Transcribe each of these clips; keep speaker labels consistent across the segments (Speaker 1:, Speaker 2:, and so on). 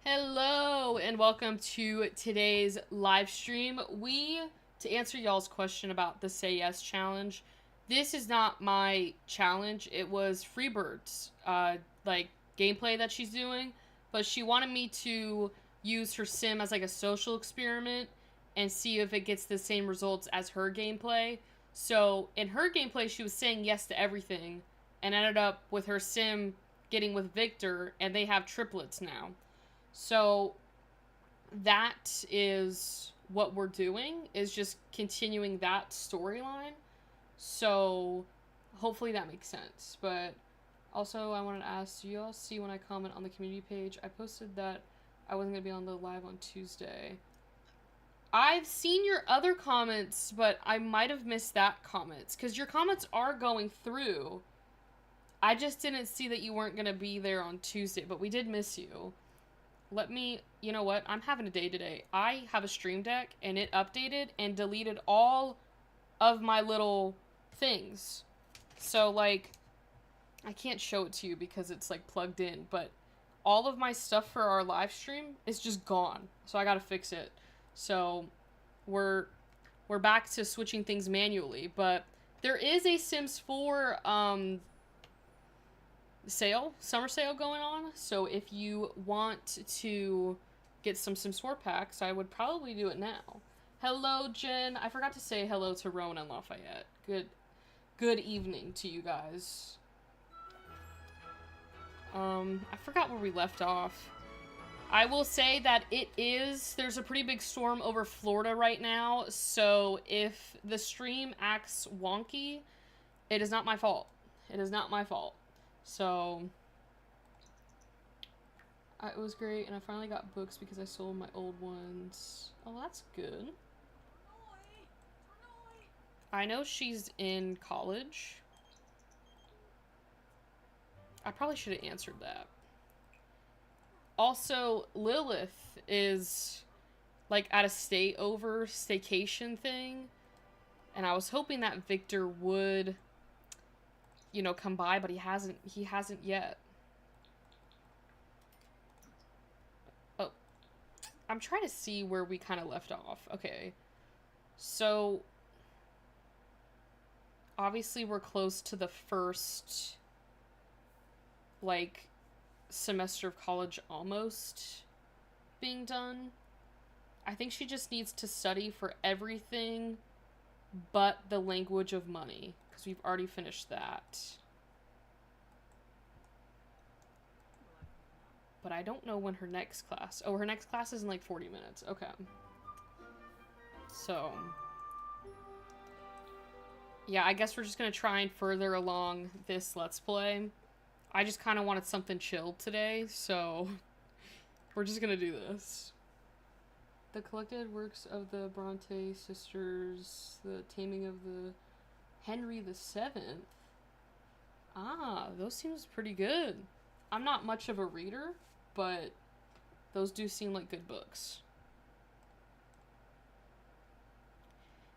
Speaker 1: Hello and welcome to today's live stream. To answer y'all's question about the Say Yes challenge, this is not my challenge. It was Freebird's like gameplay that she's doing, but she wanted me to use her sim as like a social experiment and see if it gets the same results as her gameplay. So in her gameplay, she was saying yes to everything and ended up with her sim getting with Victor, and they have triplets now. So that is what we're doing, is just continuing that storyline. So hopefully that makes sense. But also I wanted to ask, do you all see when I comment on the community page, I posted that I wasn't going to be on the live on Tuesday. I've seen your other comments, but I might have missed that comments, because your comments are going through. I just didn't see that you weren't going to be there on Tuesday, but we did miss you. You know what? I'm having a day today. I have a Stream Deck and it updated and deleted all of my little things. So, like, I can't show it to you because it's, like, plugged in, but all of my stuff for our live stream is just gone. So I gotta fix it. So, we're back to switching things manually, but there is a Sims 4, summer sale going on, so if you want to get some Sims 4 packs, I would probably do it now. Hello, Jen. I forgot to say hello to Rowan and Lafayette. Good evening to you guys. I forgot where we left off. I will say that there's a pretty big storm over Florida right now, so if the stream acts wonky, it is not my fault. It is not my fault. So, it was great, and I finally got books because I sold my old ones. Oh, that's good. I know she's in college. I probably should have answered that. Also, Lilith is, like, at a staycation thing, and I was hoping that Victor would, you know, come by, but he hasn't yet. Oh, I'm trying to see where we kind of left off. Okay, so obviously we're close to the first, like, semester of college almost being done. I think she just needs to study for everything but the language of money, because we've already finished that. But I don't know when her next class... Oh, her next class is in like 40 minutes. Okay. So... yeah, I guess we're just gonna try and further along this Let's Play. I just kind of wanted something chilled today, so... we're just gonna do this. The collected works of the Bronte sisters, the Taming of the Henry VII. Ah, those seems pretty good. I'm not much of a reader, but those do seem like good books.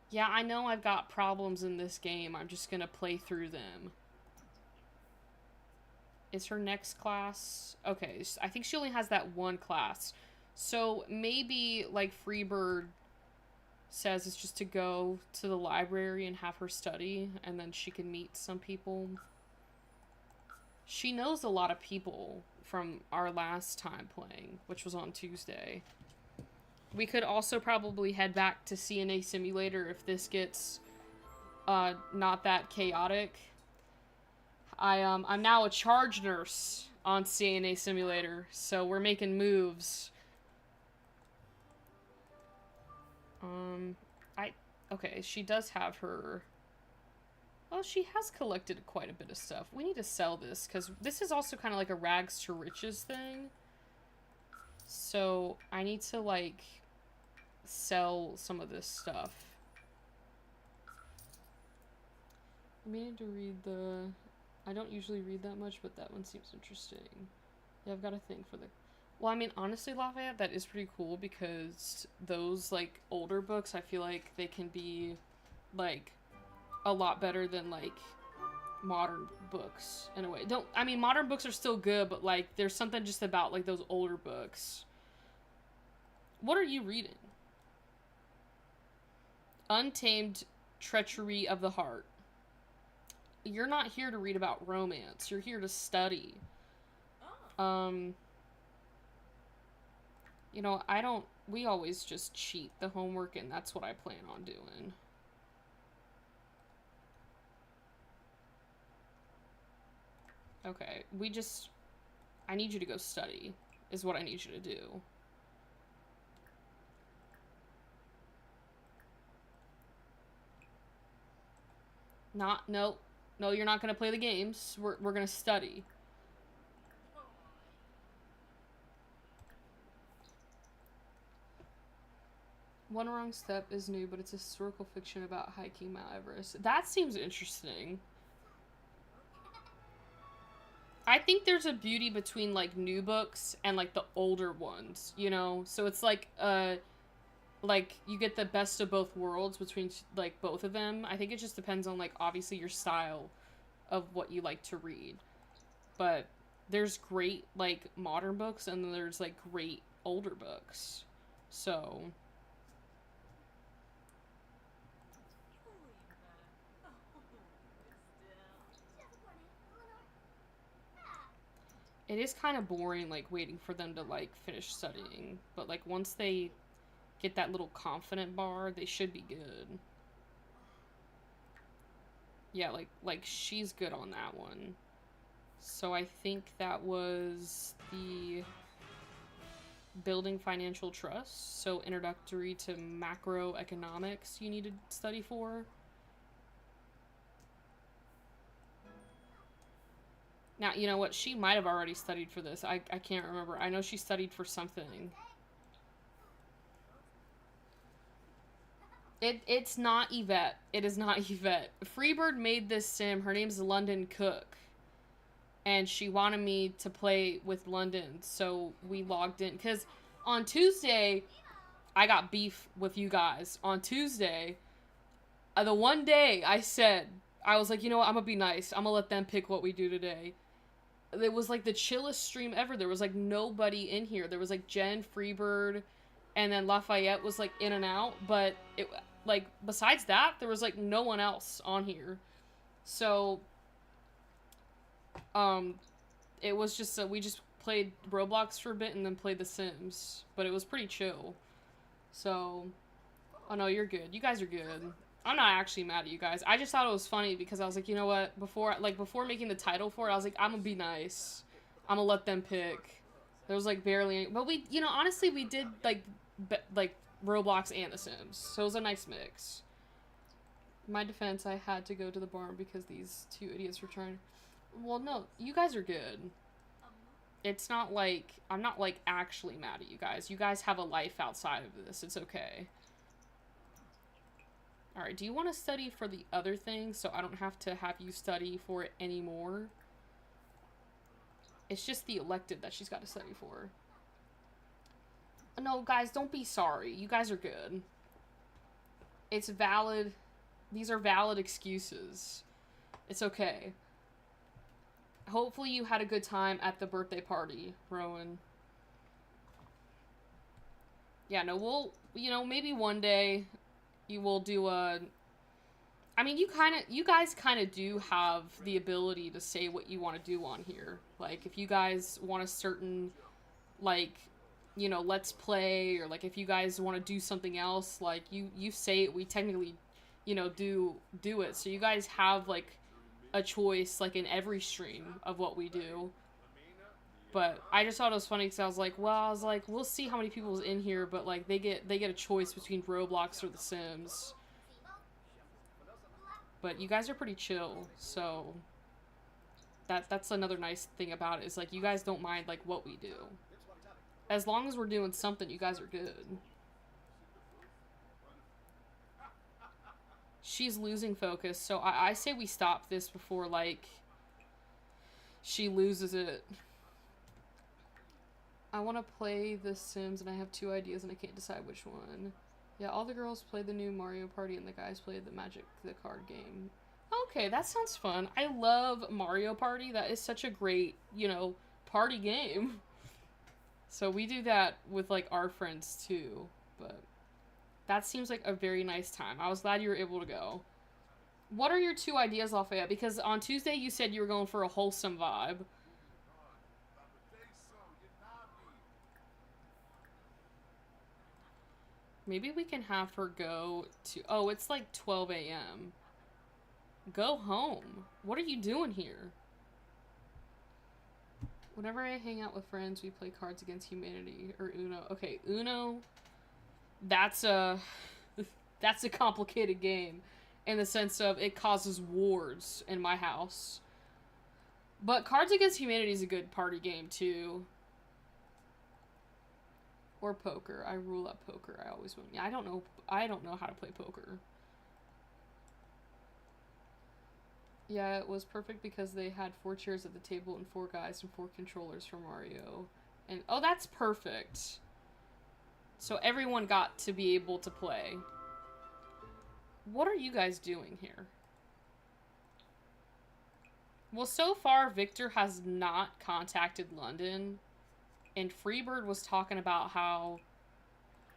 Speaker 1: Yeah, I know I've got problems in this game. I'm just gonna play through them. Is her next class... okay, I think she only has that one class. So maybe, like Freebird says, it's just to go to the library and have her study, and then she can meet some people. She knows a lot of people from our last time playing, which was on Tuesday. We could also probably head back to CNA Simulator if this gets not that chaotic. I'm now a charge nurse on CNA Simulator, so we're making moves. Okay, she does have her... well, she has collected quite a bit of stuff. We need to sell this, because this is also kind of like a rags to riches thing. So, I need to, like, sell some of this stuff. I needed to read the... I don't usually read that much, but that one seems interesting. Yeah, I've got a thing for the... well, I mean, honestly, Lafayette, that is pretty cool, because those, like, older books, I feel like they can be, like, a lot better than, like, modern books, in a way. I mean, modern books are still good, but, like, there's something just about, like, those older books What are you reading? Untamed Treachery of the Heart. You're not here to read about romance. You're here to study. Um, you know, I don't. We always just cheat the homework, and that's what I plan on doing. Okay, we just. I need you to go study, is what I need you to do. Not. No. No, you're not gonna play the games. We're gonna study. One Wrong Step is new, but it's a historical fiction about hiking Mount Everest. That seems interesting. I think there's a beauty between like new books and like the older ones, you know? So it's like you get the best of both worlds between like both of them. I think it just depends on like obviously your style of what you like to read. But there's great like modern books and then there's like great older books. So it is kind of boring like waiting for them to like finish studying, but like once they get that little confident bar, they should be good. Yeah, like she's good on that one. So I think that was the building financial trust. So introductory to macroeconomics you need to study for. Now, you know what? She might have already studied for this. I can't remember. I know she studied for something. It's not Yvette. It is not Yvette. Freebird made this sim. Her name's London Cook. And she wanted me to play with London. So we logged in. Because on Tuesday, I got beef with you guys. On Tuesday, the one day I said, I was like, you know what? I'm going to be nice. I'm going to let them pick what we do today. It was like the chillest stream ever. There was like nobody in here. There was like Jen, Freebird, and then Lafayette was like in and out. But it like besides that, there was like no one else on here. So it was just we just played Roblox for a bit and then played The Sims. But it was pretty chill. So, oh no, you're good. You guys are good. I'm not actually mad at you guys. I just thought it was funny because I was like, you know what? Before making the title for it, I was like, I'm gonna be nice. I'm gonna let them pick. There was like barely any, but we, you know, honestly, we did like Roblox and The Sims, so it was a nice mix. In my defense, I had to go to the barn because these two idiots were trying. Well, no, you guys are good. It's not like I'm not like actually mad at you guys. You guys have a life outside of this. It's okay. Alright, do you want to study for the other thing so I don't have to have you study for it anymore? It's just the elective that she's got to study for. No, guys, don't be sorry. You guys are good. It's valid. These are valid excuses. It's okay. Hopefully you had a good time at the birthday party, Rowan. Yeah, no, we'll, you know, maybe one day you will do a... I mean, you guys kind of do have the ability to say what you want to do on here. Like, if you guys want a certain, like, you know, let's play, or, like, if you guys want to do something else, like, you say it, we technically, you know, do it. So you guys have, like, a choice, like, in every stream of what we do. But I just thought it was funny because I was like, we'll see how many people's in here, but, like, they get a choice between Roblox or The Sims. But you guys are pretty chill, so that's another nice thing about it, is, like, you guys don't mind, like, what we do. As long as we're doing something, you guys are good. She's losing focus, so I say we stop this before, like, she loses it. I want to play The Sims, and I have 2 ideas, and I can't decide which one. Yeah, all the girls play the new Mario Party, and the guys play the card game. Okay, that sounds fun. I love Mario Party. That is such a great, you know, party game. So we do that with like our friends too, but that seems like a very nice time. I was glad you were able to go. What are your two ideas, Lafayette? Because on Tuesday you said you were going for a wholesome vibe. Maybe we can have her go to... Oh, it's like 12 a.m. Go home. What are you doing here? Whenever I hang out with friends, we play Cards Against Humanity or Uno. Okay, Uno, that's a that's a complicated game in the sense of it causes wars in my house. But Cards Against Humanity is a good party game too. Or poker. I rule at poker. I always win. Yeah, I don't know how to play poker. Yeah, it was perfect because they had 4 chairs at the table and 4 guys and 4 controllers for Mario. And oh, that's perfect. So everyone got to be able to play. What are you guys doing here? Well, so far, Victor has not contacted London. And Freebird was talking about how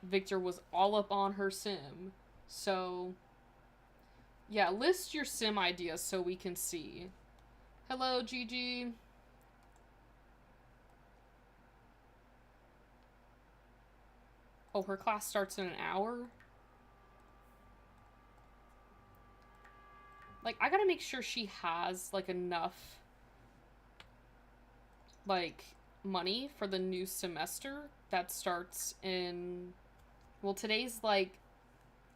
Speaker 1: Victor was all up on her sim. So, yeah, list your sim ideas so we can see. Hello, Gigi. Oh, her class starts in an hour? Like, I gotta make sure she has, like, enough, like, money for the new semester that starts in... Well, today's, like,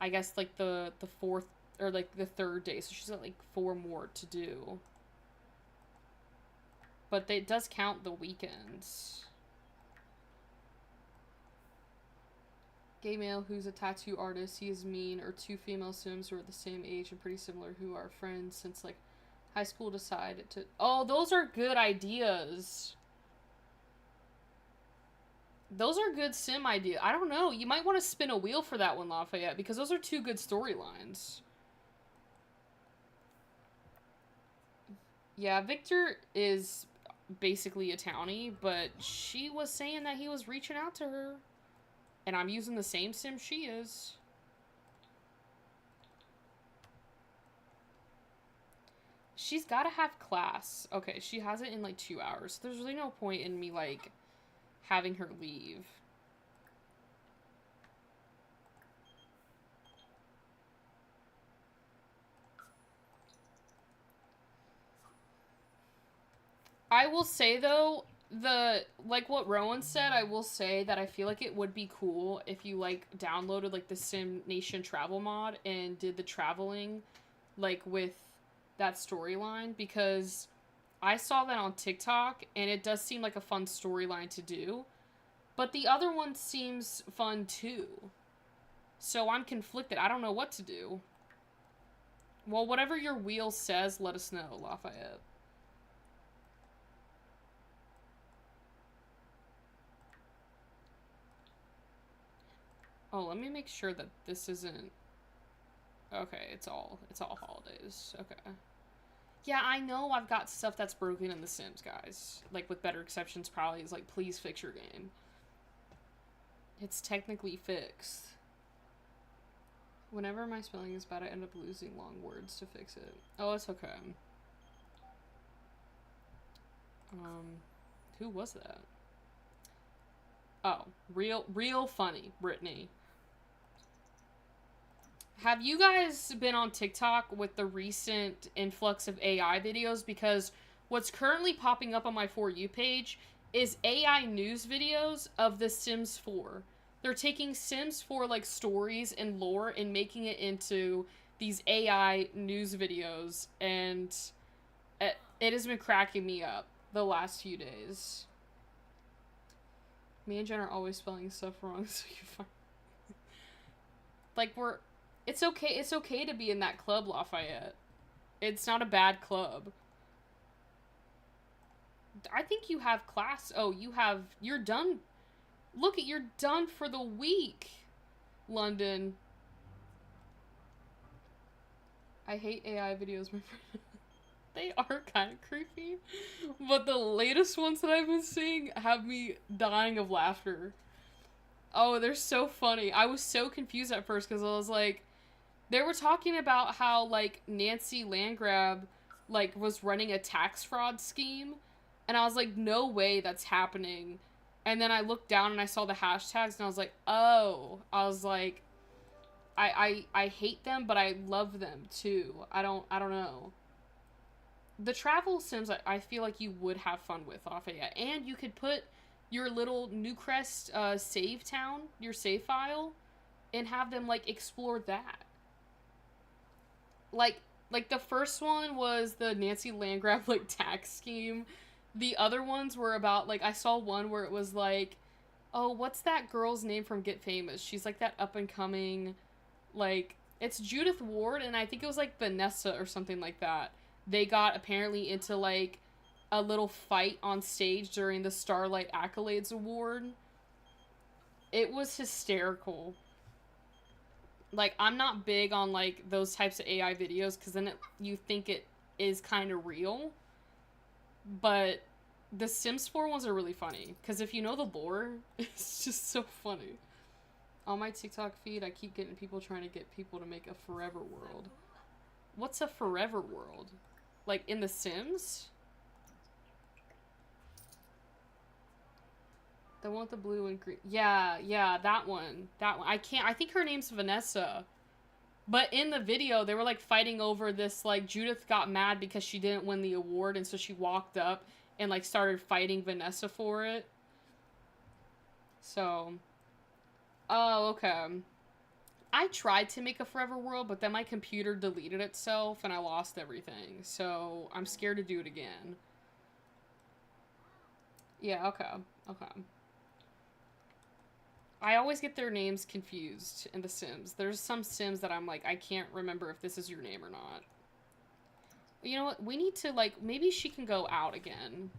Speaker 1: I guess, like, the 4th, or, like, the 3rd day, so she's got, like, 4 more to do. But it does count the weekends. Gay male who's a tattoo artist, he is mean, or 2 female sims who are the same age and pretty similar who are friends since, like, high school decided to... Oh, those are good ideas. Those are good sim ideas. I don't know. You might want to spin a wheel for that one, Lafayette, because those are 2 good storylines. Yeah, Victor is basically a townie, but she was saying that he was reaching out to her. And I'm using the same sim she is. She's gotta have class. Okay, she has it in like 2 hours. There's really no point in me like having her leave. I will say though, like what Rowan said, I will say that I feel like it would be cool if you like downloaded like the Sim Nation travel mod and did the traveling like with that storyline, because I saw that on TikTok and it does seem like a fun storyline to do. But the other one seems fun too. So I'm conflicted. I don't know what to do. Well, whatever your wheel says, let us know, Lafayette. Oh, let me make sure that this isn't... Okay, it's all holidays. Okay. Yeah, I know I've got stuff that's broken in The Sims, guys. Like, with better exceptions, probably is like, please fix your game. It's technically fixed. Whenever my spelling is bad, I end up losing long words to fix it. Oh, it's okay. Who was that? Oh, real funny, Brittany. Have you guys been on TikTok with the recent influx of AI videos? Because what's currently popping up on my For You page is AI news videos of The Sims 4. They're taking Sims 4 like stories and lore and making it into these AI news videos, and it has been cracking me up the last few days. Me and Jen are always spelling stuff wrong, so you find... Like, it's okay to be in that club, Lafayette. It's not a bad club. I think you have class. Oh, you're done. Look, you're done for the week, London. I hate AI videos, my friend. They are kind of creepy. But the latest ones that I've been seeing have me dying of laughter. Oh, they're so funny. I was so confused at first because I was like, they were talking about how, like, Nancy Landgrab, like, was running a tax fraud scheme. And I was like, no way that's happening. And then I looked down and I saw the hashtags and I was like, oh. I was like, I hate them, but I love them too. I don't know. The travel sims, I feel like you would have fun with off AI. And you could put your little Newcrest save town, your save file, and have them, like, explore that. Like the first one was the Nancy Landgraf, like, tax scheme. The other ones were about, like, I saw one where it was like, oh, what's that girl's name from Get Famous? She's like that up and coming, like, it's Judith Ward, and I think it was like Vanessa or something like that. They got apparently into, like, a little fight on stage during the Starlight Accolades Award. It was hysterical. Like, I'm not big on, like, those types of AI videos, because then you think it is kind of real. But the Sims 4 ones are really funny, because if you know the lore, it's just so funny. On my TikTok feed, I keep getting people trying to get people to make a forever world. What's a forever world? Like, in The Sims? The one with the blue and green. Yeah, that one. That one. I think her name's Vanessa. But in the video, they were, like, fighting over this, like, Judith got mad because she didn't win the award, and so she walked up and, like, started fighting Vanessa for it. So. Oh, okay. I tried to make a forever world, but then my computer deleted itself, and I lost everything. So, I'm scared to do it again. Yeah, okay. Okay. I always get their names confused in The Sims. There's some Sims that I'm like, I can't remember if this is your name or not. You know what? We need to, like, maybe she can go out again.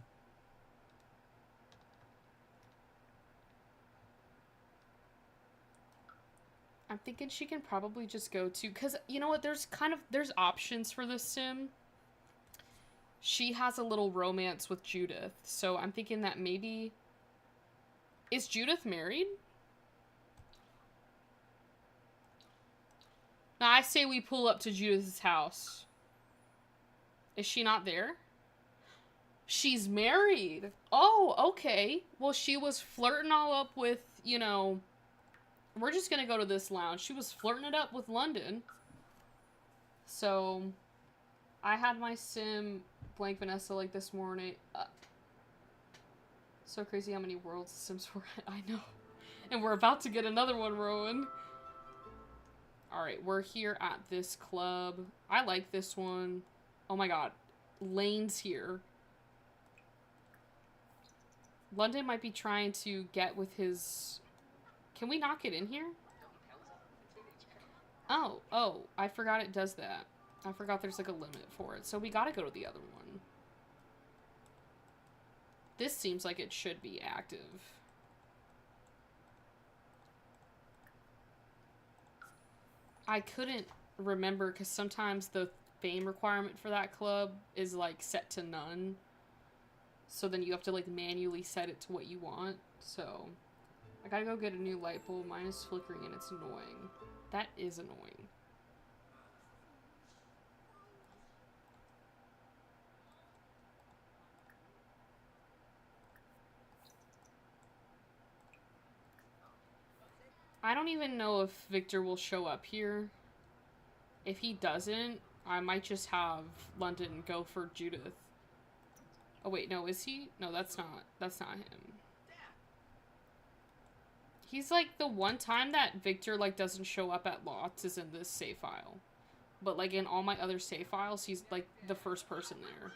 Speaker 1: I'm thinking she can probably just go to, because, you know what? There's options for this Sim. She has a little romance with Judith. So I'm thinking that maybe... Is Judith married? Now, I say we pull up to Judith's house. Is she not there? She's married. Oh, okay. Well, she was flirting all up with, you know... We're just gonna go to this lounge. She was flirting it up with London. So, I had my sim blank Vanessa, like, this morning. So crazy how many worlds the Sims were at. I know. And we're about to get another one, Rowan. Alright, we're here at this club. I like this one. Oh my god. Lane's here. London might be trying to get with his... Can we not get in here? Oh, I forgot it does that. I forgot there's, like, a limit for it. So we gotta go to the other one. This seems like it should be active. I couldn't remember because sometimes the fame requirement for that club is, like, set to none. So then you have to, like, manually set it to what you want. So I gotta go get a new light bulb. Mine is flickering and it's annoying. That is annoying. I don't even know if Victor will show up here. If he doesn't, I might just have London go for Judith. Oh wait, no, is he? No, that's not him. He's like the one time that Victor like doesn't show up at lots is in this save file. But like in all my other save files, he's like the first person there.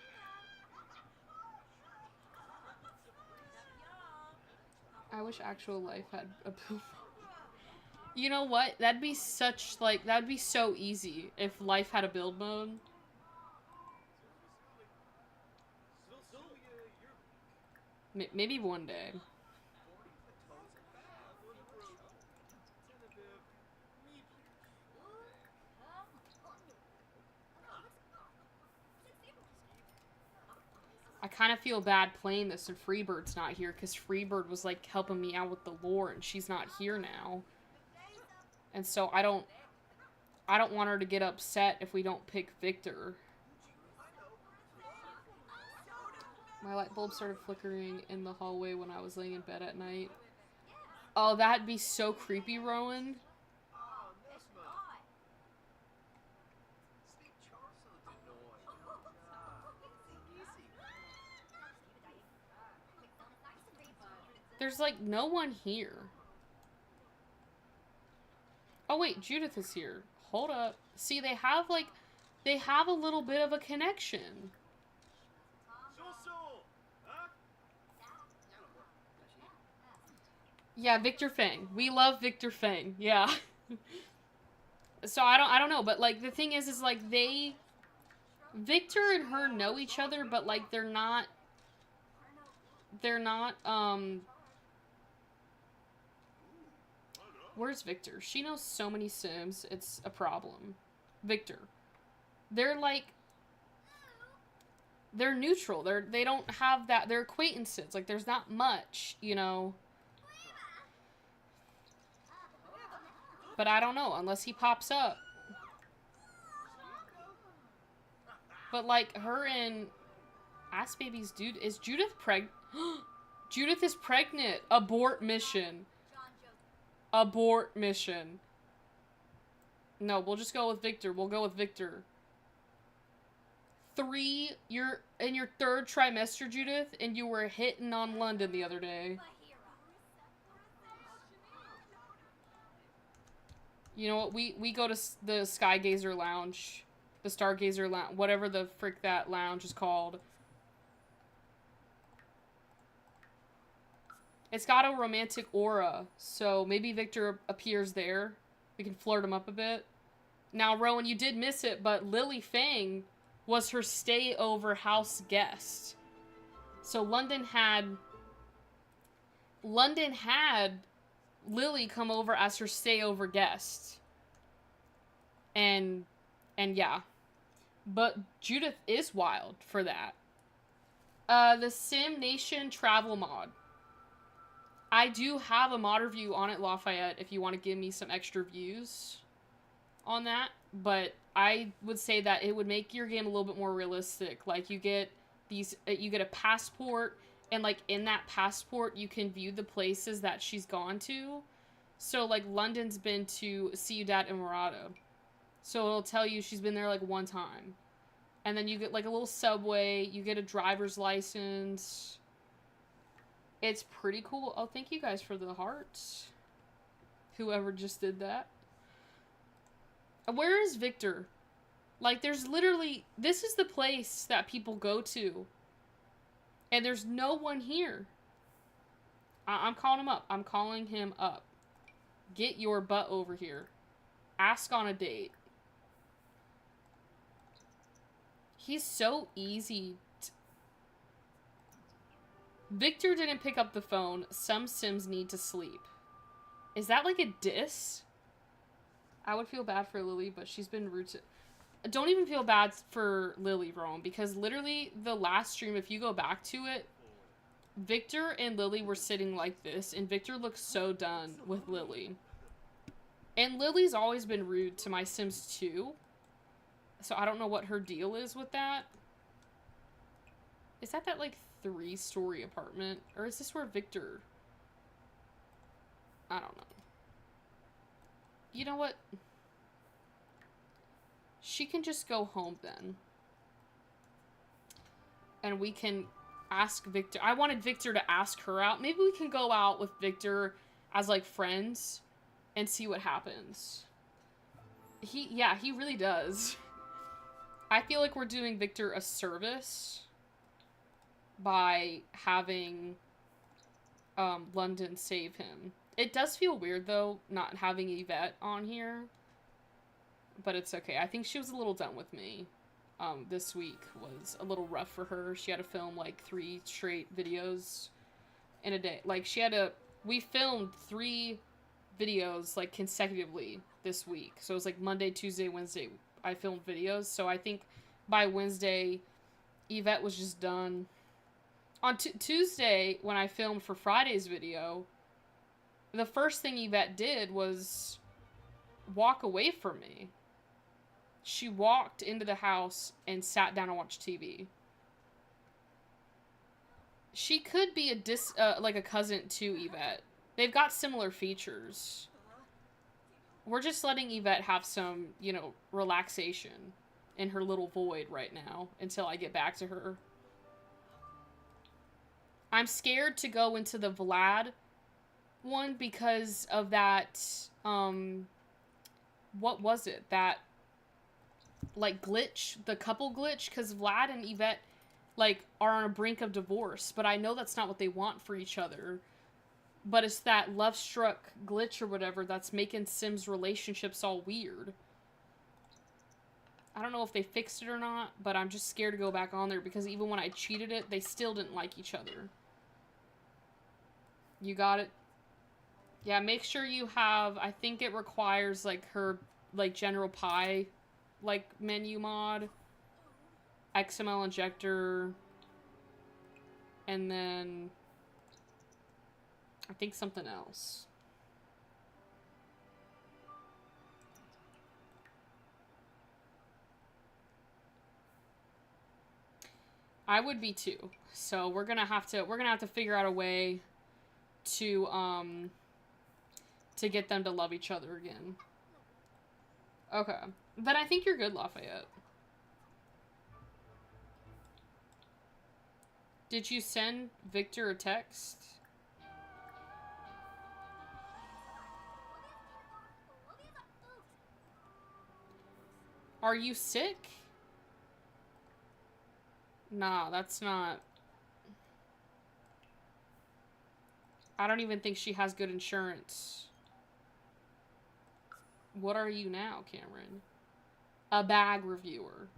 Speaker 1: I wish actual life had a build. You know what? That'd be such, like, that'd be so easy if life had a build mode. Maybe one day. kind of feel bad playing this and Freebird's not here, because Freebird was, like, helping me out with the lore, and she's not here now. And so I don't want her to get upset if we don't pick Victor. My light bulb started flickering in the hallway when I was laying in bed at night. Oh, that'd be so creepy, Rowan. There's, like, no one here. Oh, wait, Judith is here. Hold up. See, they have a little bit of a connection. Yeah, Victor Fang. We love Victor Fang. Yeah. So I don't know, but, like, the thing is like, Victor and her know each other, but, like, they're not, where's Victor? She knows so many Sims, it's a problem. Victor. They're, like, they're neutral. They don't have that, they're acquaintances. Like, there's not much, you know. But I don't know, unless he pops up. But, like, her and Ass Baby's dude, is Judith pregnant? Judith is pregnant. Abort mission. Abort mission. No, we'll just go with Victor. We'll go with Victor. You're in your 3rd trimester, Judith, and you were hitting on London the other day. You know what? We go to the Skygazer Lounge. The Stargazer Lounge. Whatever the frick that lounge is called. It's got a romantic aura, so maybe Victor appears there. We can flirt him up a bit. Now, Rowan, you did miss it, but Lily Fang was her stay-over house guest. So London had Lily come over as her stay-over guest. And yeah. But Judith is wild for that. The Sim Nation travel mod. I do have a mod review on it, Lafayette, if you want to give me some extra views on that. But I would say that it would make your game a little bit more realistic. Like, you get a passport, and, like, in that passport, you can view the places that she's gone to. So, like, London's been to Ciudad Emirata. So it'll tell you she's been there, like, 1 time. And then you get, like, a little subway. You get a driver's license. It's pretty cool. Oh, thank you guys for the hearts. Whoever just did that. Where is Victor? Like, there's literally... This is the place that people go to. And there's no one here. I'm calling him up. I'm calling him up. Get your butt over here. Ask on a date. He's so easy. Victor didn't pick up the phone. Some Sims need to sleep. Is that like a diss? I would feel bad for Lily, but she's been rude to... Don't even feel bad for Lily, Rome, because literally the last stream, if you go back to it, Victor and Lily were sitting like this, and Victor looked so done with Lily. And Lily's always been rude to my Sims too, so I don't know what her deal is with that. Is that like 3-story apartment? Or is this where Victor... I don't know. You know what? She can just go home then. And we can ask Victor. I wanted Victor to ask her out. Maybe we can go out with Victor as, like, friends and see what happens. Yeah, he really does. I feel like we're doing Victor a service by having London save him. It does feel weird, though, not having Yvette on here. But it's okay. I think she was a little done with me. This week was a little rough for her. She had to film, like, 3 straight videos in a day. Like, we filmed 3 videos, like, consecutively this week. So it was, like, Monday, Tuesday, Wednesday, I filmed videos. So I think by Wednesday, Yvette was just done. On Tuesday, when I filmed for Friday's video, the first thing Yvette did was walk away from me. She walked into the house and sat down and watched TV. She could be like a cousin to Yvette. They've got similar features. We're just letting Yvette have some, you know, relaxation in her little void right now until I get back to her. I'm scared to go into the Vlad one because of that, what was it? That, like, glitch? The couple glitch? Because Vlad and Yvette, like, are on a brink of divorce, but I know that's not what they want for each other. But it's that love-struck glitch or whatever that's making Sims relationships all weird. I don't know if they fixed it or not, but I'm just scared to go back on there because even when I cheated it, they still didn't like each other. You got it? Yeah, make sure you have, I think it requires, like, her, like, General Pi, like, menu mod, XML injector, and then I think something else. I would be too. So we're gonna have to figure out a way to get them to love each other again. Okay. Then I think you're good, Lafayette. Did you send Victor a text? Are you sick? Nah, that's not... I don't even think she has good insurance. What are you now, Cameron? A bag reviewer.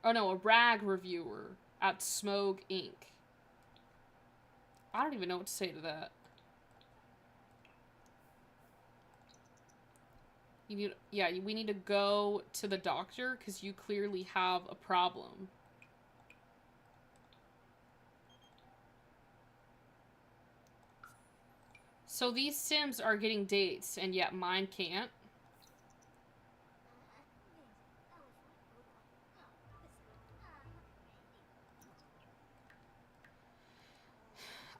Speaker 1: Oh no, a rag reviewer at Smog Inc. I don't even know what to say to that. You need, yeah, we need to go to the doctor because you clearly have a problem. So these Sims are getting dates, and yet mine can't.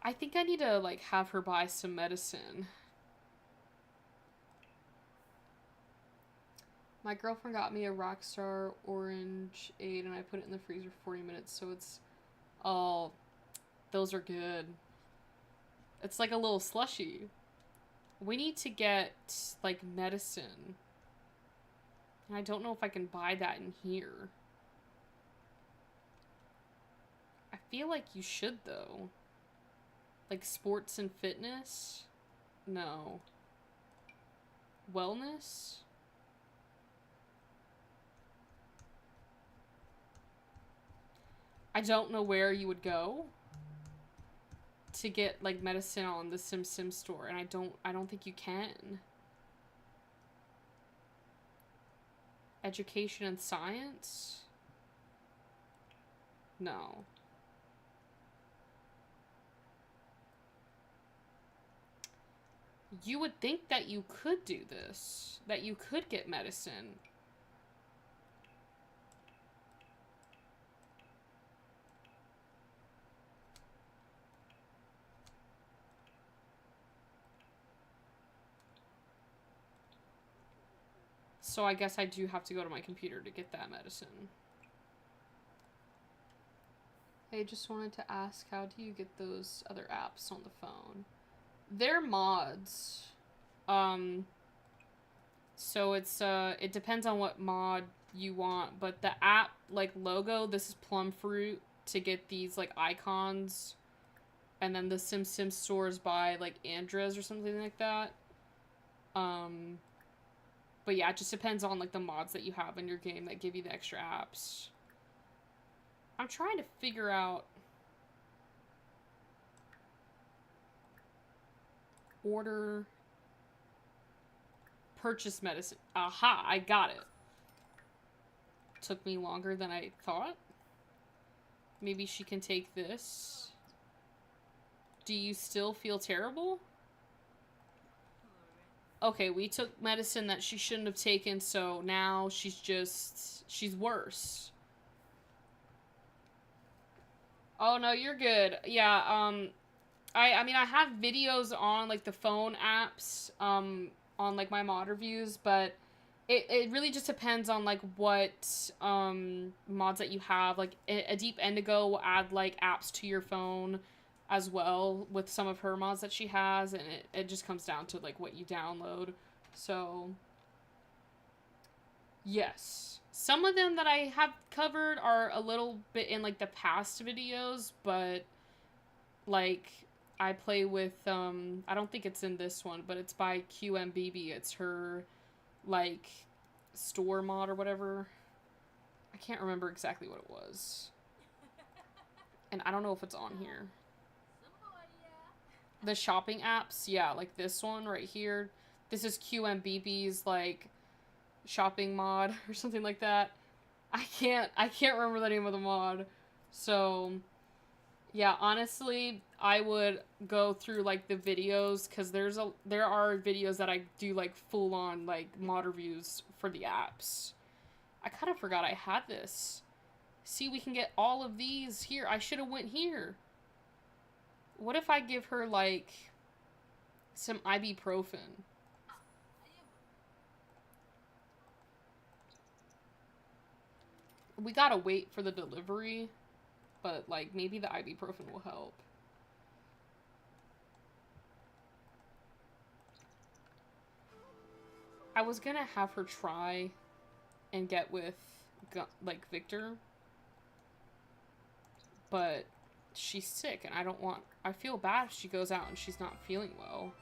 Speaker 1: I think I need to, like, have her buy some medicine. My girlfriend got me a Rockstar Orange 8, and I put it in the freezer for 40 minutes, so it's... Oh, those are good. It's like a little slushy. We need to get, like, medicine. And I don't know if I can buy that in here. I feel like you should, though. Like, sports and fitness? No. Wellness? I don't know where you would go to get, like, medicine on the Sim store, and I don't think you can. Education and science? No. You would think that you could do this, that you could get medicine. So I guess I do have to go to my computer to get that medicine. I just wanted to ask, how do you get those other apps on the phone? They're mods. So it's, it depends on what mod you want, but the app, like, logo, this is Plum Fruit to get these, like, icons. And then the Sim stores by, like, Andres or something like that. But yeah, it just depends on, like, the mods that you have in your game that give you the extra apps. I'm trying to figure out... Order... Purchase medicine. Aha, I got it. Took me longer than I thought. Maybe she can take this. Do you still feel terrible? Okay, we took medicine that she shouldn't have taken, so now she's worse. Oh no, you're good. Yeah, I mean I have videos on like the phone apps, on like my mod reviews, but it really just depends on like what mods that you have. Like a Deep Indigo will add like apps to your phone as well with some of her mods that she has, and it just comes down to like what you download. So yes. Some of them that I have covered are a little bit in like the past videos, but like I play with I don't think it's in this one, but it's by QMBB. It's her like store mod or whatever. I can't remember exactly what it was. And I don't know if it's on here. The shopping apps, yeah, like this one right here. This is QMBB's like shopping mod or something like that. I can't remember the name of the mod. So yeah, honestly, I would go through like the videos because there are videos that I do like full on like mod reviews for the apps. I kind of forgot I had this. See, we can get all of these here. I should have went here. What if I give her like some ibuprofen? We gotta wait for the delivery, but like maybe the ibuprofen will help. I was gonna have her try and get with like Victor, but she's sick and I feel bad if she goes out and she's not feeling well.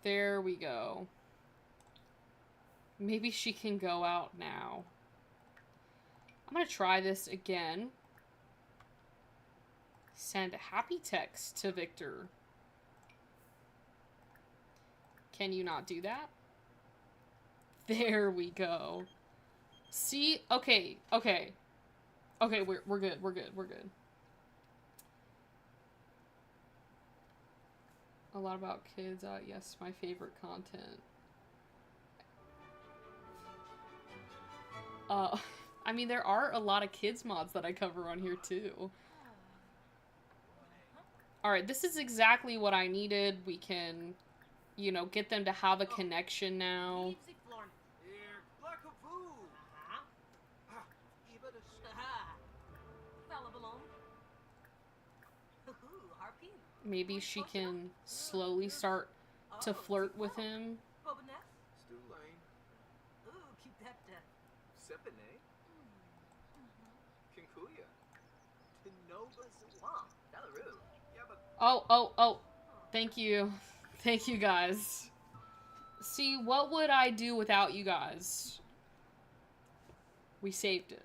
Speaker 1: There we go. Maybe she can go out now. I'm gonna try this again. Send a happy text to Victor. Can you not do that? There we go. See? Okay. Okay. Okay, we're good. We're good. We're good. A lot about kids. Yes, my favorite content. I mean, there are a lot of kids mods that I cover on here too. Alright, this is exactly what I needed. We can, you know, get them to have a connection now. Maybe she can slowly start to flirt with him. Oh. Thank you. Thank you, guys. See, what would I do without you guys? We saved it.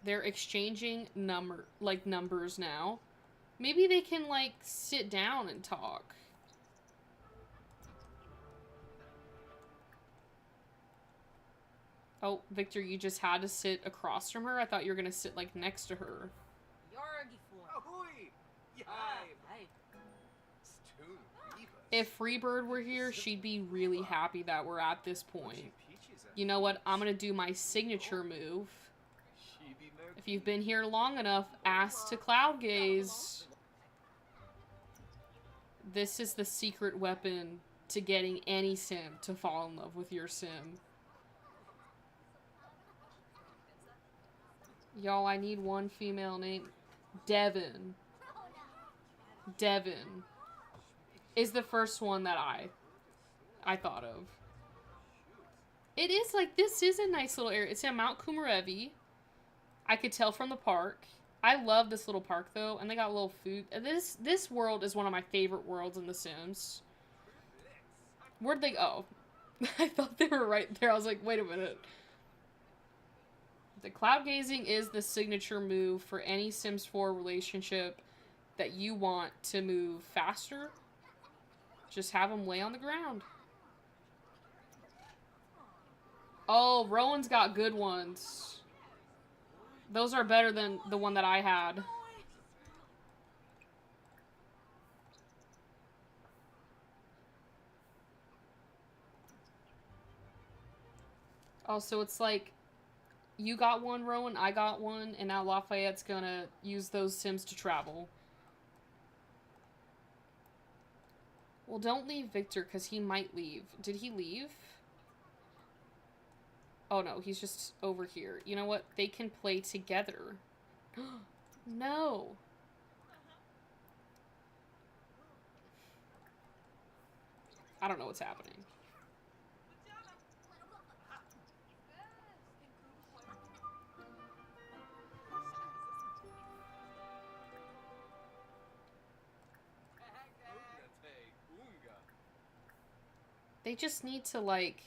Speaker 1: They're exchanging numbers now. Maybe they can, like, sit down and talk. Oh, Victor, you just had to sit across from her? I thought you were gonna sit, like, next to her. If Freebird were here, she'd be really happy that we're at this point. You know what? I'm gonna do my signature move. If you've been here long enough, ask to cloud gaze. This is the secret weapon to getting any sim to fall in love with your sim. Y'all, I need one female name. Devin. Devin is the first one that I thought of. It is like, this is a nice little area. It's in Mount Kumarevi. I could tell from the park. I love this little park though, and they got a little food. This world is one of my favorite worlds in The Sims. Where'd they go? I thought they were right there. I was like, wait a minute. The cloud gazing is the signature move for any Sims 4 relationship that you want to move faster. Just have them lay on the ground. Oh, Rowan's got good ones. Those are better than the one that I had. Oh, so it's like, you got one, Rowan, I got one, and now Lafayette's gonna use those Sims to travel. Well, don't leave Victor, because he might leave. Did he leave? Oh, no, he's just over here. You know what? They can play together. No. I don't know what's happening. They just need to, like...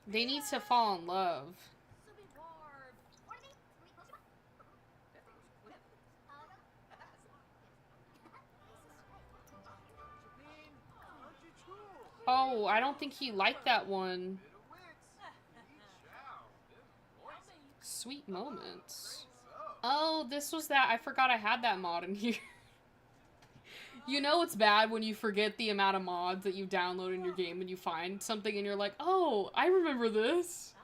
Speaker 1: They need to fall in love. Oh, I don't think he liked that one. Sweet moments. Oh, this was that. I forgot I had that mod in here. You know it's bad when you forget the amount of mods that you download in your game and you find something and you're like, oh, I remember this.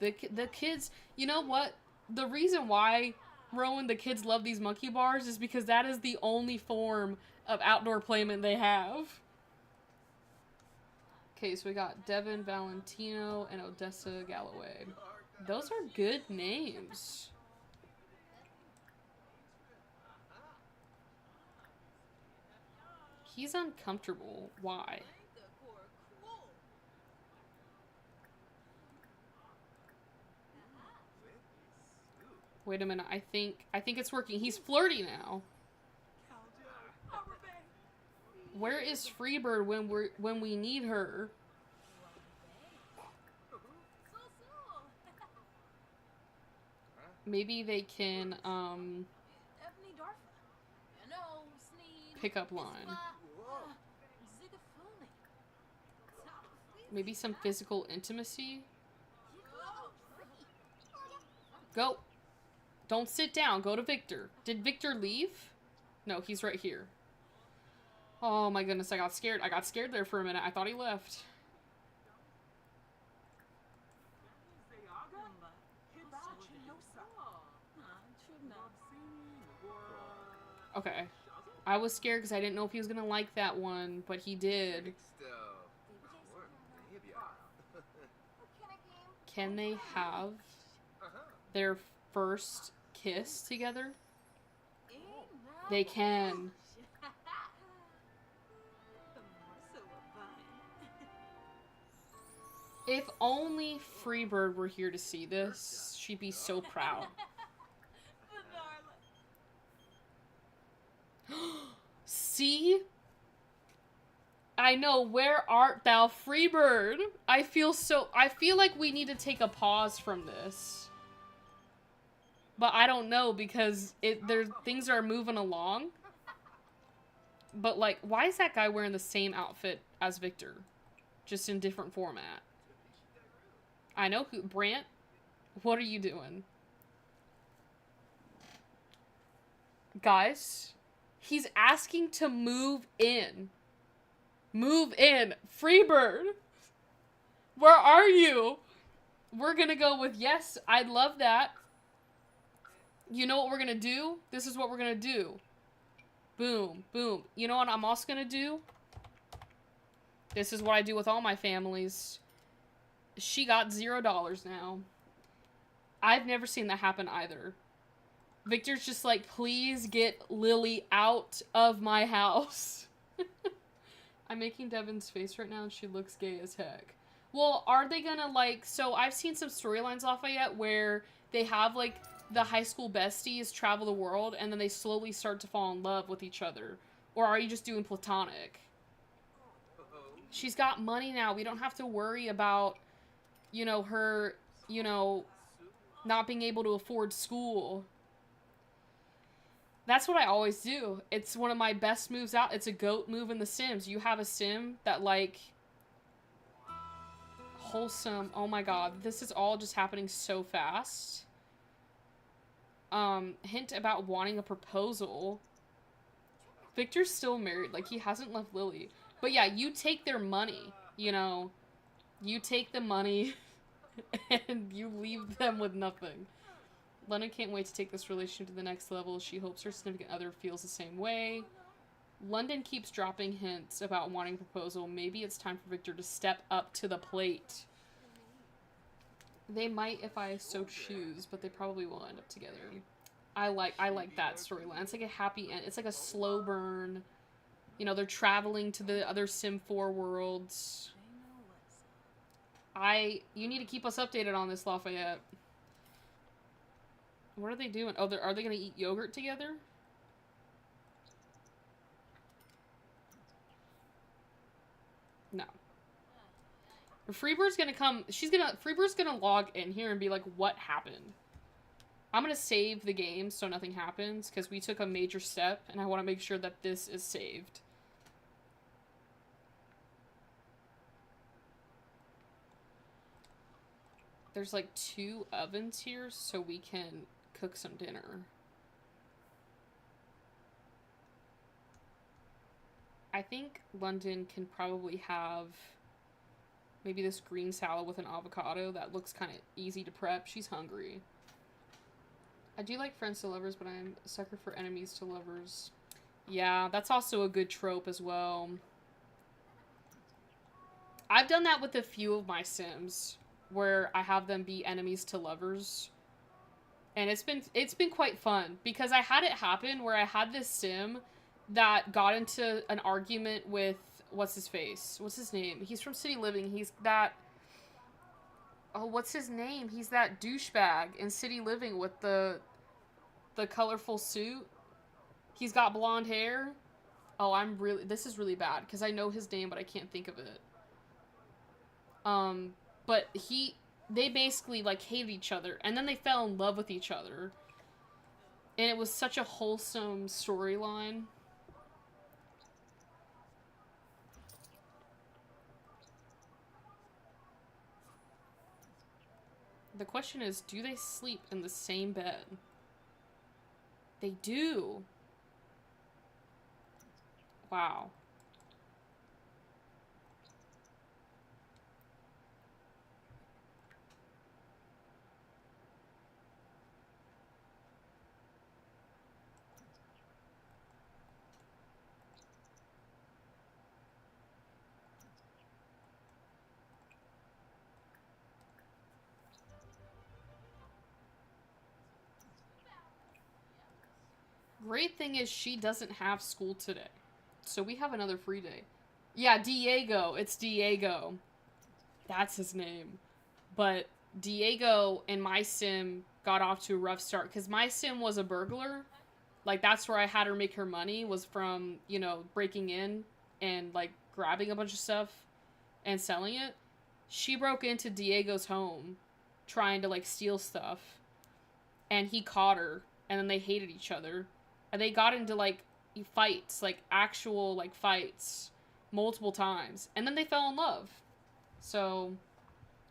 Speaker 1: The kids, you know what? The reason why, Rowan, the kids love these monkey bars is because that is the only form of outdoor playment they have. Okay, so we got Devin Valentino and Odessa Galloway. Those are good names. He's uncomfortable. Why? Wait a minute. I think it's working. He's flirty now. Where is Freebird when we need her? Maybe they can pick up line. Maybe some physical intimacy? Go. Don't sit down. Go to Victor. Did Victor leave? No, he's right here. Oh my goodness, I got scared. I got scared there for a minute. I thought he left. Okay. I was scared because I didn't know if he was gonna like that one, but he did. Can they have their first kiss together? They can. If only Freebird were here to see this, she'd be so proud. See? I know, where art thou, Freebird? I feel like we need to take a pause from this. But I don't know, because things are moving along. But like, why is that guy wearing the same outfit as Victor? Just in different format. I know who, Brant, what are you doing? Guys, he's asking to move in. Move in. Freebird. Where are you? We're gonna go with yes, I'd love that. You know what we're gonna do? This is what we're gonna do. Boom, boom. You know what I'm also gonna do? This is what I do with all my families. She got $0 now. I've never seen that happen either. Victor's just like, please get Lily out of my house. I'm making Devin's face right now and she looks gay as heck. Well, are they gonna like, so I've seen some storylines, Lafayette, where they have like the high school besties travel the world and then they slowly start to fall in love with each other. Or are you just doing platonic? She's got money now. We don't have to worry about, you know, her, you know, not being able to afford school. That's what I always do. It's one of my best moves out. It's a goat move in The Sims. You have a sim that, like, wholesome. Oh my god, this is all just happening so fast. Hint about wanting a proposal. Victor's still married. Like, he hasn't left Lily. But yeah, you take their money, you know. You take the money and you leave them with nothing. London can't wait to take this relationship to the next level. She hopes her significant other feels the same way. London keeps dropping hints about wanting a proposal. Maybe it's time for Victor to step up to the plate. They might if I so choose, but they probably will end up together. I like that storyline. It's like a happy end. It's like a slow burn. You know, they're traveling to the other Sim 4 worlds. You need to keep us updated on this, Lafayette. What are they doing? Oh, are they gonna eat yogurt together? No. Freebird's gonna come. Freebird's gonna log in here and be like, what happened? I'm gonna save the game so nothing happens, because we took a major step, and I want to make sure that this is saved. There's like 2 ovens here, so we can cook some dinner. I think London can probably have maybe this green salad with an avocado. That looks kind of easy to prep. She's hungry. I do like friends to lovers, but I'm a sucker for enemies to lovers. Yeah, that's also a good trope as well. I've done that with a few of my Sims, where I have them be enemies to lovers. And it's been quite fun, because I had it happen where I had this Sim that got into an argument with, what's his face? What's his name? He's from City Living. He's that, oh, what's his name? He's that douchebag in City Living with the colorful suit. He's got blonde hair. Oh, this is really bad, because I know his name, but I can't think of it. But they basically, like, hated each other, and then they fell in love with each other. And it was such a wholesome storyline. The question is, do they sleep in the same bed? They do. Wow. Great thing is she doesn't have school today. So we have another free day. Yeah, Diego. It's Diego. That's his name. But Diego and my Sim got off to a rough start, because my Sim was a burglar. Like, that's where I had her make her money, was from, you know, breaking in and, like, grabbing a bunch of stuff and selling it. She broke into Diego's home trying to, like, steal stuff. And he caught her. And then they hated each other. And they got into, like, fights. Like, actual, like, fights. Multiple times. And then they fell in love. So,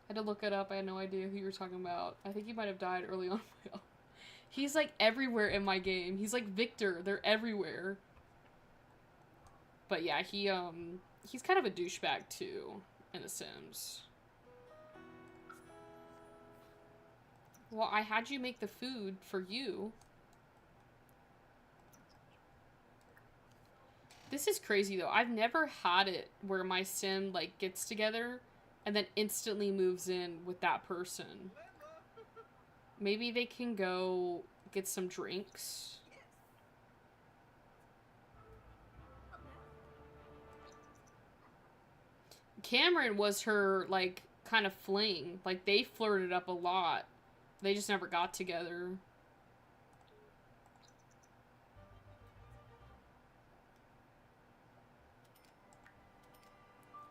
Speaker 1: I had to look it up. I had no idea who you were talking about. I think he might have died early on. He's, like, everywhere in my game. He's like Victor. They're everywhere. But yeah, he's kind of a douchebag, too, in The Sims. Well, I had you make the food for you. This is crazy, though. I've never had it where my Sim, like, gets together and then instantly moves in with that person. Maybe they can go get some drinks. Cameron was her, like, kind of fling. Like, they flirted up a lot. They just never got together.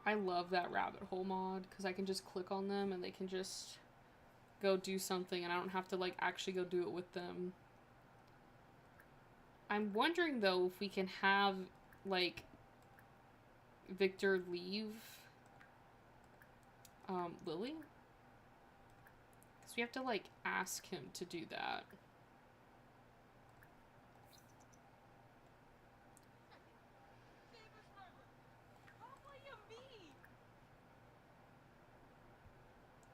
Speaker 1: I love that rabbit hole mod, because I can just click on them and they can just go do something, and I don't have to, like, actually go do it with them. I'm wondering, though, if we can have, like, Victor leave Lily? Because we have to, like, ask him to do that.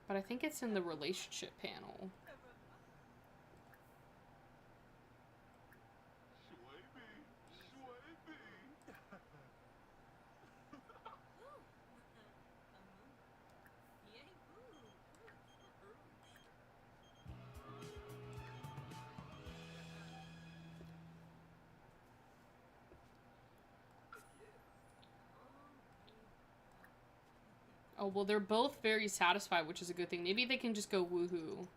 Speaker 1: But I think it's in the relationship panel. Oh, well, they're both very satisfied, which is a good thing. Maybe they can just go woohoo.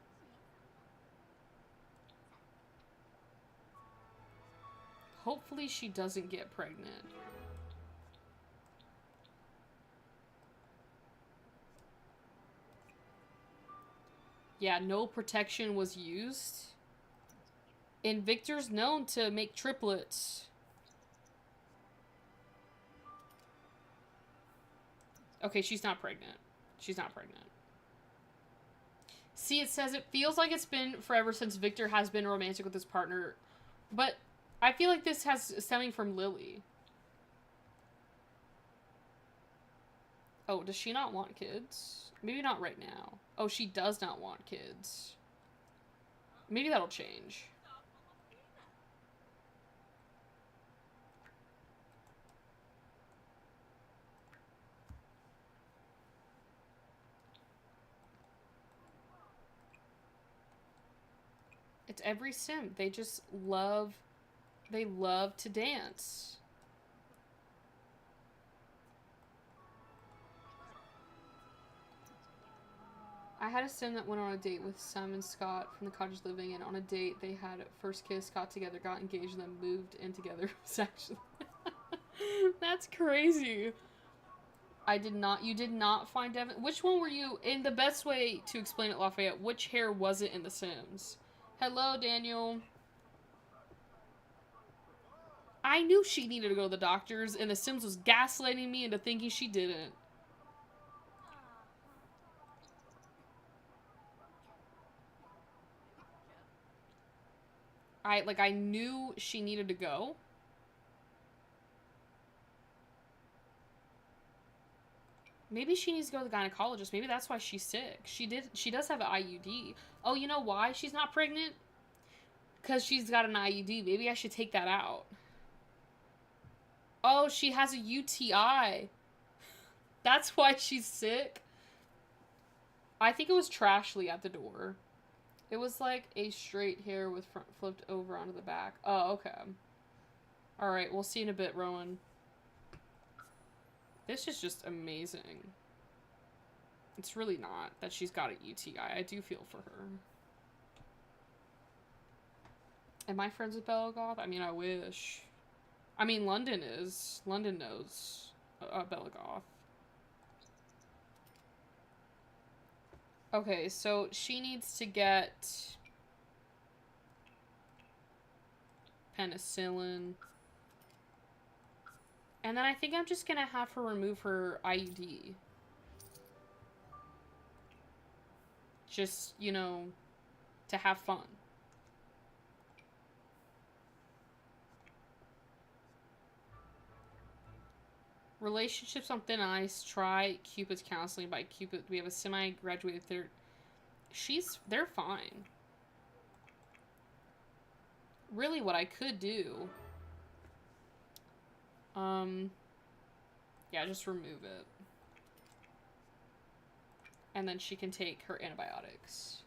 Speaker 1: Hopefully she doesn't get pregnant. Yeah, no protection was used. And Victor's known to make triplets. Okay, she's not pregnant. She's not pregnant. See, it says it feels like it's been forever since Victor has been romantic with his partner. But I feel like this has stemming from Lily. Oh, does she not want kids? Maybe not right now. Oh, she does not want kids. Maybe that'll change. It's every sim. They just love... They love to dance. I had a sim that went on a date with Simon Scott from the Cottage Living, and on a date they had first kiss, got together, got engaged, and then moved in together sexually. That's crazy. I did not. You did not find Devin. Which one were you? In the best way to explain it, Lafayette, which hair was it in The Sims? Hello, Daniel. I knew she needed to go to the doctors, and The Sims was gaslighting me into thinking she didn't. I knew she needed to go. Maybe she needs to go to the gynecologist. Maybe that's why she's sick. She does have an IUD. Oh, you know why she's not pregnant? Because she's got an IUD. Maybe I should take that out. Oh, she has a UTI. That's why she's sick. I think it was Trashly at the door. It was like a straight hair with front flipped over onto the back. Oh, okay. Alright, we'll see in a bit, Rowan. This is just amazing. It's really not that she's got a UTI. I do feel for her. Am I friends with Bella Goth? I mean, I wish. I mean, London is. London knows Bella Goth. Okay, so she needs to get penicillin. And then I think I'm just gonna have her remove her IUD. Just, you know, to have fun. Relationships on thin ice. Try Cupid's counseling by Cupid. We have a semi-graduated third. They're fine. Really, what I could do. Yeah, just remove it. And then she can take her antibiotics.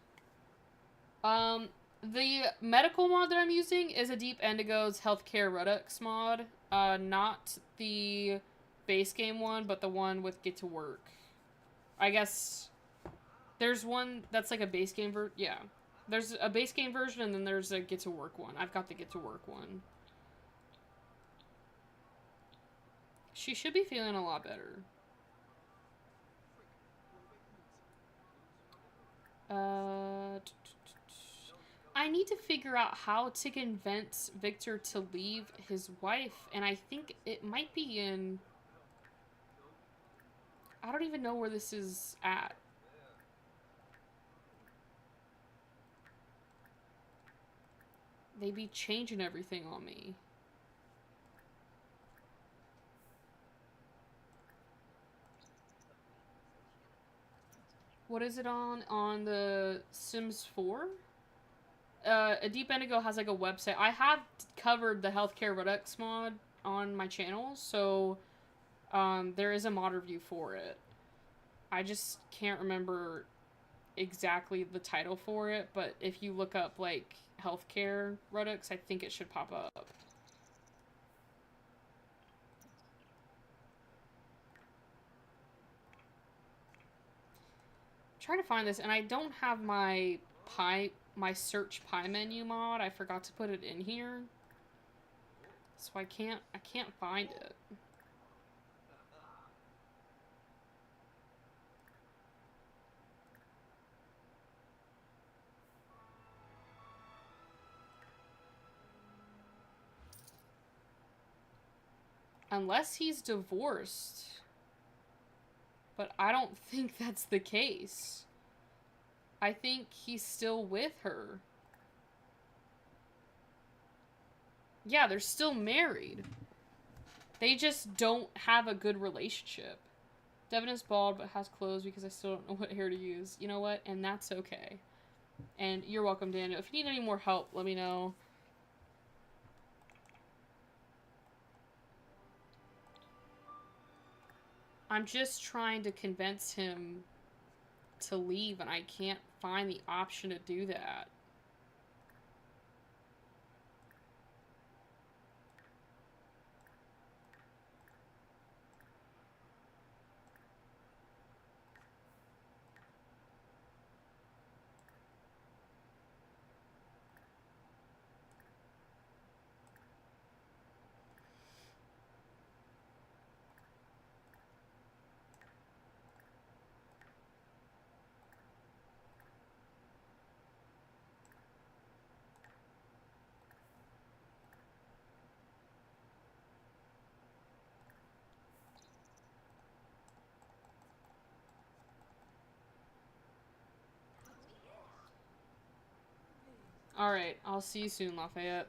Speaker 1: The medical mod that I'm using is a Deep Indigo's Healthcare Redux mod. Not the base game one, but the one with Get to Work. I guess there's one that's like a base game version. Yeah. There's a base game version, and then there's a Get to Work one. I've got the Get to Work one. She should be feeling a lot better. I need to figure out how to convince Victor to leave his wife, and I think it might be in... I don't even know where this is at. They be changing everything on me. What is it on? On the Sims 4? A Deep Indigo has like a website. I have covered the Healthcare Redux mod on my channel, so there is a mod review for it. I just can't remember exactly the title for it, but if you look up like Healthcare Redux, I think it should pop up. I'm trying to find this, and I don't have my search pie menu mod. I forgot to put it in here, so I can't find it. Unless he's divorced. But I don't think that's the case. I think he's still with her. Yeah, they're still married. They just don't have a good relationship. Devin is bald but has clothes because I still don't know what hair to use. You know what? And that's okay. And you're welcome, Daniel. If you need any more help, let me know. I'm just trying to convince him to leave, and I can't find the option to do that. Alright, I'll see you soon, Lafayette.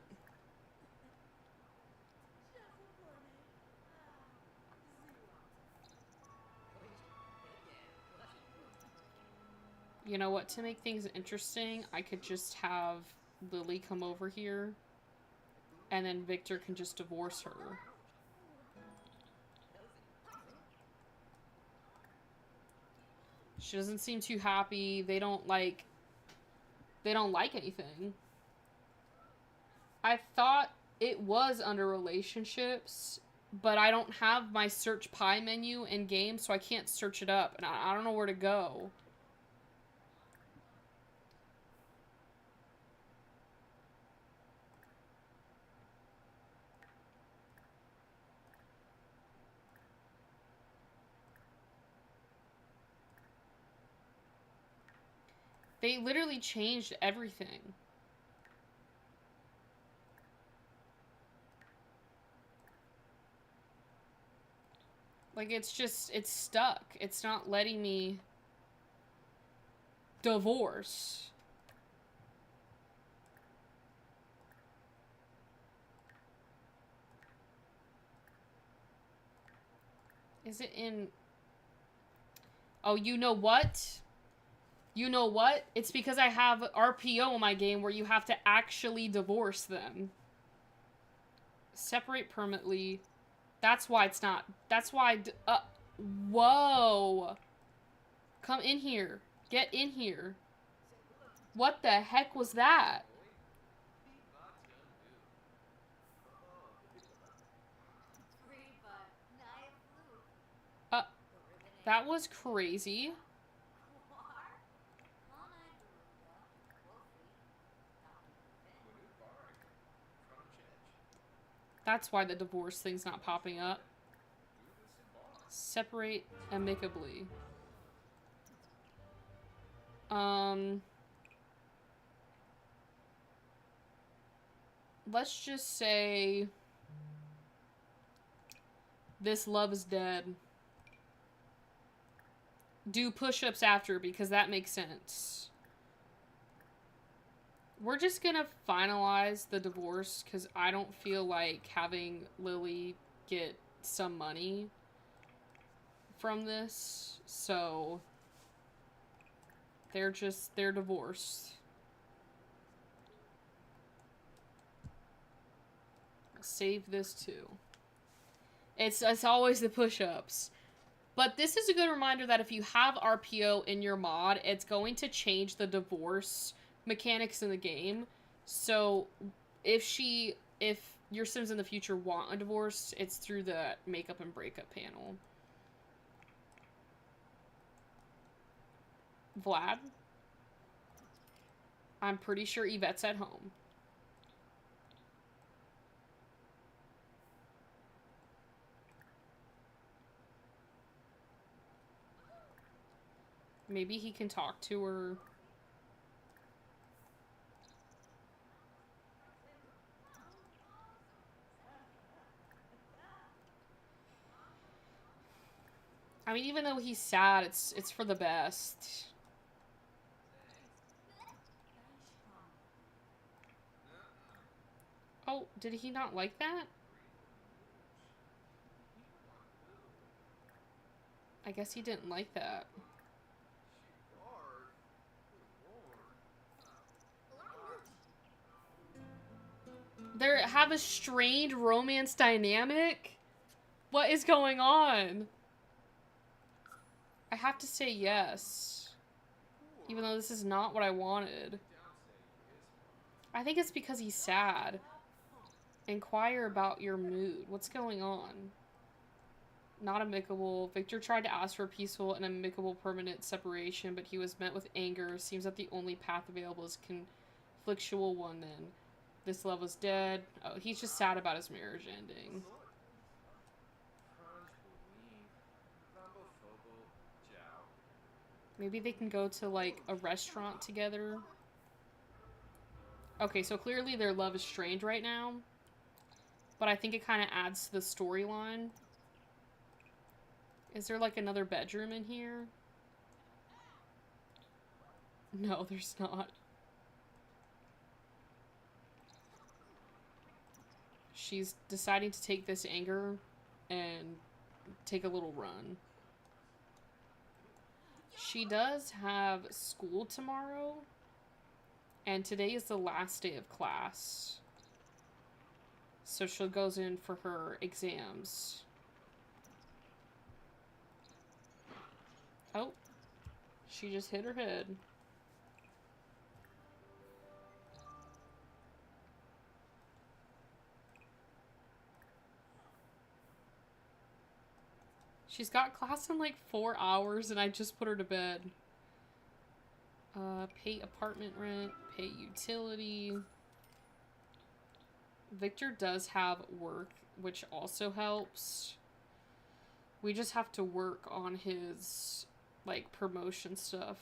Speaker 1: You know what? To make things interesting, I could just have Lily come over here, and then Victor can just divorce her. She doesn't seem too happy. They don't like anything. I thought it was under relationships, but I don't have my search pie menu in game, so I can't search it up, and I don't know where to go. They literally changed everything. Like, it's stuck. It's not letting me divorce. Is it in... Oh, you know what? You know what? It's because I have RPO in my game where you have to actually divorce them. Separate permanently. That's why it's not. That's why... whoa. Come in here. Get in here. What the heck was that? That was crazy. That's why the divorce thing's not popping up. Separate amicably. let's just say this love is dead. Do push-ups after, because that makes sense. We're just gonna finalize the divorce because I don't feel like having Lily get some money from this. So they're divorced. Save this too. It's always the push-ups. But this is a good reminder that if you have RPO in your mod, it's going to change the divorce mechanics in the game. So if your Sims in the future want a divorce, it's through the makeup and breakup panel. Vlad? I'm pretty sure Yvette's at home. Maybe he can talk to her. I mean, even though he's sad, it's for the best. Oh, did he not like that? I guess he didn't like that. They have a strained romance dynamic? What is going on? I have to say yes. Even though this is not what I wanted. I think it's because he's sad. Inquire about your mood. What's going on? Not amicable. Victor tried to ask for a peaceful and amicable permanent separation, but he was met with anger. Seems that the only path available is conflictual one then. This love was dead. Oh, he's just sad about his marriage ending. Maybe they can go to, like, a restaurant together. Okay, so clearly their love is strained right now. But I think it kind of adds to the storyline. Is there, like, another bedroom in here? No, there's not. She's deciding to take this anger and take a little run. She does have school tomorrow. And today is the last day of class. So she goes in for her exams. Oh. She just hit her head. She's got class in like 4 hours and I just put her to bed. Pay apartment rent, pay utility. Victor does have work, which also helps. We just have to work on his, like, promotion stuff.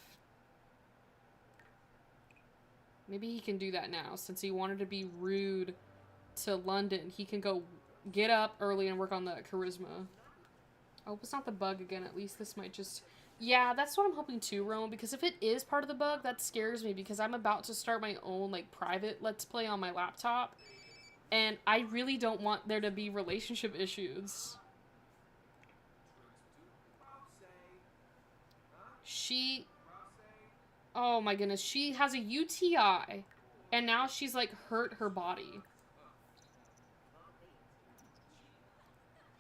Speaker 1: Maybe he can do that now, since he wanted to be rude to London. He can go get up early and work on the charisma. I hope it's not the bug again. At least this might just... Yeah, that's what I'm hoping too, Rome, because if it is part of the bug, that scares me, because I'm about to start my own, like, private Let's Play on my laptop, and I really don't want there to be relationship issues. She... Oh my goodness, she has a UTI, and now she's, like, hurt her body.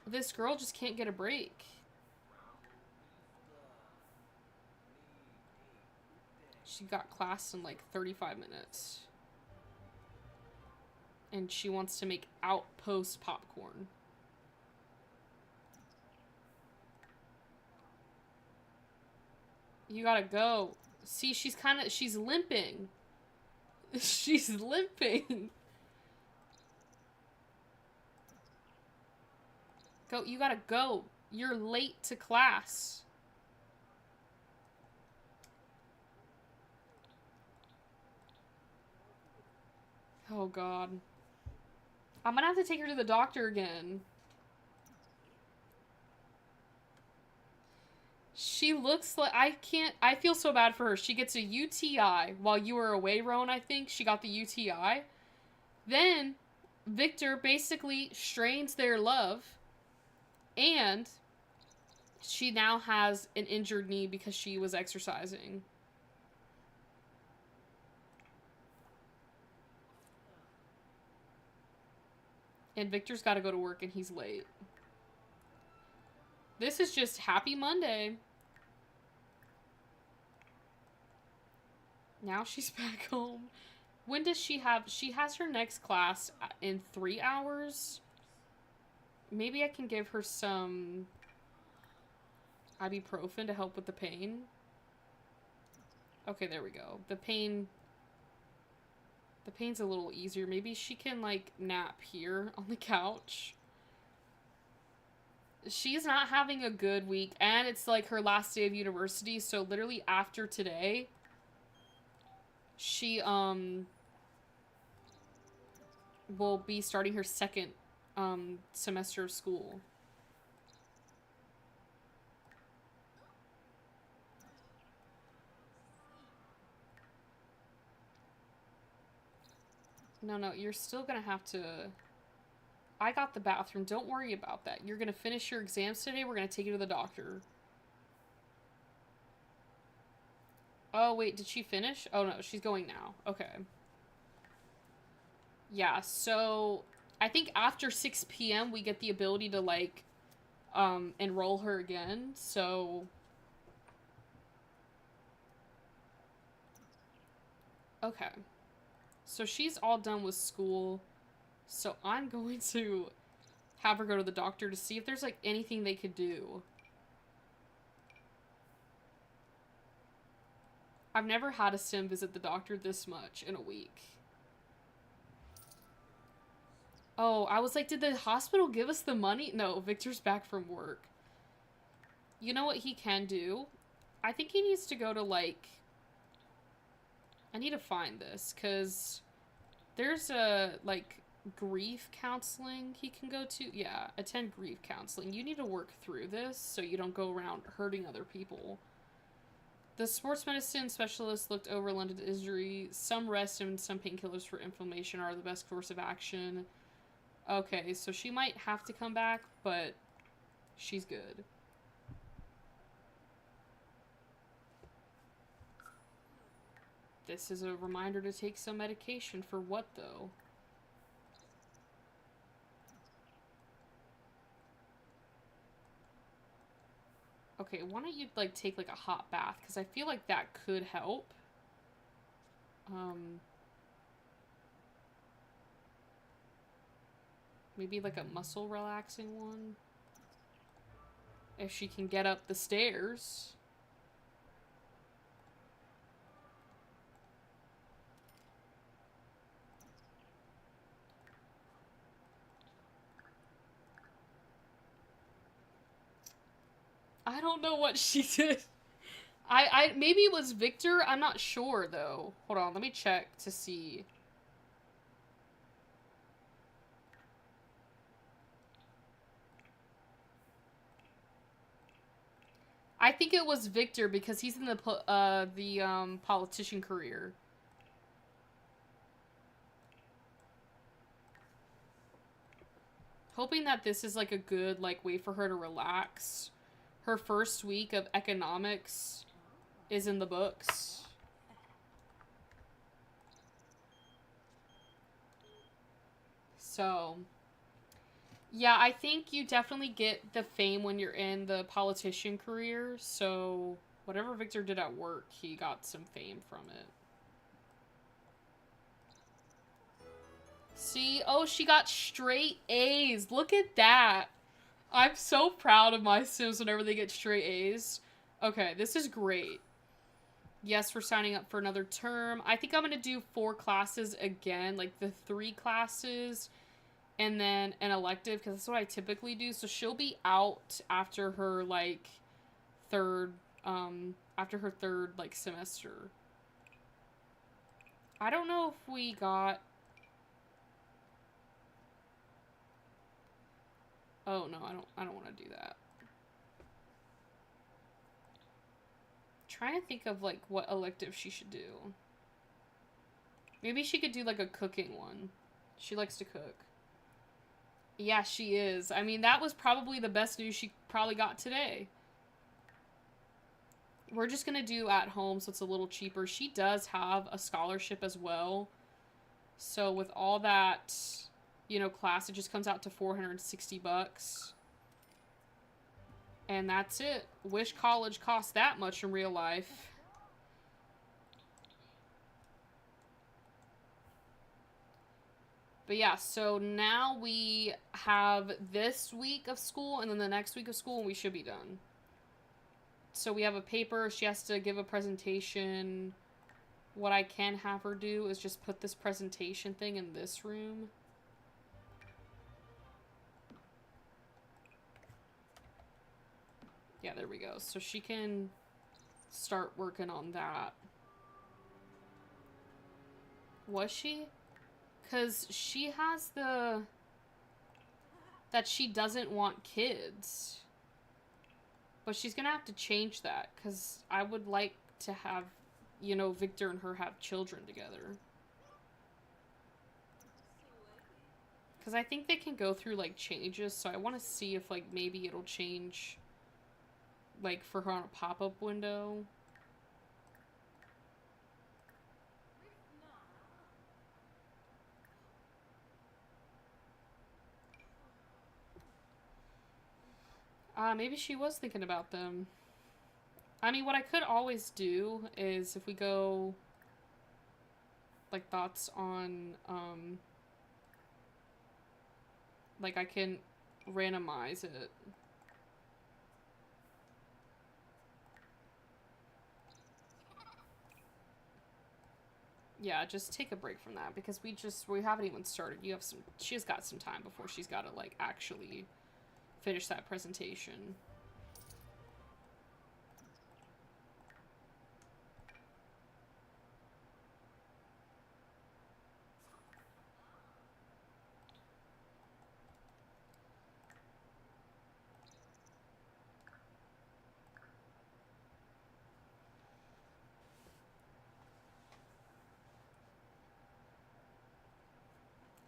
Speaker 1: This girl just can't get a break. She got class in like 35 minutes. And she wants to make Outpost popcorn. You gotta go. See, she's limping. She's limping. Go, you gotta go. You're late to class. Oh, God. I'm gonna have to take her to the doctor again. She looks like, I feel so bad for her. She gets a UTI while you were away, Rowan, I think. She got the UTI. Then, Victor basically strains their love, and she now has an injured knee because she was exercising. And Victor's got to go to work and he's late. This is just happy Monday. Now she's back home. When does she have... She has her next class in 3 hours. Maybe I can give her some ibuprofen to help with the pain. Okay, there we go. The pain's a little easier. Maybe she can, like, nap here on the couch. She's not having a good week, and it's, like, her last day of university, so literally after today, she, will be starting her second, semester of school. No, you're still gonna have to... I got the bathroom. Don't worry about that. You're gonna finish your exams today. We're gonna take you to the doctor. Oh, wait. Did she finish? Oh, no. She's going now. Okay. Yeah, so... I think after 6 p.m. we get the ability to, like, enroll her again. So... Okay. So she's all done with school. So I'm going to have her go to the doctor to see if there's, like, anything they could do. I've never had a sim visit the doctor this much in a week. Oh, I was like, did the hospital give us the money? No, Victor's back from work. You know what he can do? I think he needs to go to, like... I need to find this, because there's a, like, grief counseling he can go to. Yeah, attend grief counseling. You need to work through this so you don't go around hurting other people. The sports medicine specialist looked over London's injury. Some rest and some painkillers for inflammation are the best course of action. Okay, so she might have to come back, but she's good. This is a reminder to take some medication. For what, though? Okay, why don't you, like, take, like, a hot bath? Because I feel like that could help. Maybe, like, a muscle relaxing one? If she can get up the stairs. I don't know what she did. Maybe it was Victor? I'm not sure, though. Hold on, let me check to see. I think it was Victor because he's in the politician career. Hoping that this is, like, a good, like, way for her to relax. Her first week of economics is in the books. So, yeah, I think you definitely get the fame when you're in the politician career. So, whatever Victor did at work, he got some fame from it. See? Oh, she got straight A's. Look at that. I'm so proud of my Sims whenever they get straight A's. Okay, this is great. Yes, we're signing up for another term. I think I'm going to do 4 classes again, like the 3 classes and then an elective, because that's what I typically do. So she'll be out after her, like, third like, semester. I don't know if we got... Oh no, I don't want to do that. Trying to think of like what elective she should do. Maybe she could do like a cooking one. She likes to cook. Yeah, she is. I mean, that was probably the best news she probably got today. We're just gonna do at home, so it's a little cheaper. She does have a scholarship as well. So with all that, you know, class, it just comes out to $460. And that's it. Wish college cost that much in real life. But yeah, so now we have this week of school and then the next week of school and we should be done. So we have a paper. She has to give a presentation. What I can have her do is just put this presentation thing in this room. Yeah, there we go. So she can start working on that. Was she? Because she has that she doesn't want kids. But she's going to have to change that. Because I would like to have, you know, Victor and her have children together. Because I think they can go through, like, changes. So I want to see if, like, maybe it'll change, like, for her on a pop-up window. Maybe she was thinking about them. I mean, what I could always do is if we go, like, thoughts on, like, I can randomize it. Yeah, just take a break from that because we haven't even started. She's got some time before she's got to, like, actually finish that presentation.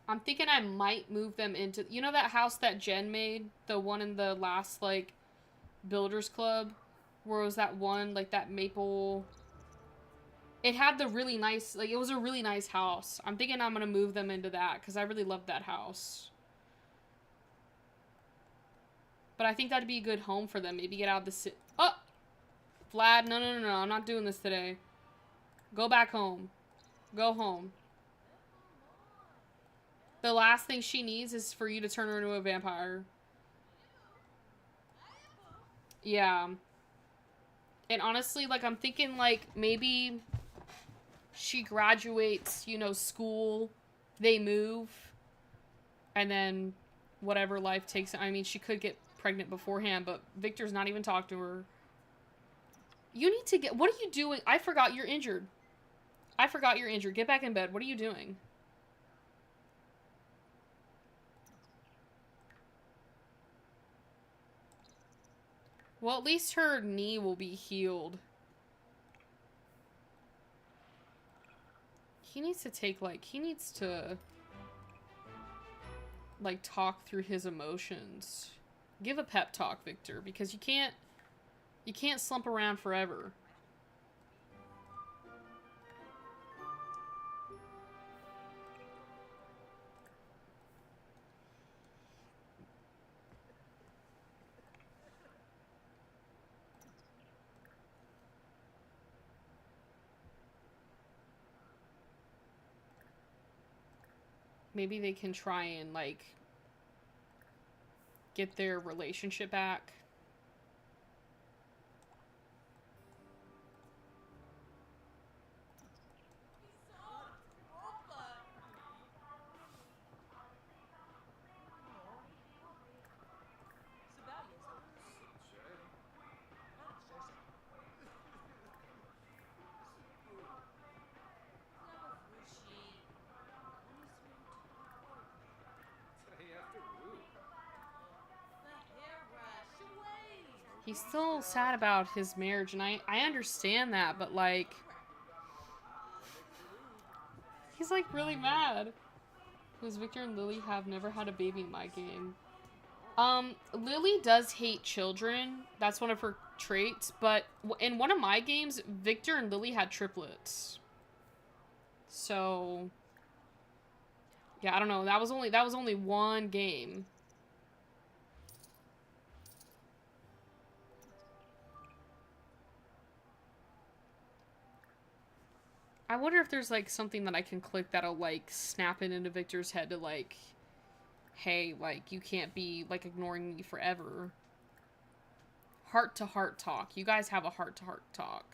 Speaker 1: I'm thinking I might move them into, you know, that house that Jen made, the one in the last, like, Builders Club, where it was that one, like, that maple. It had the really nice, like, it was a really nice house. I'm thinking I'm gonna move them into that because I really love that house. But I think that'd be a good home for them. Maybe get out of the city. Oh! Vlad, no, no, no, no. I'm not doing this today. Go back home. Go home. The last thing she needs is for you to turn her into a vampire. Yeah. And honestly, like, I'm thinking, like, maybe she graduates, you know, school, they move, and then whatever life takes. I mean, she could get pregnant beforehand, but Victor's not even talked to her. You need to get... What are you doing? I forgot you're injured. I forgot you're injured. Get back in bed. What are you doing? Well, at least her knee will be healed. He needs to take, like... He needs to... like, talk through his emotions. Give a pep talk, Victor, because you can't slump around forever. Maybe they can try and, like, get their relationship back. He's still sad about his marriage, and I understand that, but, like, he's, like, really mad. Because Victor and Lily have never had a baby in my game. Lily does hate children. That's one of her traits, but in one of my games, Victor and Lily had triplets. So, yeah, I don't know. That was only one game. I wonder if there's, like, something that I can click that'll, like, snap it into Victor's head to, like, hey, like, you can't be, like, ignoring me forever. Heart-to-heart talk. You guys have a heart-to-heart talk.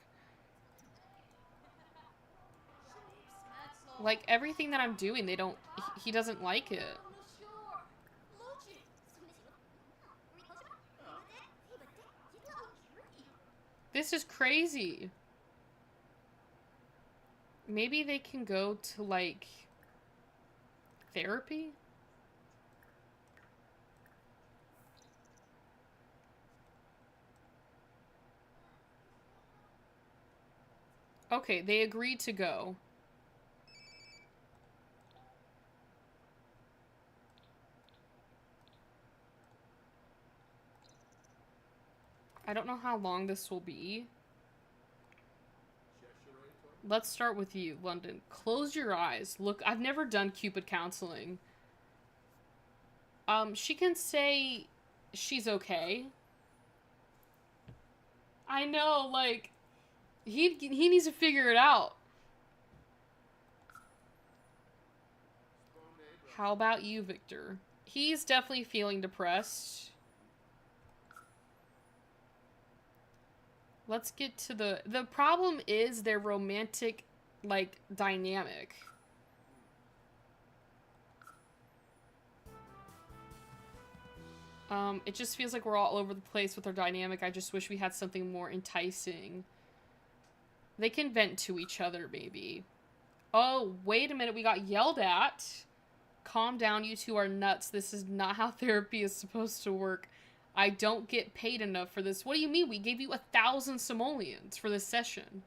Speaker 1: Like, everything that I'm doing, he doesn't like it. This is crazy. Maybe they can go to, like, therapy? Okay, they agreed to go. I don't know how long this will be. Let's start with you, London. Close your eyes. Look, I've never done Cupid counseling. She can say she's okay. I know, like, he needs to figure it out. How about you, Victor? He's definitely feeling depressed. Let's get to the problem is their romantic, like, dynamic. It just feels like we're all over the place with our dynamic. I just wish we had something more enticing. They can vent to each other, maybe. Oh, wait a minute. We got yelled at. Calm down, you two are nuts. This is not how therapy is supposed to work. I don't get paid enough for this. What do you mean? We gave you 1,000 simoleons for this session.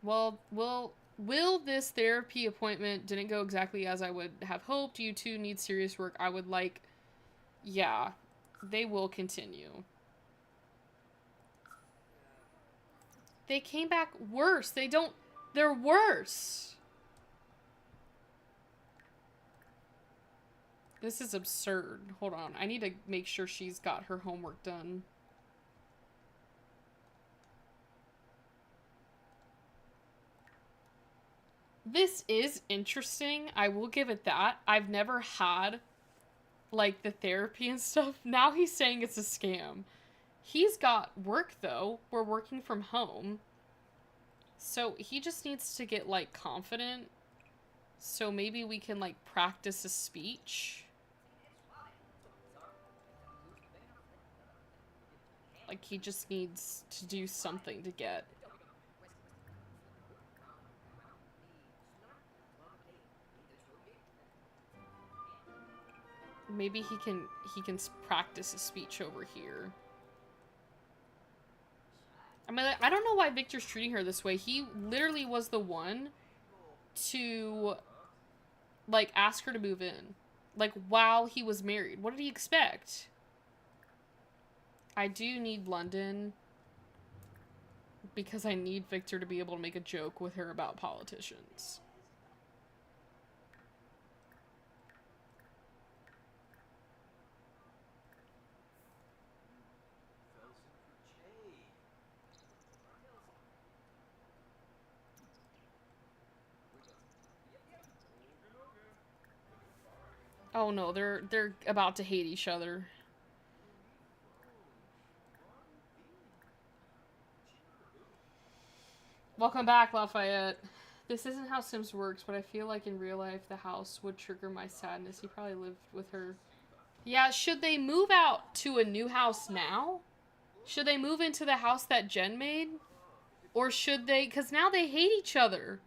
Speaker 1: Well, will this therapy appointment didn't go exactly as I would have hoped. You two need serious work. I would like... Yeah, they will continue. They came back worse. They're worse. This is absurd. Hold on. I need to make sure she's got her homework done. This is interesting. I will give it that. I've never had, like, the therapy and stuff. Now he's saying it's a scam. He's got work, though. We're working from home. So he just needs to get, like, confident. So maybe we can, like, practice a speech. Like, he just needs to do something to get... Maybe he can practice a speech over here. I mean, I don't know why Victor's treating her this way. He literally was the one to, like, ask her to move in. Like, while he was married. What did he expect? I do need London. Because I need Victor to be able to make a joke with her about politicians. Oh no, they're about to hate each other. Welcome back, Lafayette. This isn't how Sims works, but I feel like in real life the house would trigger my sadness. He probably lived with her. Yeah, should they move out to a new house now? Should they move into the house that Jen made? Or should they... Because now they hate each other.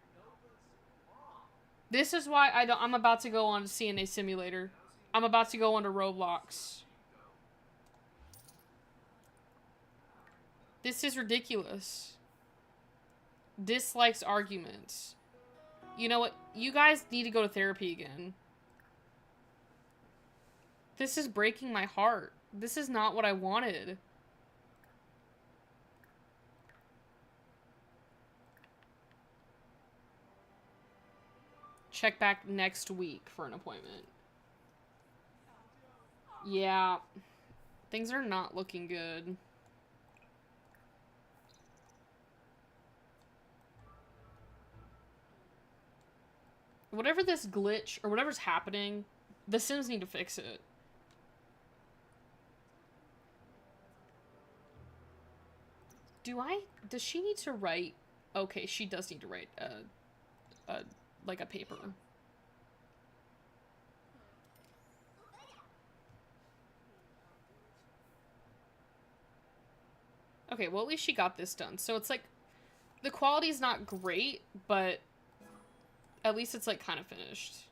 Speaker 1: This is why I'm about to go on to CNA Simulator. I'm about to go onto Roblox. This is ridiculous. Dislikes arguments. You know what? You guys need to go to therapy again. This is breaking my heart. This is not what I wanted. Check back next week for an appointment. Yeah. Things are not looking good. Whatever this glitch, or whatever's happening, the Sims need to fix it. Does she need to write? Okay, she does need to write like a paper. Okay, well at least she got this done. So it's like, the quality's not great, but at least it's like kind of finished.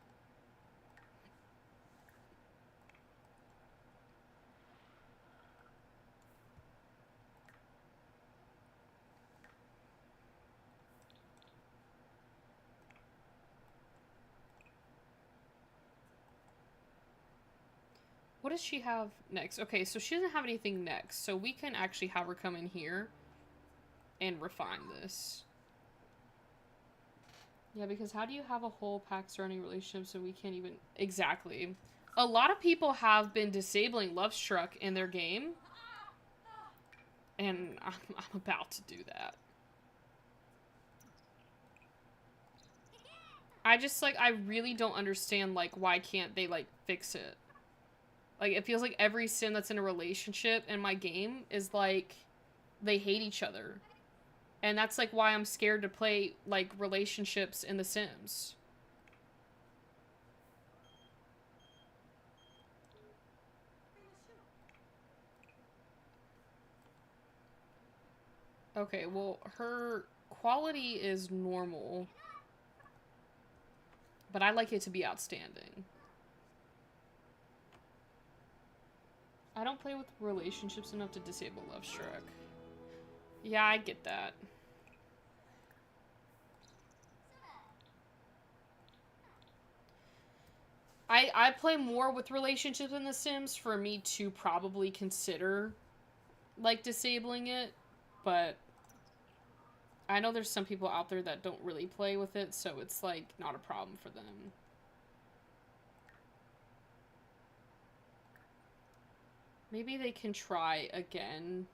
Speaker 1: What does she have next? Okay, so she doesn't have anything next, so we can actually have her come in here and refine this. Yeah, because how do you have a whole pack surrounding relationships so we can't even... Exactly. A lot of people have been disabling Love Struck in their game. And I'm about to do that. I just, like, I really don't understand, like, why can't they, like, fix it? Like, it feels like every sim that's in a relationship in my game is, like, they hate each other. And that's, like, why I'm scared to play, like, relationships in The Sims. Okay, well, her quality is normal. But I like it to be outstanding. I don't play with relationships enough to disable Love Struck. Yeah, I get that. I play more with relationships in The Sims for me to probably consider, like, disabling it, but I know there's some people out there that don't really play with it, so it's, like, not a problem for them. Maybe they can try again.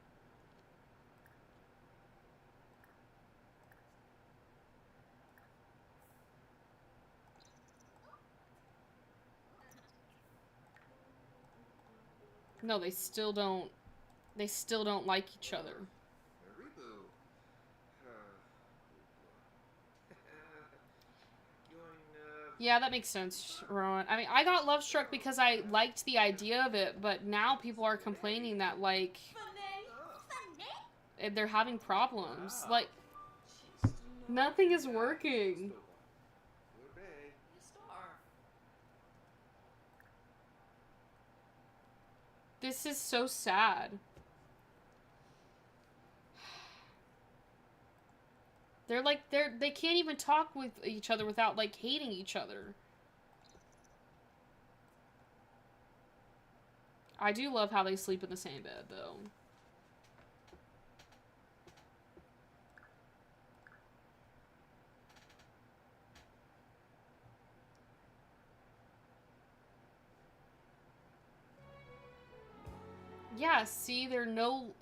Speaker 1: No, they still don't like each other. Yeah, that makes sense, Rowan. I mean, I got Love Struck because I liked the idea of it, but now people are complaining that, like, they're having problems. Like, nothing is working. This is so sad. They're like, they can't even talk with each other without, like, hating each other. I do love how they sleep in the same bed, though. Yeah, see, they're no...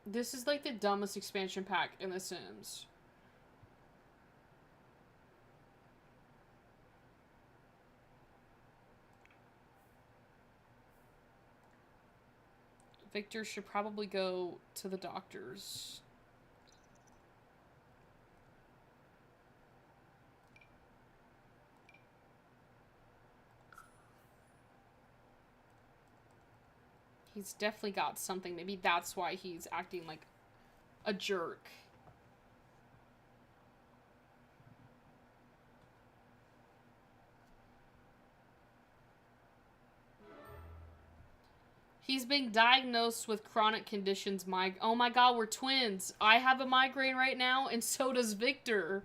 Speaker 1: This is, like, the dumbest expansion pack in The Sims. Victor should probably go to the doctors. He's definitely got something. Maybe that's why he's acting like a jerk. He's being diagnosed with chronic conditions. Oh my god, we're twins. I have a migraine right now, and so does Victor.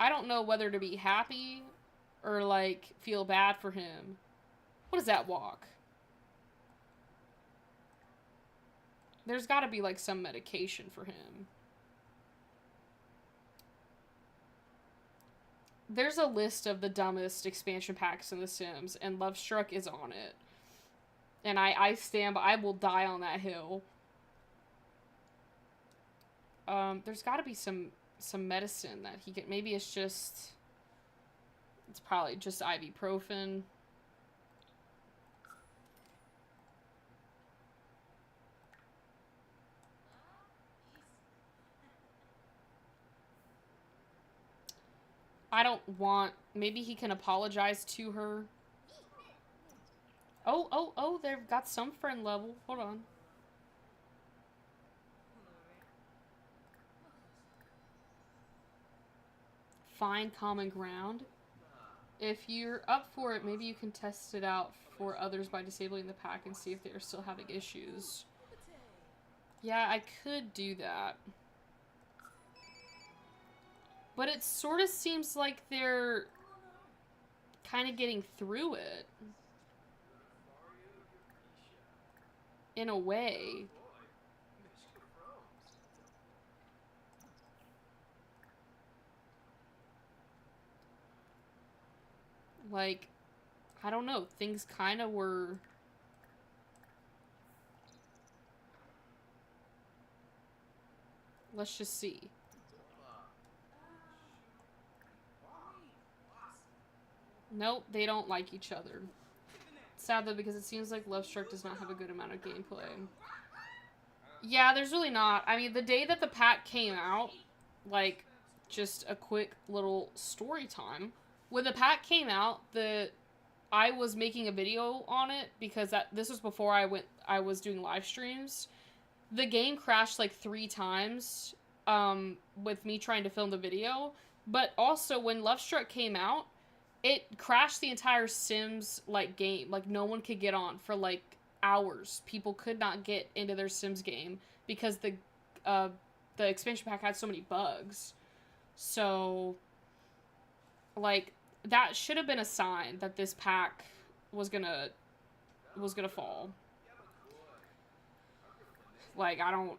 Speaker 1: I don't know whether to be happy or, like, feel bad for him. What does that walk? There's gotta be, like, some medication for him. There's a list of the dumbest expansion packs in The Sims, and Lovestruck is on it. And I stand by, I will die on that hill. There's gotta be some medicine that he can, maybe it's probably just ibuprofen. I don't want, maybe he can apologize to her. Oh, they've got some friend level. Hold on. Find common ground. If you're up for it, maybe you can test it out for others by disabling the pack and see if they're still having issues. Yeah, I could do that. But it sort of seems like they're kind of getting through it. In a way. Like, I don't know. Things kind of were... Let's just see. Nope, they don't like each other. Sad though, because it seems like Lovestruck does not have a good amount of gameplay. Yeah, there's really not. I mean, the day that the pack came out, like, just a quick little story time. When the pack came out, I was making a video on it because this was before I was doing live streams. The game crashed like 3 times with me trying to film the video. But also, when Lovestruck came out, it crashed the entire Sims, like, game. Like, no one could get on for, like, hours. People could not get into their Sims game because the expansion pack had so many bugs. So, like, that should have been a sign that this pack was gonna fall. Like, I don't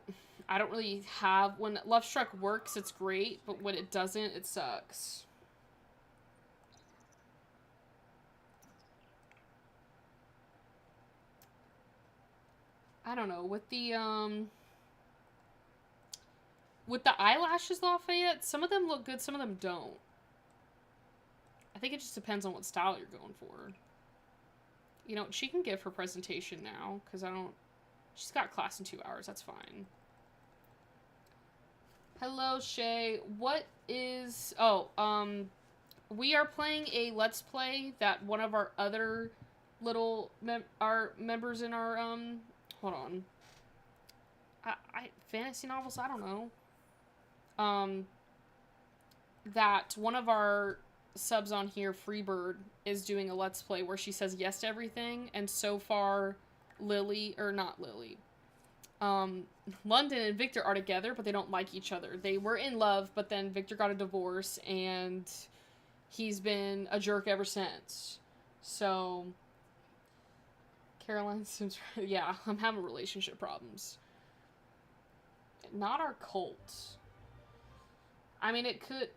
Speaker 1: really have... When Lovestruck works, it's great, but when it doesn't, it sucks. I don't know, with the eyelashes, Lafayette, some of them look good, some of them don't. I think it just depends on what style you're going for. You know, she can give her presentation now, because she's got class in 2 hours, that's fine. Hello, Shay. What is... we are playing a Let's Play that one of our other little members in our, hold on. Fantasy novels? I don't know. That one of our subs on here, Freebird, is doing a Let's Play where she says yes to everything, and so far, London and Victor are together, but they don't like each other. They were in love, but then Victor got a divorce, and he's been a jerk ever since. So... Caroline Sims, yeah, I'm having relationship problems. Not our cult. I mean, it could...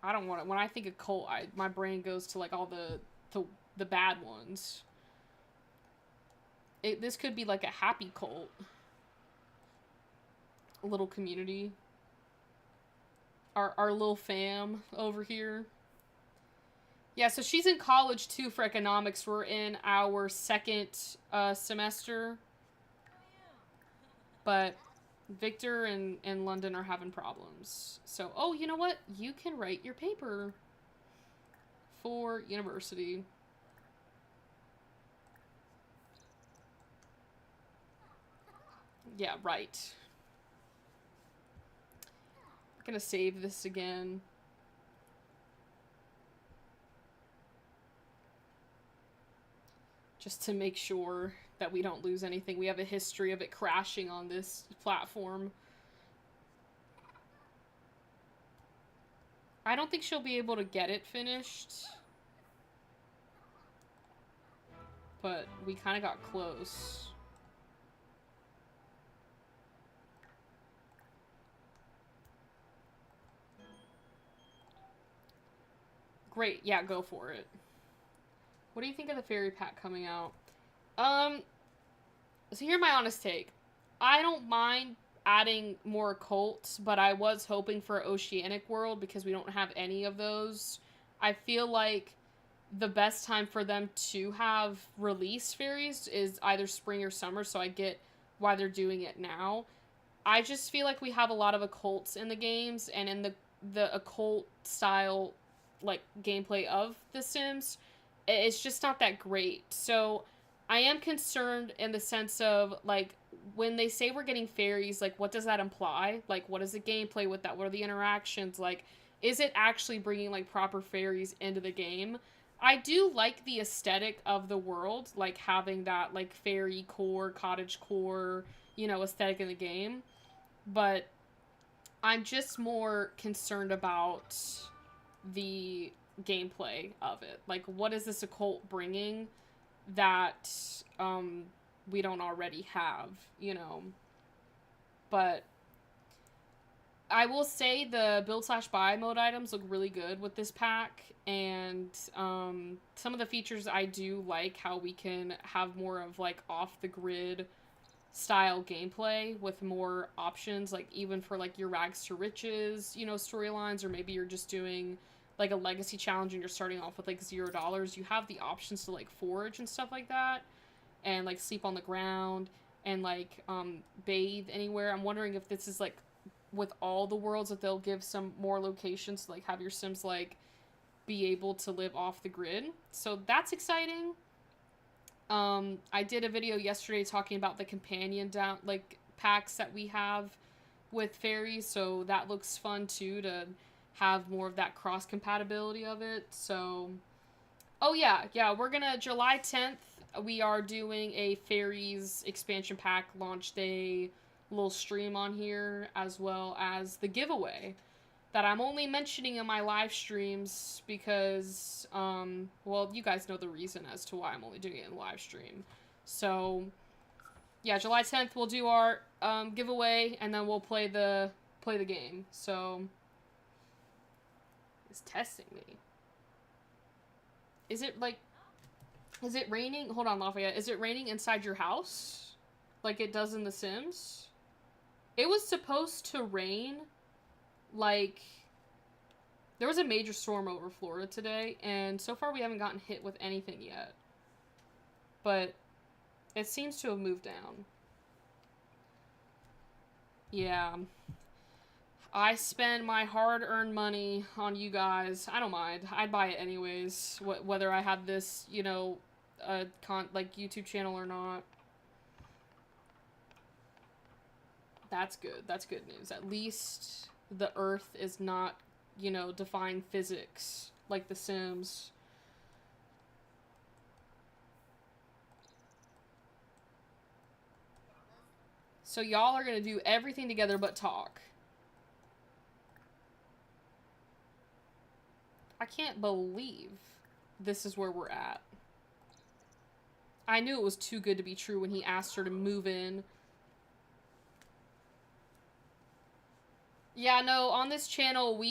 Speaker 1: I don't want to... When I think of cult, my brain goes to, like, all the bad ones. This could be, like, a happy cult. A little community. Our little fam over here. Yeah, so she's in college, too, for economics. We're in our 2nd semester. But Victor and London are having problems. So, oh, you know what? You can write your paper for university. Yeah, right. I'm gonna save this again. just to make sure that we don't lose anything. We have a history of it crashing on this platform. I don't think she'll be able to get it finished. But we kind of got close. Great, yeah, go for it. What do you think of the fairy pack coming out? So here's my honest take. I don't mind adding more cults, but I was hoping for Oceanic World because we don't have any of those. I feel like the best time for them to have release fairies is either spring or summer, so I get why they're doing it now. I just feel like we have a lot of occults in the games, and in the occult style, like, gameplay of The Sims, it's just not that great. So I am concerned in the sense of, like, when they say we're getting fairies, like, what does that imply? Like, what is the gameplay with that? What are the interactions? Like, is it actually bringing, like, proper fairies into the game? I do like the aesthetic of the world, like, having that, like, fairy core, cottage core, you know, aesthetic in the game. But I'm just more concerned about the gameplay of it. Like, what is this occult bringing that we don't already have, you know? But I will say the build/buy mode items look really good with this pack, and some of the features I do like, how we can have more of, like, off-the-grid style gameplay with more options, like, even for, like, your rags to riches, you know, storylines, or maybe you're just doing, like, a legacy challenge and you're starting off with, like, $0. You have the options to, like, forage and stuff like that, and, like, sleep on the ground, and, like, bathe anywhere. I'm wondering if this is, like, with all the worlds, that they'll give some more locations to, like, have your Sims, like, be able to live off the grid. So that's exciting. I did a video yesterday talking about the companion packs that we have with fairies, so that looks fun too, to have more of that cross compatibility of it. So, oh yeah, we're gonna, July 10th, we are doing a fairies expansion pack launch day little stream on here, as well as the giveaway that I'm only mentioning in my live streams because, well, you guys know the reason as to why I'm only doing it in live stream. So, yeah, July 10th we'll do our giveaway, and then we'll play the game. So, it's testing me. Is it raining? Hold on, Lafayette. Is it raining inside your house like it does in The Sims? It was supposed to rain, like, there was a major storm over Florida today, and so far we haven't gotten hit with anything yet. But it seems to have moved down. Yeah. I spend my hard-earned money on you guys. I don't mind. I'd buy it anyways, whether I had this, you know, like, YouTube channel or not. That's good. That's good news. At least the Earth is not, you know, defying physics like The Sims. So y'all are gonna do everything together but talk. I can't believe this is where we're at. I knew it was too good to be true when he asked her to move in. Yeah, no, on this channel,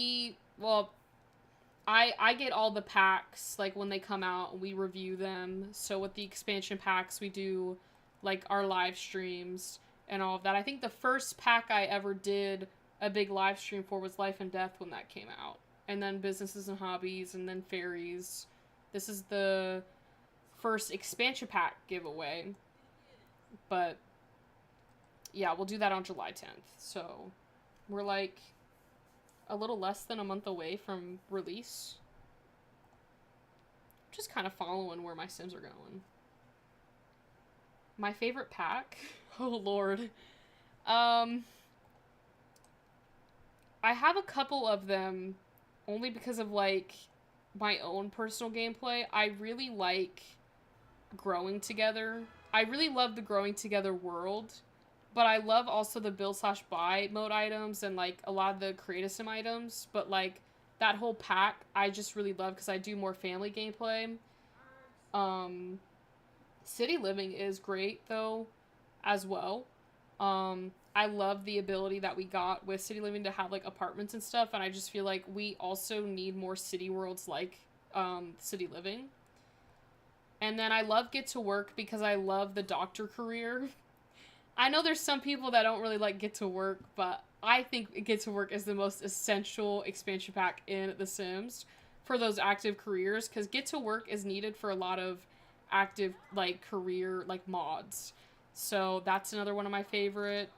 Speaker 1: I get all the packs, like, when they come out, and we review them. So with the expansion packs, we do, like, our live streams and all of that. I think the first pack I ever did a big live stream for was Life and Death when that came out. And then Businesses and Hobbies, and then Fairies. This is the first expansion pack giveaway. But, yeah, we'll do that on July 10th. So, we're, like, a little less than a month away from release. Just kind of following where my Sims are going. My favorite pack? Oh, Lord. I have a couple of them only because of, like, my own personal gameplay. I really like growing together. I really love the growing together world, but I love also the build slash buy mode items and like a lot of the create a sim items. But like that whole pack, I just really love because I do more family gameplay. Um, City Living is great though, as well. I love the ability that we got with City Living to have like apartments and stuff, and I just feel like we also need more city worlds like City Living. And then I love Get to Work because I love the doctor career. I know there's some people that don't really like Get to Work, but I think Get to Work is the most essential expansion pack in The Sims for those active careers, because Get to Work is needed for a lot of active like career like mods. So that's another one of my favorite.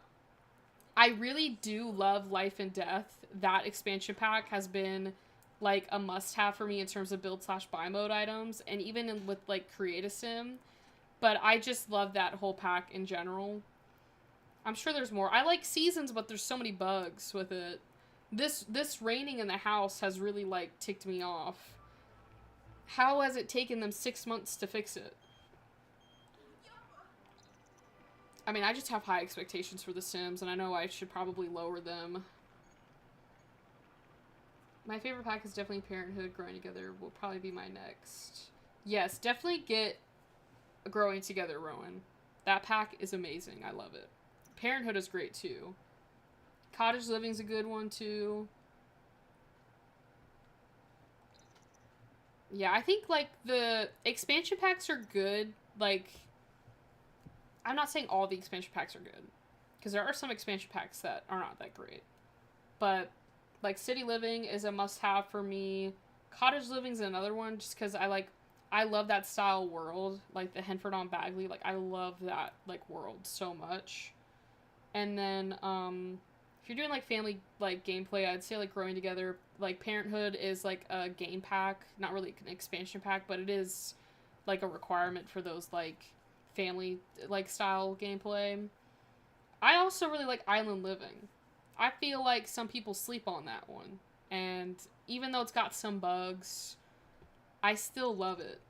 Speaker 1: I really do love Life and Death. That expansion pack has been like a must have for me in terms of build slash buy mode items, and even with like Create a Sim. But I just love that whole pack in general. I'm sure there's more. I like Seasons, but there's so many bugs with it. This raining in the house has really like ticked me off. How has it taken them 6 months to fix it? I mean, I just have high expectations for The Sims, and I know I should probably lower them. My favorite pack is definitely Parenthood. Growing Together will probably be my next. Yes, definitely get Growing Together, Rowan. That pack is amazing. I love it. Parenthood is great, too. Cottage Living's a good one, too. Yeah, I think, like, the expansion packs are good. Like, I'm not saying all the expansion packs are good, because there are some expansion packs that are not that great. But, like, City Living is a must-have for me. Cottage Living's another one, just because I love that style world. Like, the Henford on Bagley. Like, I love that, like, world so much. And then, if you're doing, like, family, like, gameplay, I'd say, like, Growing Together. Like, Parenthood is, like, a game pack. Not really an expansion pack, but it is, like, a requirement for those, like, family, like, style gameplay. I also really like Island Living. I feel like some people sleep on that one. And even though it's got some bugs, I still love it.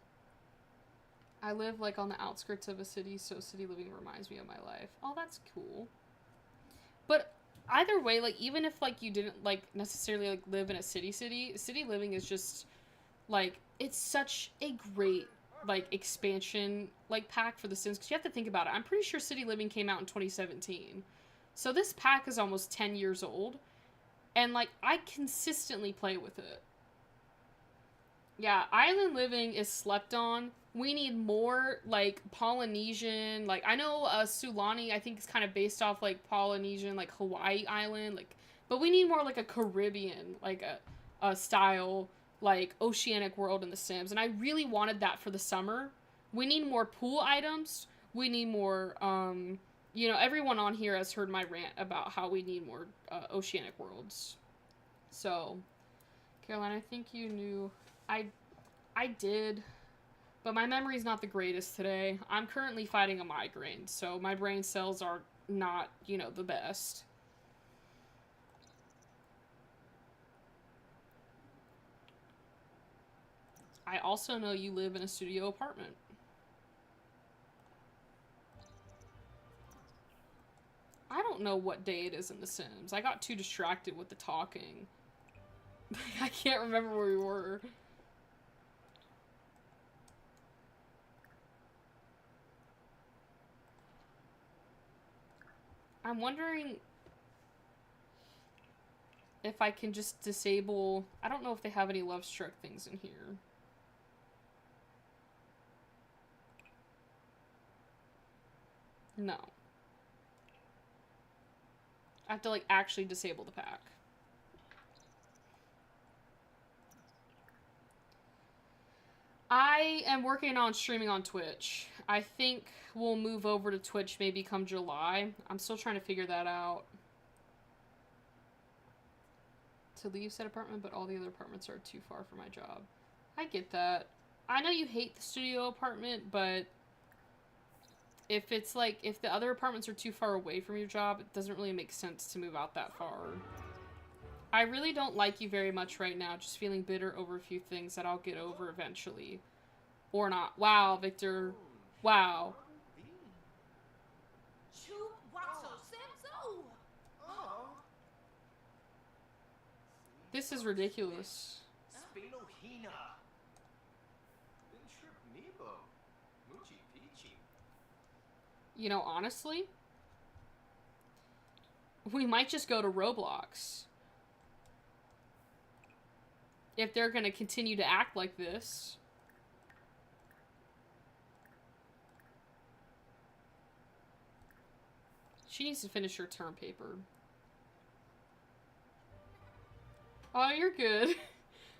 Speaker 1: I live, like, on the outskirts of a city, so City Living reminds me of my life. Oh, that's cool. But either way, like, even if, like, you didn't, like, necessarily, like, live in a city, City Living is just, like, it's such a great, like, expansion, like, pack for The Sims, because you have to think about it. I'm pretty sure City Living came out in 2017. So this pack is almost 10 years old, and, like, I consistently play with it. Yeah, Island Living is slept on. We need more, like, Polynesian, like, I know Sulani, I think, is kind of based off, like, Polynesian, like, Hawaii Island, like, but we need more, like, a Caribbean, like, a style, like, oceanic world in The Sims, and I really wanted that for the summer. We need more pool items. We need more, you know, everyone on here has heard my rant about how we need more oceanic worlds. So, Caroline, I think you knew. I did, but my memory's not the greatest today. I'm currently fighting a migraine, so my brain cells are not, you know, the best. I also know you live in a studio apartment. I don't know what day it is in The Sims. I got too distracted with the talking. I can't remember where we were. I'm wondering if I can just disable... I don't know if they have any love struck things in here. No. I have to, like, actually disable the pack. I am working on streaming on Twitch. I think we'll move over to Twitch maybe come July. I'm still trying to figure that out. To leave said apartment, but all the other apartments are too far for my job. I get that. I know you hate the studio apartment, but if it's like, if the other apartments are too far away from your job, it doesn't really make sense to move out that far. I really don't like you very much right now, just feeling bitter over a few things that I'll get over eventually. Or not. Wow, Victor. Wow. This is ridiculous. You know, honestly, we might just go to Roblox. If they're gonna continue to act like this. She needs to finish her term paper. Oh, you're good.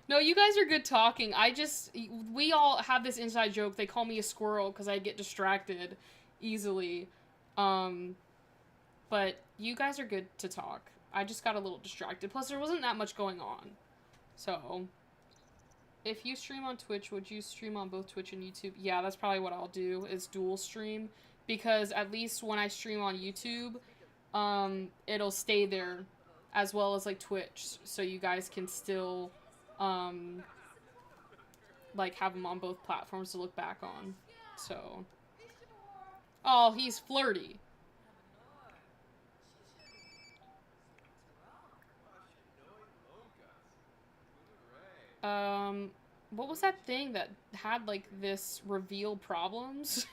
Speaker 1: No, you guys are good talking. We all have this inside joke. They call me a squirrel because I get distracted easily. But you guys are good to talk. I just got a little distracted. Plus, there wasn't that much going on. So, if you stream on Twitch, would you stream on both Twitch and YouTube? Yeah, that's probably what I'll do, is dual stream. Because at least when I stream on YouTube, it'll stay there as well as, like, Twitch. So you guys can still, like, have them on both platforms to look back on. So. Oh, he's flirty. What was that thing that had, like, this reveal problems?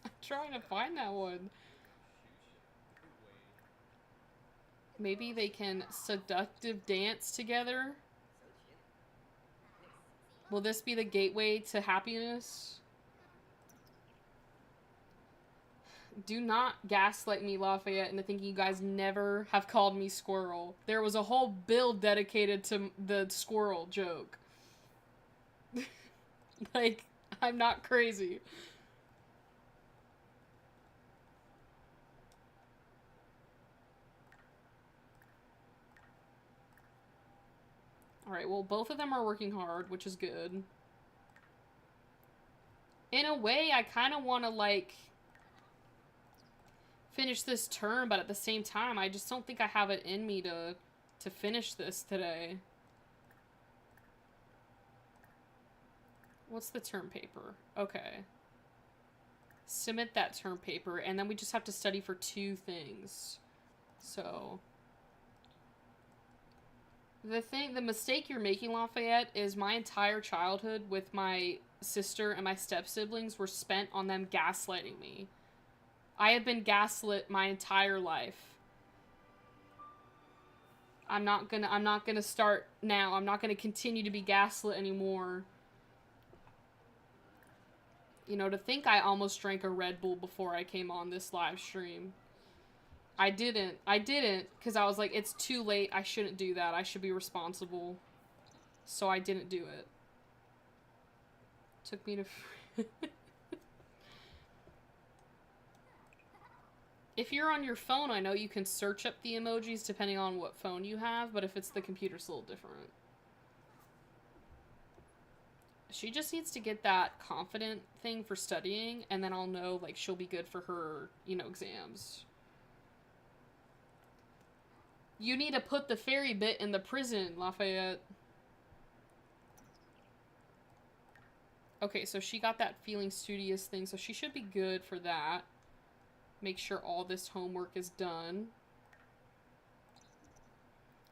Speaker 1: I'm trying to find that one. Maybe they can seductive dance together? Will this be the gateway to happiness? Do not gaslight me, Lafayette, into thinking you guys never have called me squirrel. There was a whole build dedicated to the squirrel joke. Like, I'm not crazy. Alright, well, both of them are working hard, which is good. In a way, I kind of want to, like, finish this term, but at the same time, I just don't think I have it in me to finish this today. What's the term paper? Okay. Submit that term paper, and then we just have to study for 2 things. So... The mistake you're making, Lafayette, is my entire childhood with my sister and my step-siblings were spent on them gaslighting me. I have been gaslit my entire life. I'm not gonna start now. I'm not gonna continue to be gaslit anymore. You know, to think I almost drank a Red Bull before I came on this live stream. I didn't, because I was like, it's too late, I shouldn't do that, I should be responsible. So I didn't do it. Took me to... If you're on your phone, I know you can search up the emojis depending on what phone you have, but if it's the computer, it's a little different. She just needs to get that confident thing for studying, and then I'll know, like, she'll be good for her, you know, exams. You need to put the fairy bit in the prison, Lafayette. Okay, so she got that feeling studious thing, so she should be good for that. Make sure all this homework is done.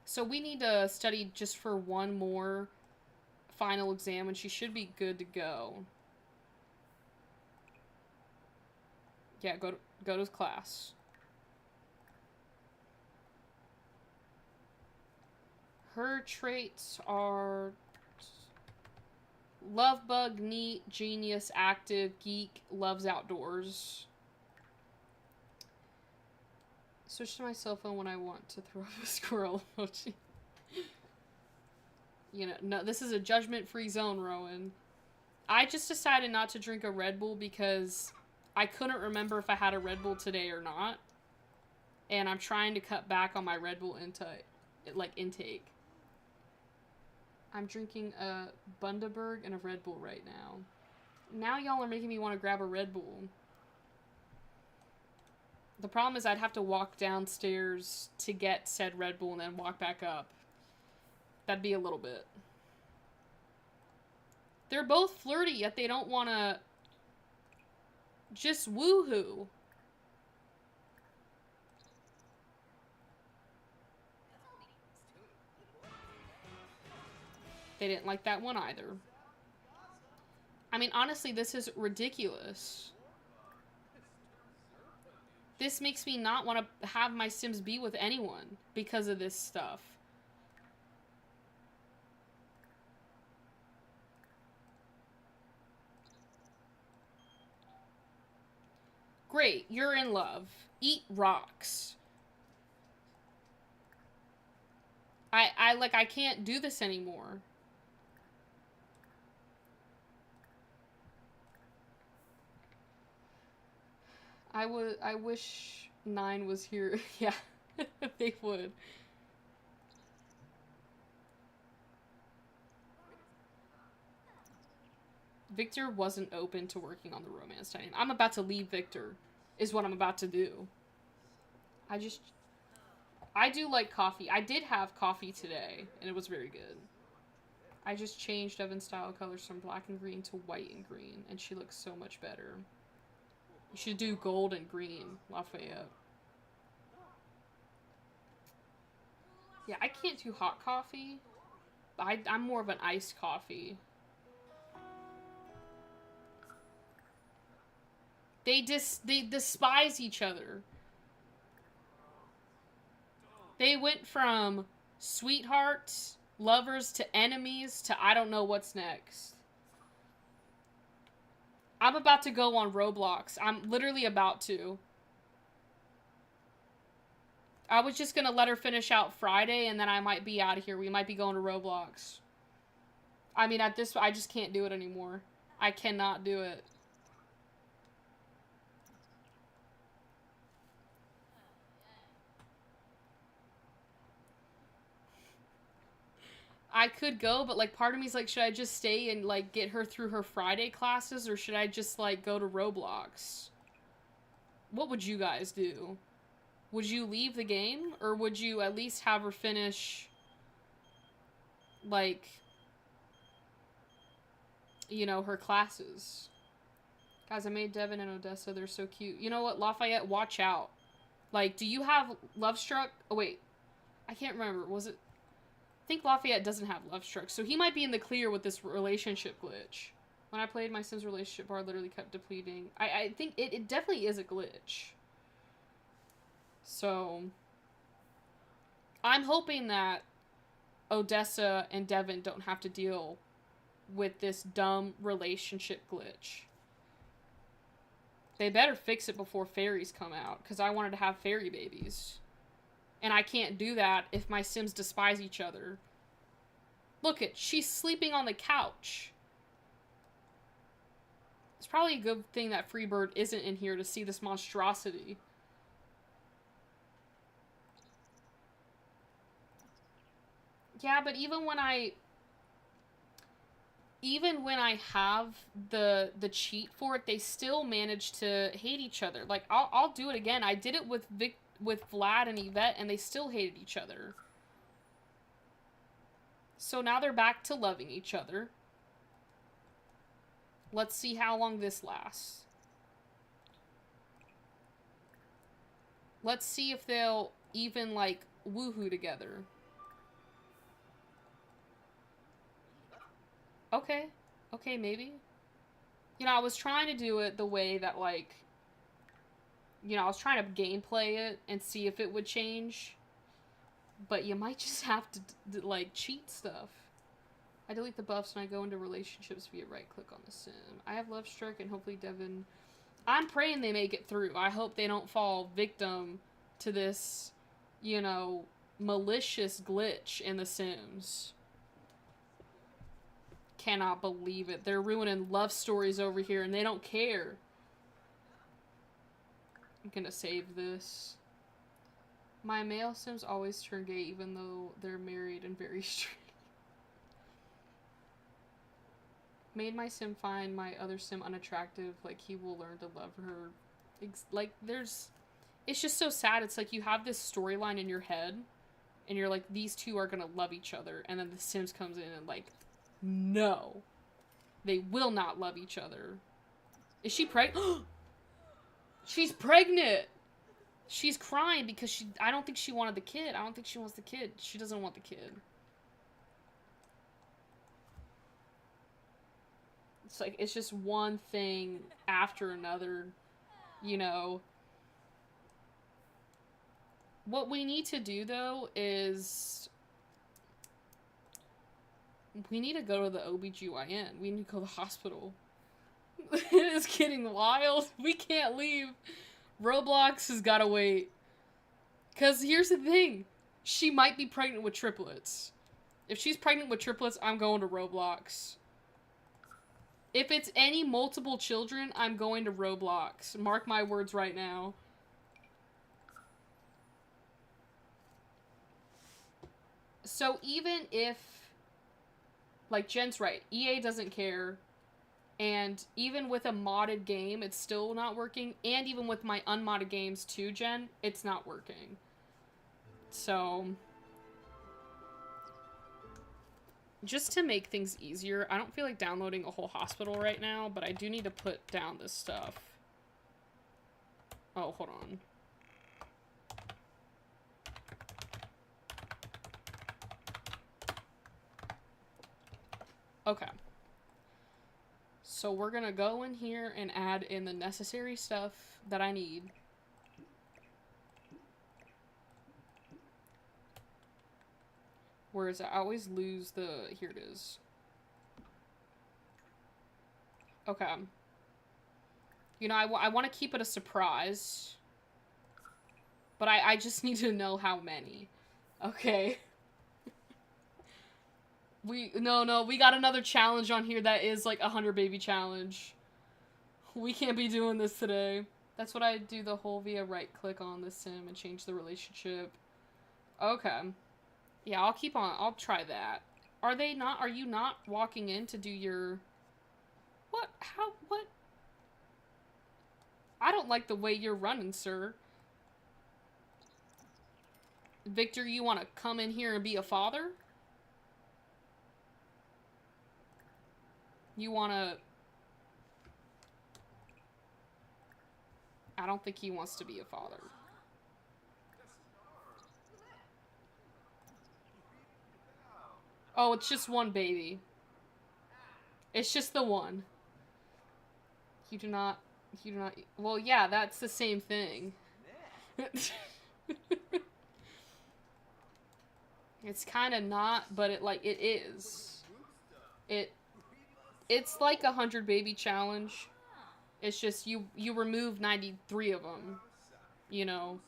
Speaker 1: So we need to study just for one more final exam, and she should be good to go. Yeah, go to class. Her traits are love bug, neat, genius, active, geek, loves outdoors. Switch to my cell phone when I want to throw a squirrel emoji. You know, no, this is a judgment-free zone, Rowan. I just decided not to drink a Red Bull because I couldn't remember if I had a Red Bull today or not. And I'm trying to cut back on my Red Bull intake. I'm drinking a Bundaberg and a Red Bull right now. Now y'all are making me want to grab a Red Bull. The problem is I'd have to walk downstairs to get said Red Bull and then walk back up. That'd be a little bit. They're both flirty, yet they don't want to... Just woohoo. They didn't like that one either. I mean, honestly, this is ridiculous. This makes me not want to have my Sims be with anyone because of this stuff. Great, you're in love. Eat rocks. I can't do this anymore. I wish 9 was here. Yeah, they would. Victor wasn't open to working on the romance dynamic. I'm about to leave Victor, is what I'm about to do. I do like coffee. I did have coffee today, and it was very good. I just changed Evan's style colors from black and green to white and green, and she looks so much better. You should do gold and green, Lafayette. Yeah, I can't do hot coffee. I'm more of an iced coffee. They despise each other. They went from sweethearts, lovers, to enemies, to I don't know what's next. I'm about to go on Roblox. I'm literally about to. I was just gonna let her finish out Friday, and then I might be out of here. We might be going to Roblox. I mean, at this, I just can't do it anymore. I cannot do it. I could go, but like part of me's like, should I just stay and like get her through her Friday classes, or should I just like go to Roblox? What would you guys do? Would you leave the game, or would you at least have her finish, like, you know, her classes? Guys, I made Devin and Odessa. They're so cute. You know what, Lafayette, watch out. Like, do you have Love Struck? Oh, wait. I can't remember. Was it? I think Lafayette doesn't have Love Struck, so he might be in the clear with this relationship glitch. When I played, my Sims relationship bar literally kept depleting. I think it definitely is a glitch. So, I'm hoping that Odessa and Devin don't have to deal with this dumb relationship glitch. They better fix it before fairies come out, because I wanted to have fairy babies. And I can't do that if my Sims despise each other. Look it, she's sleeping on the couch. It's probably a good thing that Freebird isn't in here to see this monstrosity. Yeah, but even when I have the cheat for it, they still manage to hate each other. Like, I'll do it again. I did it with Vlad and Yvette, and they still hated each other. So now they're back to loving each other. Let's see how long this lasts. Let's see if they'll even, like, woohoo together. Okay. Okay, maybe. You know, I was trying to do it the way that, like, you know, I was trying to gameplay it and see if it would change. But you might just have to like, cheat stuff. I delete the buffs and I go into relationships via right-click on the sim. I have Love Struck, and hopefully Devin... I'm praying they make it through. I hope they don't fall victim to this, you know, malicious glitch in The Sims. Cannot believe it. They're ruining love stories over here, and they don't care. I'm gonna save this. My male Sims always turn gay even though they're married and very straight. Made my Sim find my other Sim unattractive. Like, he will learn to love her. Like, there's... It's just so sad. It's like you have this storyline in your head, and you're like, these two are gonna love each other, and then The Sims comes in and like, no. They will not love each other. Is she pregnant? She's pregnant. She's crying because I don't think she wanted the kid. I don't think she wants the kid. She doesn't want the kid. It's like, it's just one thing after another, you know. What we need to do, though, is we need to go to the OBGYN. We need to go to the hospital. It's getting wild. We can't leave. Roblox has got to wait. Because here's the thing. She might be pregnant with triplets. If she's pregnant with triplets, I'm going to Roblox. If it's any multiple children, I'm going to Roblox. Mark my words right now. So even if, like Jen's right, EA doesn't care, and even with a modded game, it's still not working, and even with my unmodded games too, Jen, it's not working. So, just to make things easier, I don't feel like downloading a whole hospital right now, but I do need to put down this stuff. Oh, hold on. Okay. So we're gonna go in here and add in the necessary stuff that I need. Where is it? I always lose the... Here it is. Okay. You know, I want to keep it a surprise. But I just need to know how many. Okay. No, we got another challenge on here that is like 100 baby challenge. We can't be doing this today. That's what I do the whole via right click on the sim and change the relationship. Okay. Yeah, I'll try that. Are you not walking in to do your... What? How? What? I don't like the way you're running, sir. Victor, you want to come in here and be a father? You want to... I don't think he wants to be a father. Oh, it's just one baby. It's just the one. You do not... Well, yeah, that's the same thing. It's kind of not, but it is. It's like 100 baby challenge. It's just you remove 93 of them, you know.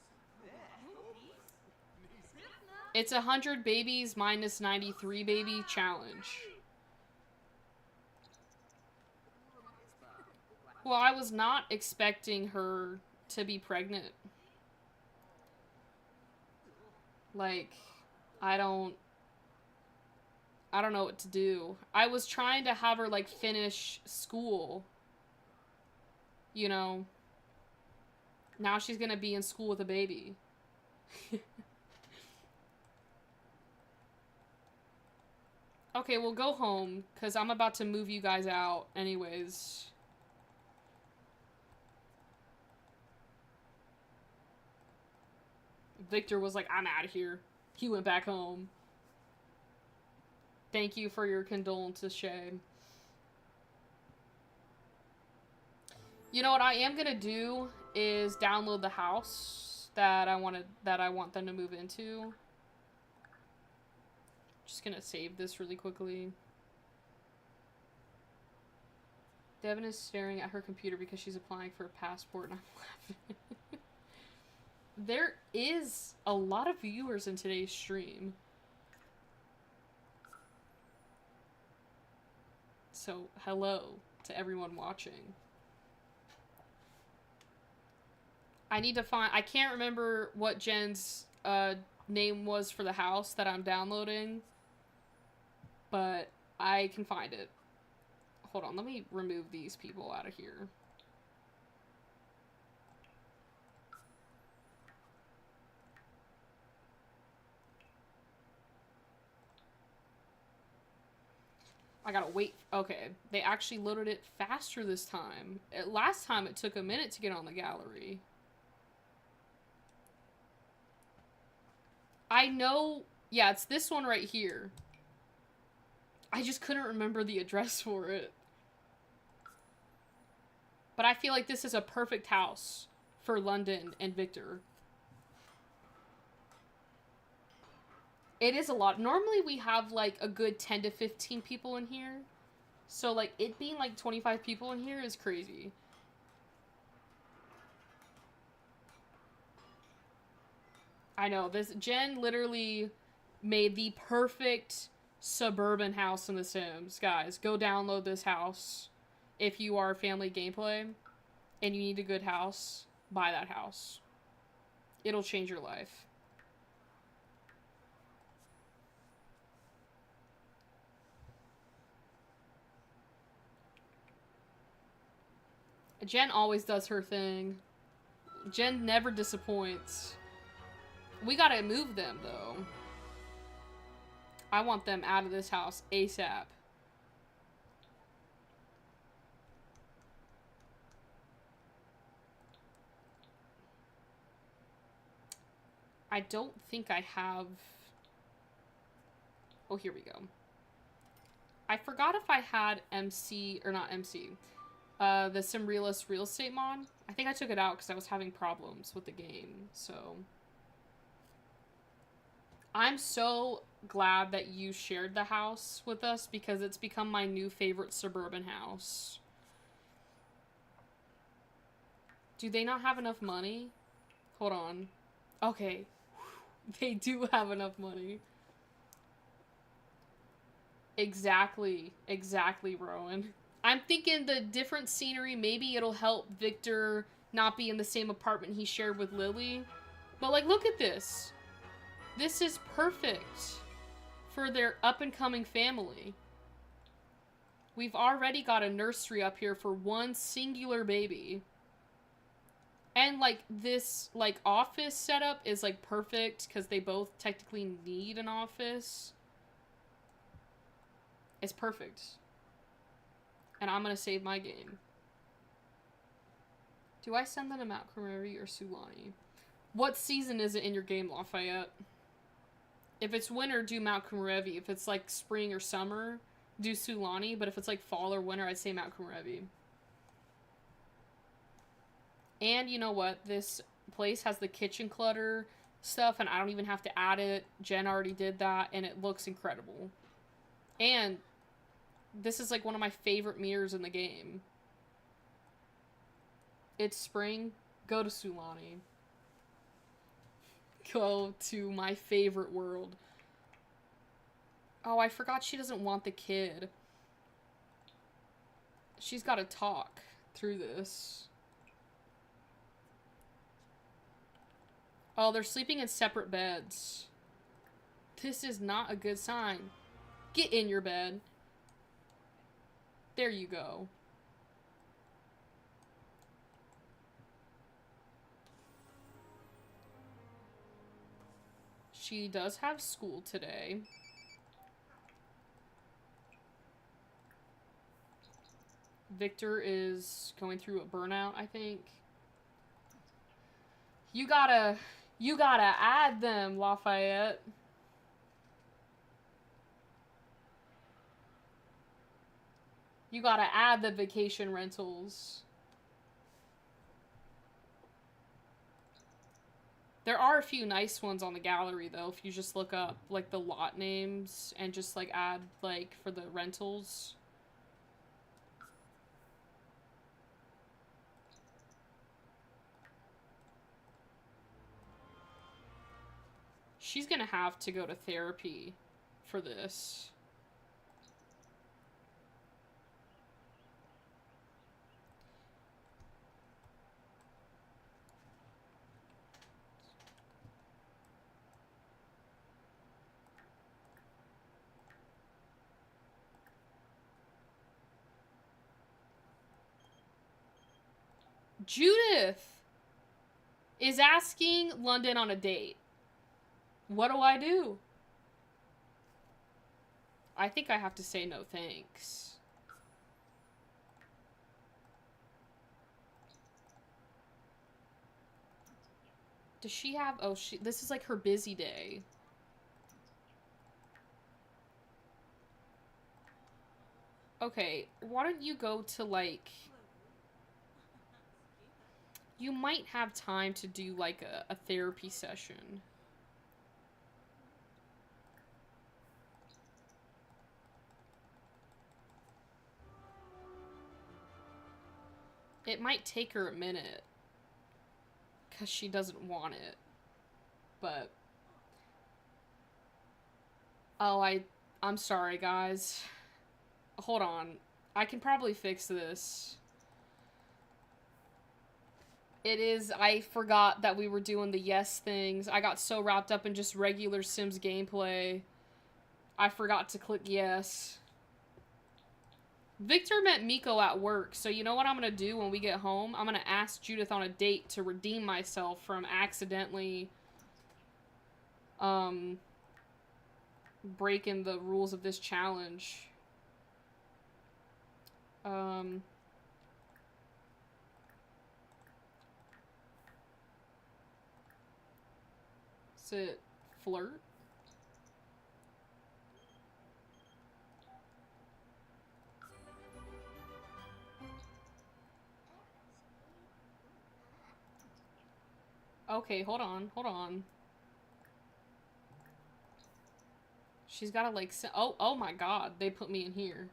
Speaker 1: It's 100 babies minus 93 baby challenge. Well, I was not expecting her to be pregnant. Like, I don't know what to do. I was trying to have her, like, finish school. You know. Now she's gonna be in school with a baby. Okay, well, go home, because I'm about to move you guys out anyways. Victor was like, I'm out of here. He went back home. Thank you for your condolences, Shay. You know what I am gonna do is download the house that I want them to move into. Just gonna save this really quickly. Devin is staring at her computer because she's applying for a passport and I'm laughing. There is a lot of viewers in today's stream. So, hello to everyone watching. I need to find... I can't remember what Jen's name was for the house that I'm downloading. But I can find it. Hold on, let me remove these people out of here. I gotta wait. Okay, they actually loaded it faster this time. Last time it took a minute to get on the gallery. I know, yeah, it's this one right here. I just couldn't remember the address for it. But I feel like this is a perfect house for London and Victor. It is a lot. Normally we have like a good 10 to 15 people in here. So like it being like 25 people in here is crazy. I know, this Jen literally made the perfect suburban house in The Sims. Guys, go download this house. If you are family gameplay and you need a good house, buy that house. It'll change your life. Jen always does her thing. Jen never disappoints. We gotta move them, though. I want them out of this house ASAP. I don't think I have... Oh, here we go. I forgot if I had MC, or not MC, the Sim Realist Real Estate mod. I think I took it out because I was having problems with the game, so... I'm so glad that you shared the house with us because it's become my new favorite suburban house. Do they not have enough money? Hold on. Okay. They do have enough money. Exactly. Exactly, Rowan. I'm thinking the different scenery, maybe it'll help Victor not be in the same apartment he shared with Lily. But, like, look at this. This is perfect for their up-and-coming family. We've already got a nursery up here for one singular baby. And, like, this, like, office setup is, like, perfect because they both technically need an office. It's perfect. And I'm gonna save my game. Do I send them to Mount Karevi or Sulani? What season is it in your game, Lafayette? If it's winter, do Mount Karevi. If it's, like, spring or summer, do Sulani. But if it's, like, fall or winter, I'd say Mount Karevi. And you know what? This place has the kitchen clutter stuff, and I don't even have to add it. Jen already did that, and it looks incredible. And this is, like, one of my favorite mirrors in the game. It's spring. Go to Sulani. Go to my favorite world. Oh, I forgot she doesn't want the kid. She's got to talk through this. Oh, they're sleeping in separate beds. This is not a good sign. Get in your bed. There you go. She does have school today. Victor is going through a burnout, I think. You gotta add them, Lafayette. You gotta add the vacation rentals. There are a few nice ones on the gallery, though, if you just look up, like, the lot names and just, like, add, like, for the rentals. She's gonna have to go to therapy for this. Judith is asking London on a date. What do I do? I think I have to say no thanks. Does she have... Oh, this is like her busy day. Okay, why don't you go to, like... You might have time to do, like, a therapy session. It might take her a minute. Because she doesn't want it. But... Oh, I'm sorry, guys. Hold on. I can probably fix this. It is... I forgot that we were doing the yes things. I got so wrapped up in just regular Sims gameplay. I forgot to click yes. Victor met Miko at work, so you know what I'm gonna do when we get home? I'm gonna ask Judith on a date to redeem myself from accidentally, breaking the rules of this challenge. Is it flirt? Okay, hold on. She's gotta, like, oh my god, they put me in here.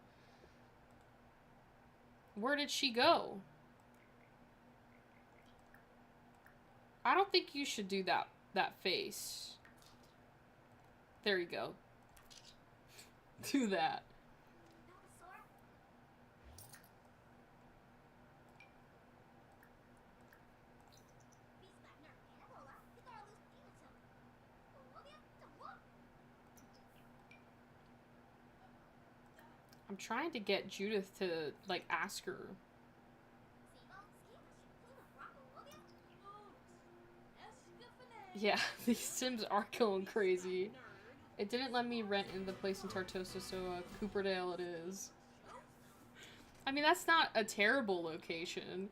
Speaker 1: Where did she go? I don't think you should do that face. There you go. Do that. I'm trying to get Judith to, like, ask her. Yeah, these Sims are going crazy. It didn't let me rent in the place in Tartosa, so Cooperdale it is. I mean, that's not a terrible location.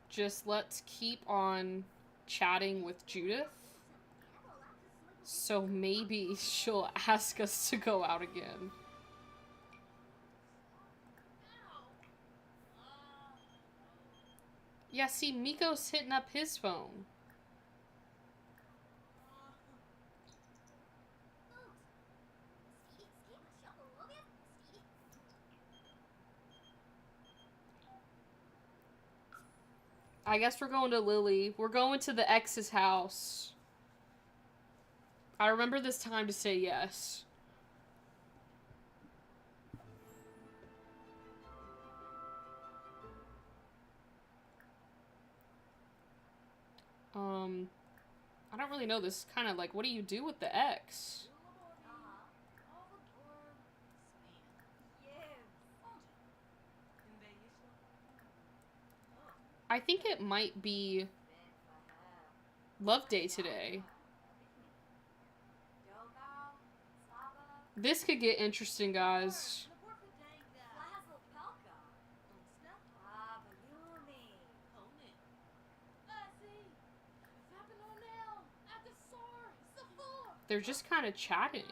Speaker 1: Just let's keep on chatting with Judith. So maybe she'll ask us to go out again. Yeah, see, Miko's hitting up his phone. I guess we're going to Lily. We're going to the ex's house. I remember this time to say yes. I don't really know. This is kind of like, what do you do with the ex? I think it might be Love Day today. This could get interesting, guys. They're just kind of chatting.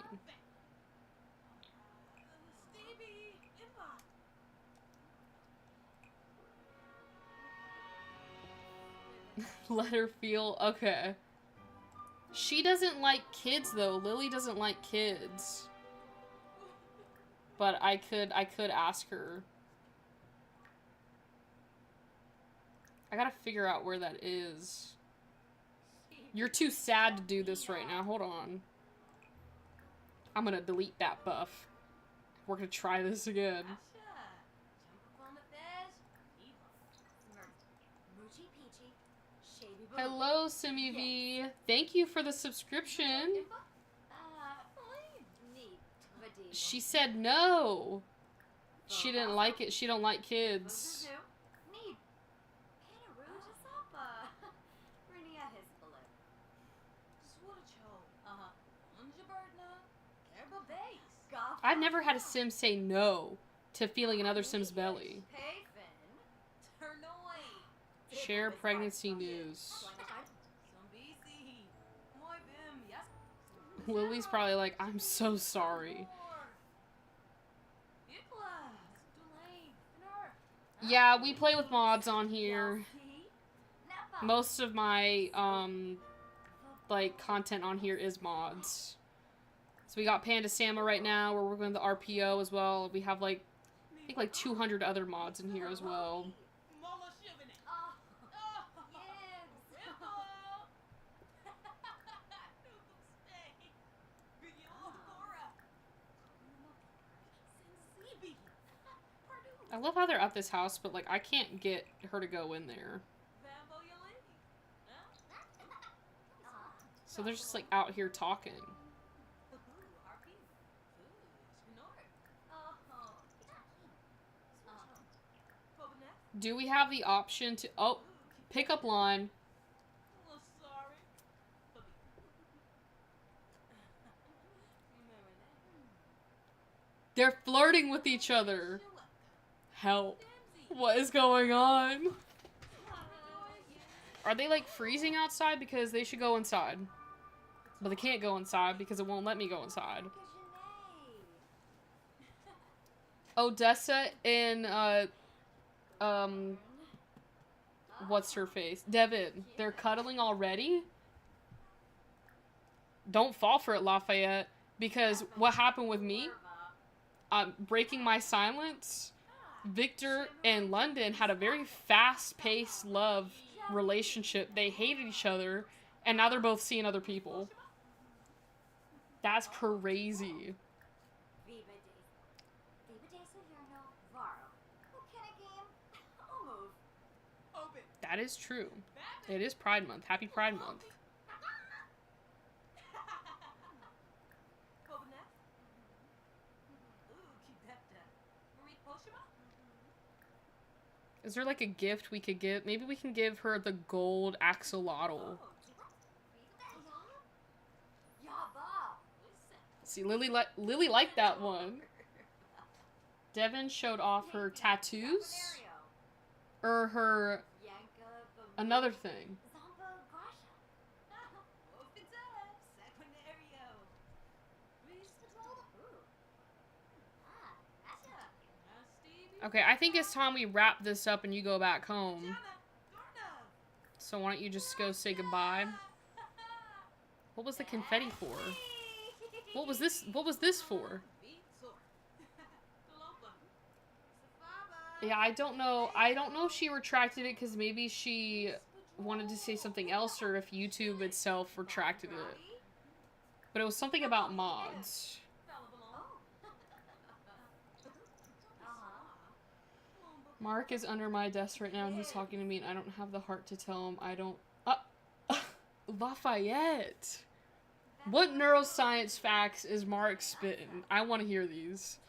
Speaker 1: Let her feel... Okay. She doesn't like kids, though. Lily doesn't like kids. But I could ask her. I gotta figure out where that is. You're too sad to do this right now. Hold on. I'm gonna delete that buff. We're gonna try this again. Hello, Simi V. Thank you for the subscription. She said no. She didn't like it. She don't like kids. I've never had a sim say no to feeling another sim's belly. Share pregnancy news. Lily's probably like, I'm so sorry. Yeah, we play with mods on here. Most of my, like, content on here is mods. So we got Panda Sama right now. We're working on the RPO as well. We have, like, I think, like, 200 other mods in here as well. I love how they're at this house, but, like, I can't get her to go in there. So they're just, like, out here talking. Do we have the option to... Oh, pickup line. They're flirting with each other. Help. What is going on? Are they, like, freezing outside? Because they should go inside. But they can't go inside because it won't let me go inside. Odessa and, what's her face? Devin. They're cuddling already? Don't fall for it, Lafayette. Because what happened with me, breaking my silence, Victor and London had a very fast-paced love relationship. They hated each other, and now they're both seeing other people. That's crazy. That is true. It is Pride Month. Happy Pride Month. Is there like a gift we could give? Maybe we can give her the gold axolotl. See, Lily liked that one. Devin showed off her tattoos. Or her... another thing. Okay, I think it's time we wrap this up and you go back home. So why don't you just go say goodbye? What was the confetti for? What was this for? Yeah, I don't know. I don't know if she retracted it because maybe she wanted to say something else or if YouTube itself retracted it. But it was something about mods. Mark is under my desk right now and he's talking to me and I don't have the heart to tell him I don't... Lafayette! What neuroscience facts is Mark spitting? I want to hear these.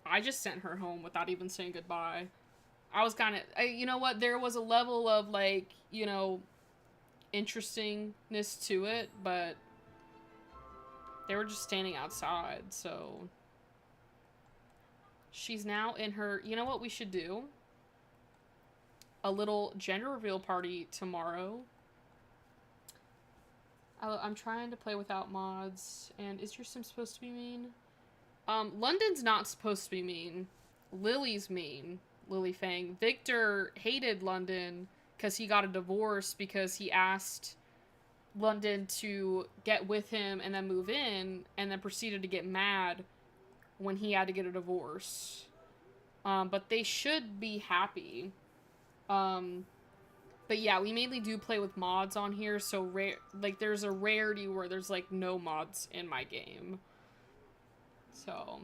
Speaker 1: I just sent her home without even saying goodbye. I was kind of... you know what? There was a level of, like, you know, interestingness to it, but they were just standing outside, so... She's now in her... You know what we should do? A little gender reveal party tomorrow. I'm trying to play without mods. And is your sim supposed to be mean? London's not supposed to be mean. Lily's mean. Lily Fang. Victor hated London because he got a divorce because he asked London to get with him and then move in and then proceeded to get mad when he had to get a divorce. But they should be happy. But yeah, we mainly do play with mods on here, so like there's a rarity where there's like no mods in my game. So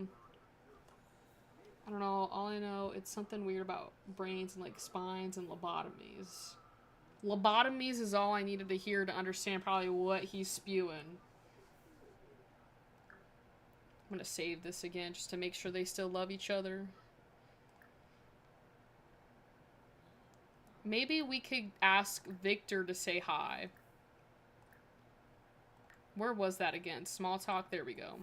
Speaker 1: I don't know, all I know, it's something weird about brains and like spines and lobotomies. Lobotomies is all I needed to hear to understand probably what he's spewing. I'm gonna save this again just to make sure they still love each other. Maybe we could ask Victor to say hi. Where was that again? Small talk. There we go.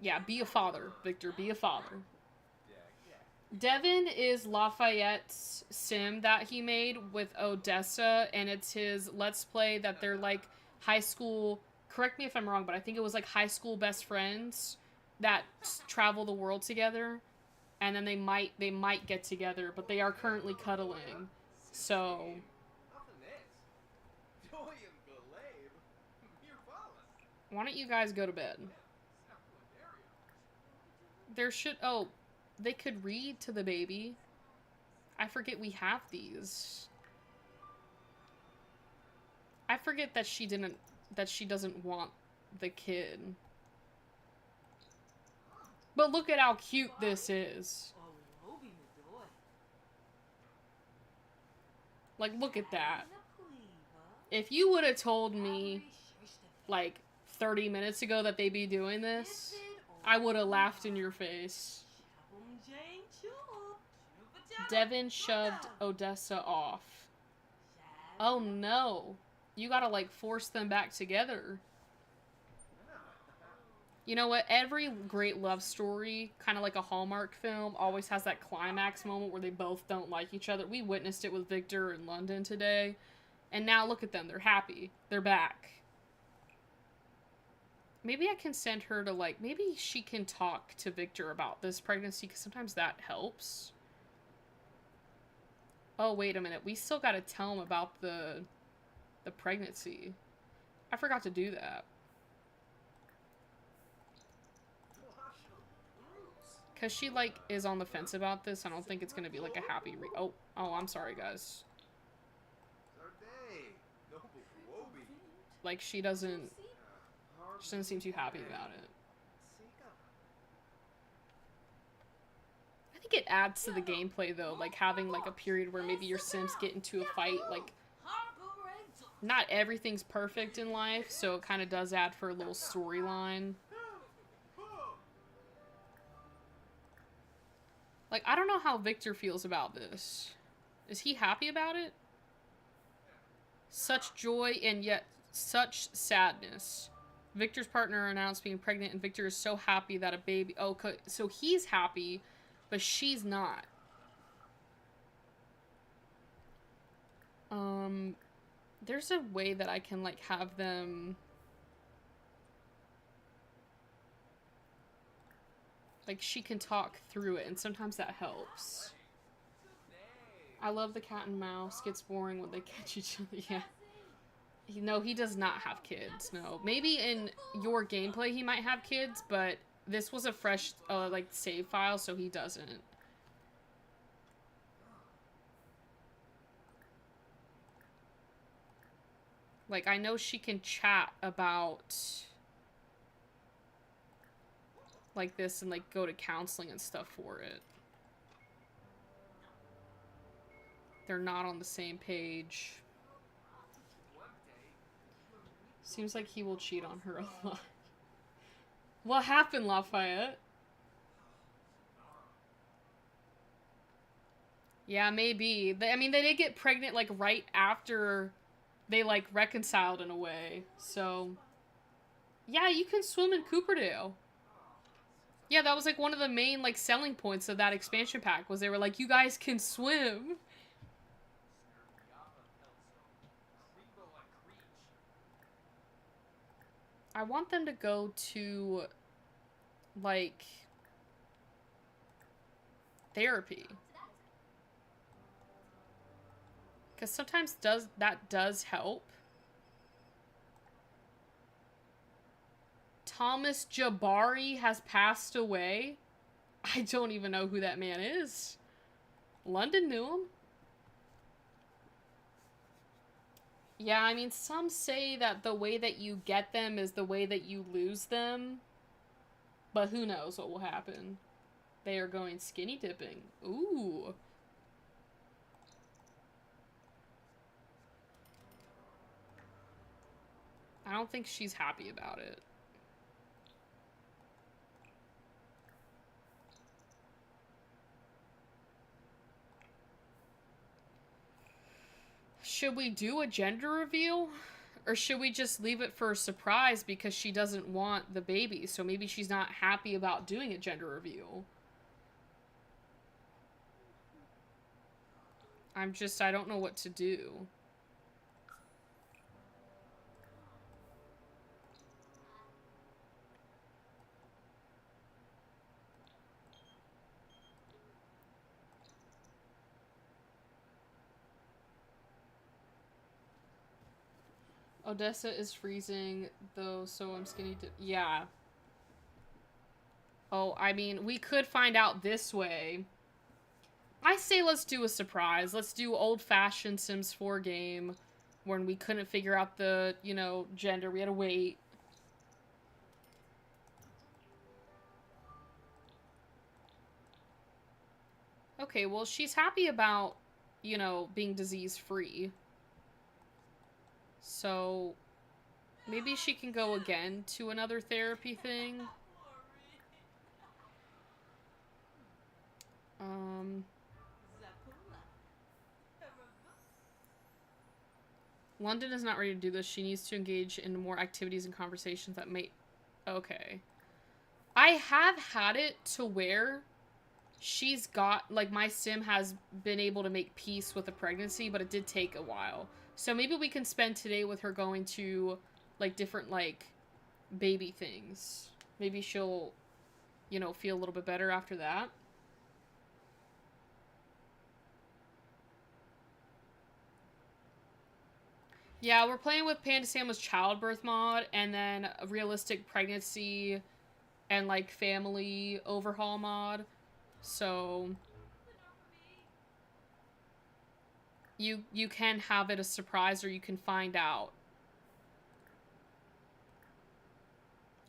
Speaker 1: Yeah, be a father, Victor. Be a father. Devin is Lafayette's sim that he made with Odessa, and it's his Let's Play that they're like high school. Correct me if I'm wrong, but I think it was like high school best friends that travel the world together, and then they might get together, but they are currently cuddling. So why don't you guys go to bed? There should they could read to the baby. I forget we have these. I forget that she doesn't want the kid. But look at how cute this is. Like, look at that. If you would have told me, like, 30 minutes ago that they'd be doing this, I would have laughed in your face. Devin shoved Odessa off. Oh no. You gotta, like, force them back together. You know what? Every great love story, kind of like a Hallmark film, always has that climax moment where they both don't like each other. We witnessed it with Victor in London today. And now look at them. They're happy. They're back. Maybe I can send her to, like, maybe she can talk to Victor about this pregnancy, because sometimes that helps. Oh, wait a minute. We still gotta tell him about the pregnancy. I forgot to do that. Because she, like, is on the fence about this. I don't think it's gonna be, like, a happy oh, I'm sorry, guys. Like, she doesn't seem too happy about it. I think it adds to the gameplay, though, like, having, like, a period where maybe your Sims get into a fight, like, not everything's perfect in life, so it kind of does add for a little storyline. Like, I don't know how Victor feels about this. Is he happy about it? Such joy and yet such sadness. Victor's partner announced being pregnant, and Victor is so happy that a baby... Oh, so he's happy, but she's not. There's a way that I can, like, have them... Like, she can talk through it, and sometimes that helps. I love the cat and mouse. Gets boring when they catch each other. Yeah. No, he does not have kids. No. Maybe in your gameplay he might have kids, but this was a fresh, like, save file, so he doesn't. Like, I know she can chat about... like this and, like, go to counseling and stuff for it. They're not on the same page. Seems like he will cheat on her a lot. What happened, Lafayette? Yeah, maybe. I mean, they did get pregnant, like, right after they, like, reconciled in a way. So, yeah, you can swim in Cooperdale. Yeah, that was, like, one of the main, like, selling points of that expansion pack, was they were like, you guys can swim. I want them to go to, like, therapy. Because sometimes that does help. Thomas Jabari has passed away. I don't even know who that man is. London knew him. Yeah, I mean, some say that the way that you get them is the way that you lose them. But who knows what will happen. They are going skinny dipping. Ooh. I don't think she's happy about it. Should we do a gender reveal? Or should we just leave it for a surprise because she doesn't want the baby? So maybe she's not happy about doing a gender reveal. I don't know what to do. Odessa is freezing, though, so I'm skinny to... Yeah. Oh, I mean, we could find out this way. I say let's do a surprise. Let's do old-fashioned Sims 4 game when we couldn't figure out the, you know, gender. We had to wait. Okay, well, she's happy about, you know, being disease-free. So, maybe she can go again to another therapy thing. London is not ready to do this. She needs to engage in more activities and conversations that may... Okay. I have had it to where she's got... Like, my sim has been able to make peace with the pregnancy, but it did take a while. So maybe we can spend today with her going to, like, different, like, baby things. Maybe she'll, you know, feel a little bit better after that. Yeah, we're playing with Panda Sama's childbirth mod, and then a realistic pregnancy and, like, family overhaul mod. So you can have it a surprise, or you can find out.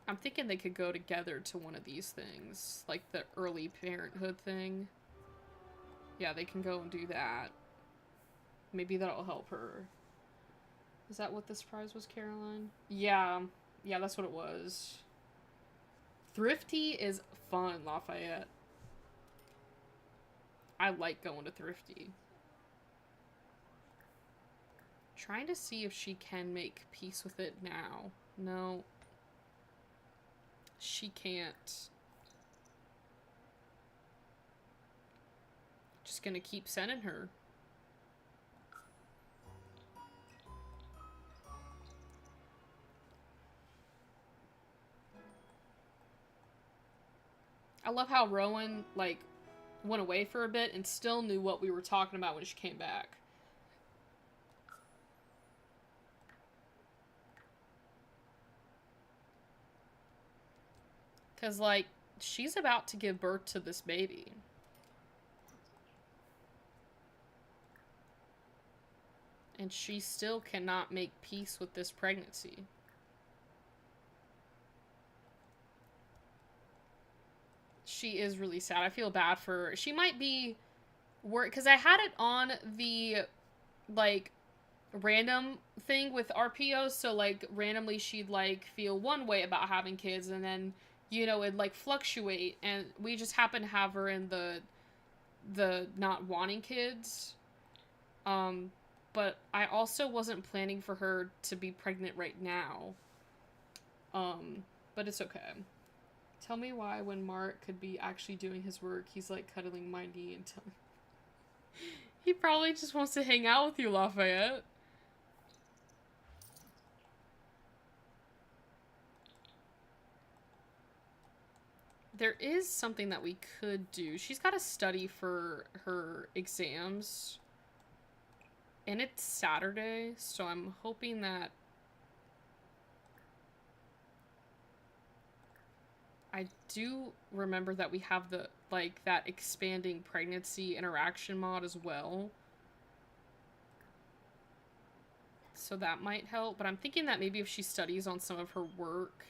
Speaker 1: I'm thinking they could go together to one of these things, like the early parenthood thing. Yeah, they can go and do that. Maybe that'll help her. Is that what this prize was, Caroline? Yeah. Yeah, that's what it was. Thrifty is fun, Lafayette. I like going to Thrifty. Trying to see if she can make peace with it now. No. She can't. Just gonna keep sending her. I love how Rowan, like, went away for a bit and still knew what we were talking about when she came back. Because, like, she's about to give birth to this baby. And she still cannot make peace with this pregnancy. She is really sad. I feel bad for her. She might be worried, because I had it on the, like, random thing with RPOs, so, like, randomly she'd, like, feel one way about having kids, and then, you know, it'd, like, fluctuate, and we just happened to have her in the not wanting kids. But I also wasn't planning for her to be pregnant right now. But it's okay. Tell me why when Mark could be actually doing his work, he's, like, cuddling my knee and telling... He probably just wants to hang out with you, Lafayette. There is something that we could do. She's got to study for her exams. And it's Saturday, so I'm hoping that... I do remember that we have the, like, that expanding pregnancy interaction mod as well. So that might help, but I'm thinking that maybe if she studies on some of her work...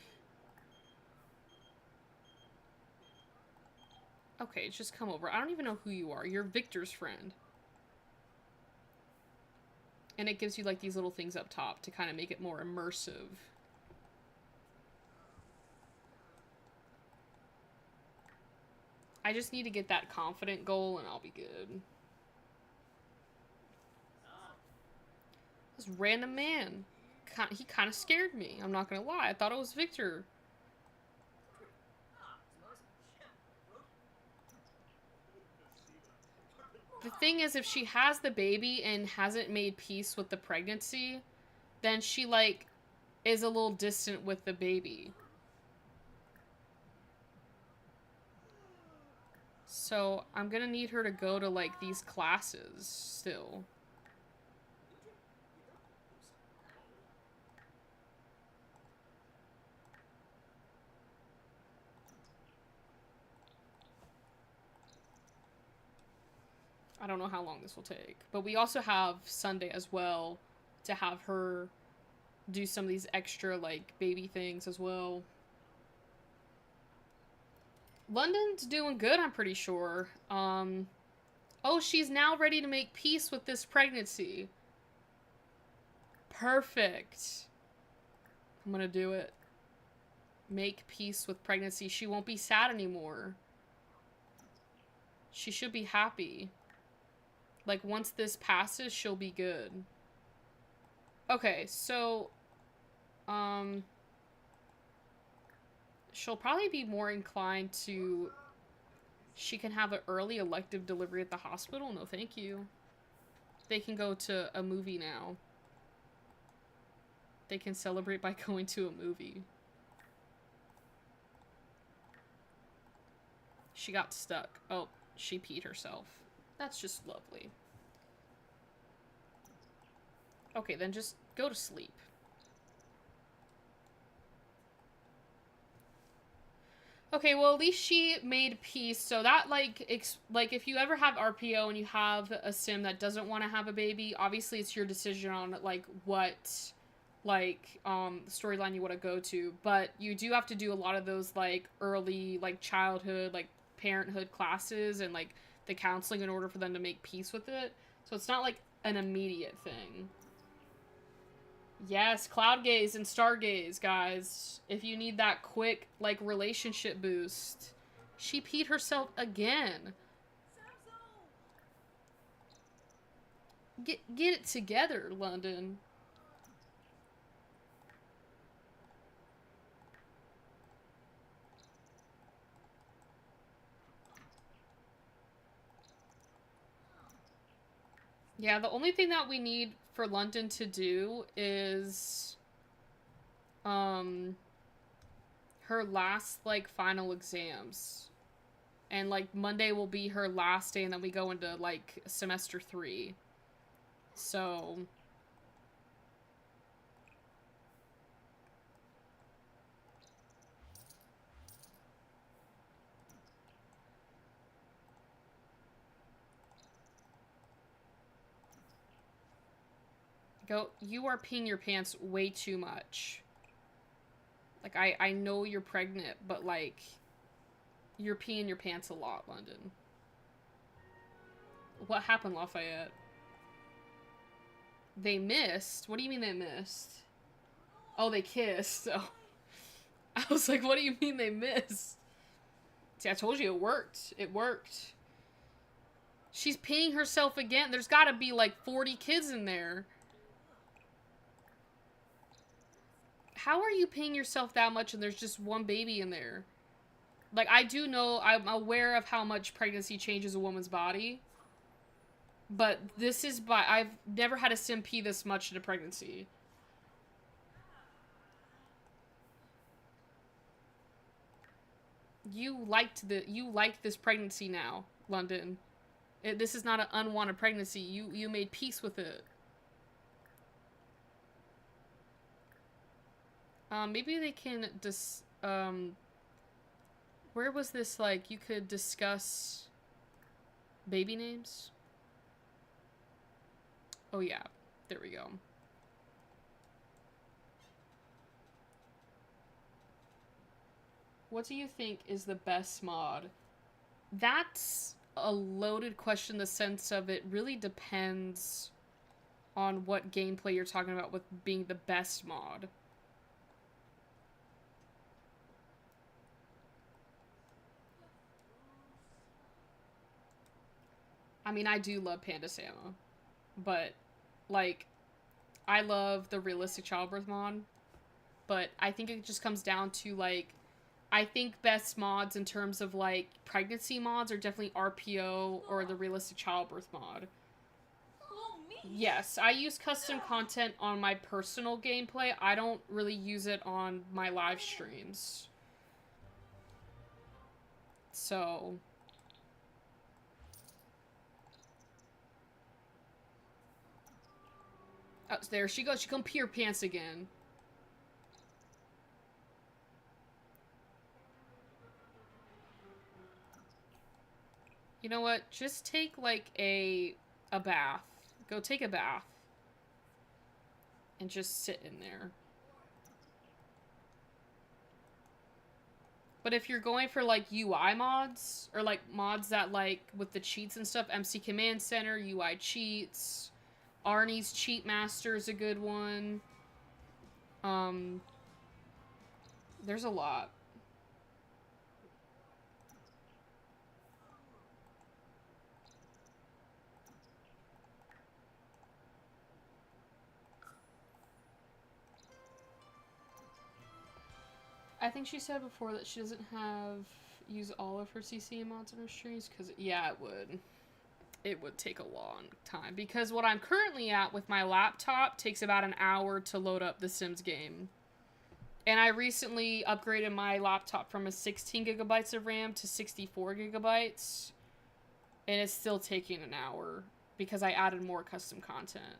Speaker 1: Okay, just come over. I don't even know who you are. You're Victor's friend. And it gives you, like, these little things up top to kind of make it more immersive. I just need to get that confident goal and I'll be good. This random man. He kind of scared me. I'm not gonna lie. I thought it was Victor. The thing is, if she has the baby and hasn't made peace with the pregnancy, then she, like, is a little distant with the baby. So, I'm gonna need her to go to, like, these classes still. I don't know how long this will take. But we also have Sunday as well to have her do some of these extra, like, baby things as well. London's doing good, I'm pretty sure. Oh, she's now ready to make peace with this pregnancy. Perfect. I'm gonna do it. Make peace with pregnancy. She won't be sad anymore. She should be happy. Like, once this passes, she'll be good. Okay, so, she'll probably be more inclined to... She can have an early elective delivery at the hospital? No, thank you. They can go to a movie now. They can celebrate by going to a movie. She got stuck. Oh, she peed herself. That's just lovely. Okay, then just go to sleep. Okay, well, at least she made peace. So that, like, if you ever have RPO and you have a sim that doesn't want to have a baby, obviously it's your decision on, like, what, like, storyline you want to go to. But you do have to do a lot of those, like, early, like, childhood, like, parenthood classes and, like, the counseling in order for them to make peace with it. So it's not, like, an immediate thing. Yes, cloud gaze and stargaze, guys. If you need that quick, like, relationship boost. She peed herself again. Get it together, London. Yeah, the only thing that we need for London to do is her last, like, final exams. And, like, Monday will be her last day and then we go into, like, semester 3. So go, you are peeing your pants way too much. Like, I know you're pregnant, but, like, you're peeing your pants a lot, London. What happened, Lafayette? They missed? What do you mean they missed? Oh, they kissed. Oh. I was like, what do you mean they missed? See, I told you it worked. It worked. She's peeing herself again. There's gotta be, like, 40 kids in there. How are you peeing yourself that much and there's just one baby in there? Like, I do know, I'm aware of how much pregnancy changes a woman's body. But this is I've never had a sim pee this much in a pregnancy. You liked this pregnancy now, London. This is not an unwanted pregnancy. You made peace with it. Maybe they can where was this, like, you could discuss baby names? Oh yeah, there we go. What do you think is the best mod? That's a loaded question in the sense of it really depends on what gameplay you're talking about with being the best mod. I mean, I do love Panda Sama, but, like, I love the realistic childbirth mod, but I think it just comes down to, like, I think best mods in terms of, like, pregnancy mods are definitely RPO or the realistic childbirth mod. Yes, I use custom content on my personal gameplay. I don't really use it on my live streams. So... oh, there she goes. She come pee her pants again. You know what? Just take, like, a bath. Go take a bath. And just sit in there. But if you're going for, like, UI mods, or, like, mods that, like, with the cheats and stuff, MC Command Center, UI cheats, Arnie's Cheat Master is a good one. There's a lot. I think she said before that she doesn't use all of her CC mods in her streams, because, yeah, it would. It would take a long time, because what I'm currently at with my laptop takes about an hour to load up the Sims game. And I recently upgraded my laptop from a 16 gigabytes of RAM to 64 gigabytes. And it's still taking an hour because I added more custom content.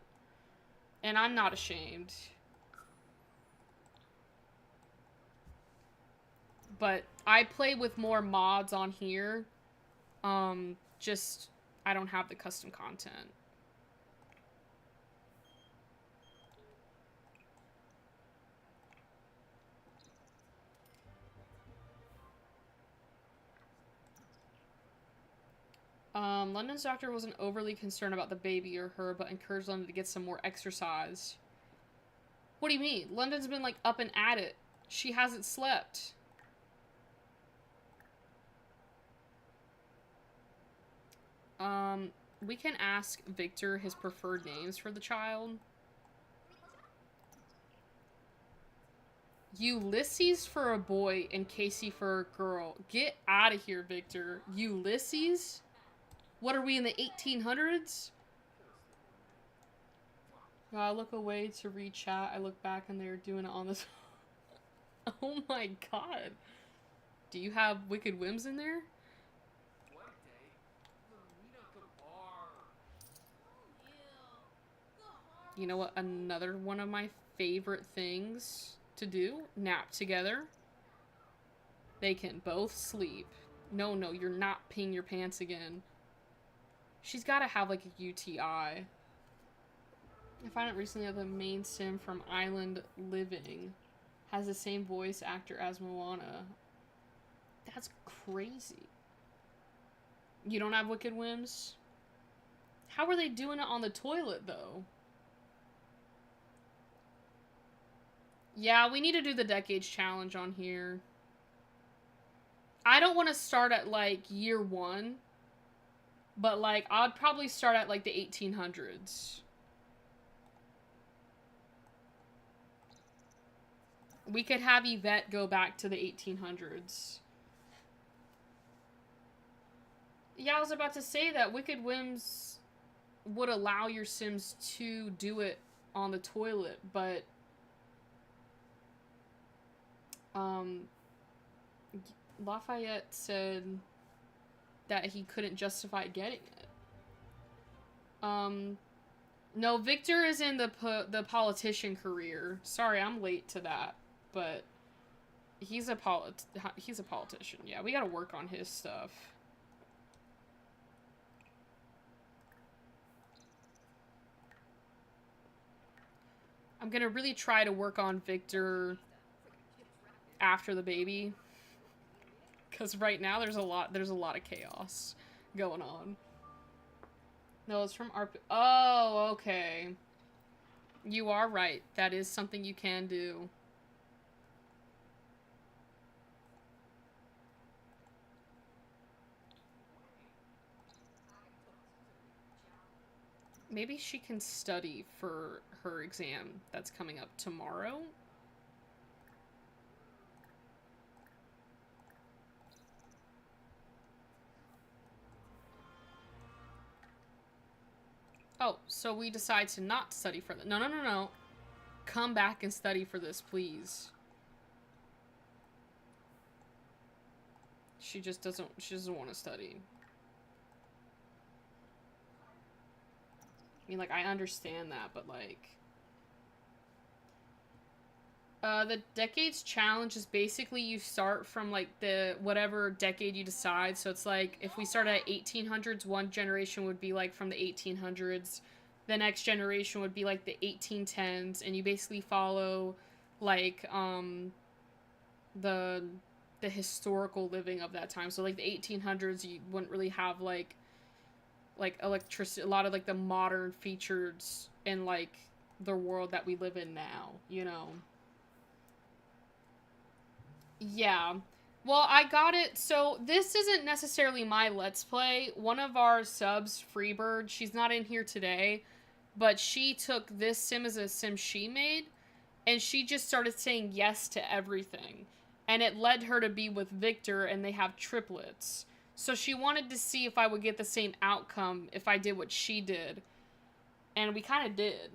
Speaker 1: And I'm not ashamed. But I play with more mods on here. Just, I don't have the custom content. London's doctor wasn't overly concerned about the baby or her, but encouraged London to get some more exercise. What do you mean? London's been, like, up and at it. She hasn't slept. We can ask Victor his preferred names for the child. Ulysses for a boy and Casey for a girl. Get out of here, Victor. Ulysses? What are we, in the 1800s? I look away to read chat. I look back and they're doing it on this. Oh my god. Do you have Wicked Whims in there? You know what? Another one of my favorite things to do? Nap together. They can both sleep. No, you're not peeing your pants again. She's gotta have, like, a UTI. I found out recently that the main sim from Island Living has the same voice actor as Moana. That's crazy. You don't have Wicked Whims? How are they doing it on the toilet, though? Yeah, we need to do the Decades Challenge on here. I don't want to start at, like, year 1. But, like, I'd probably start at, like, the 1800s. We could have Yvette go back to the 1800s. Yeah, I was about to say that Wicked Whims would allow your Sims to do it on the toilet, but... Lafayette said that he couldn't justify getting it. No, Victor is in the politician career. Sorry, I'm late to that, but he's a politician. Yeah, we gotta work on his stuff. I'm gonna really try to work on Victor after the baby, because right now there's a lot of chaos going on. No, it's from RP. Oh, okay. You are right. That is something you can do. Maybe she can study for her exam that's coming up tomorrow. Oh, so we decide to not study for that. No, no, no, no. Come back and study for this, please. She doesn't want to study. I mean, like, I understand that, but, like... the decades challenge is basically you start from, like, the whatever decade you decide. So it's like, if we start at 1800s, one generation would be, like, from the 1800s. The next generation would be, like, the 1810s. And you basically follow, like, the historical living of that time. So, like, the 1800s, you wouldn't really have, like electricity, a lot of, like, the modern features in, like, the world that we live in now, you know? Yeah. Well, I got it. So, this isn't necessarily my Let's Play. One of our subs, Freebird, she's not in here today, but she took this sim as a sim she made, and she just started saying yes to everything. And it led her to be with Victor, and they have triplets. So she wanted to see if I would get the same outcome if I did what she did. And we kind of did.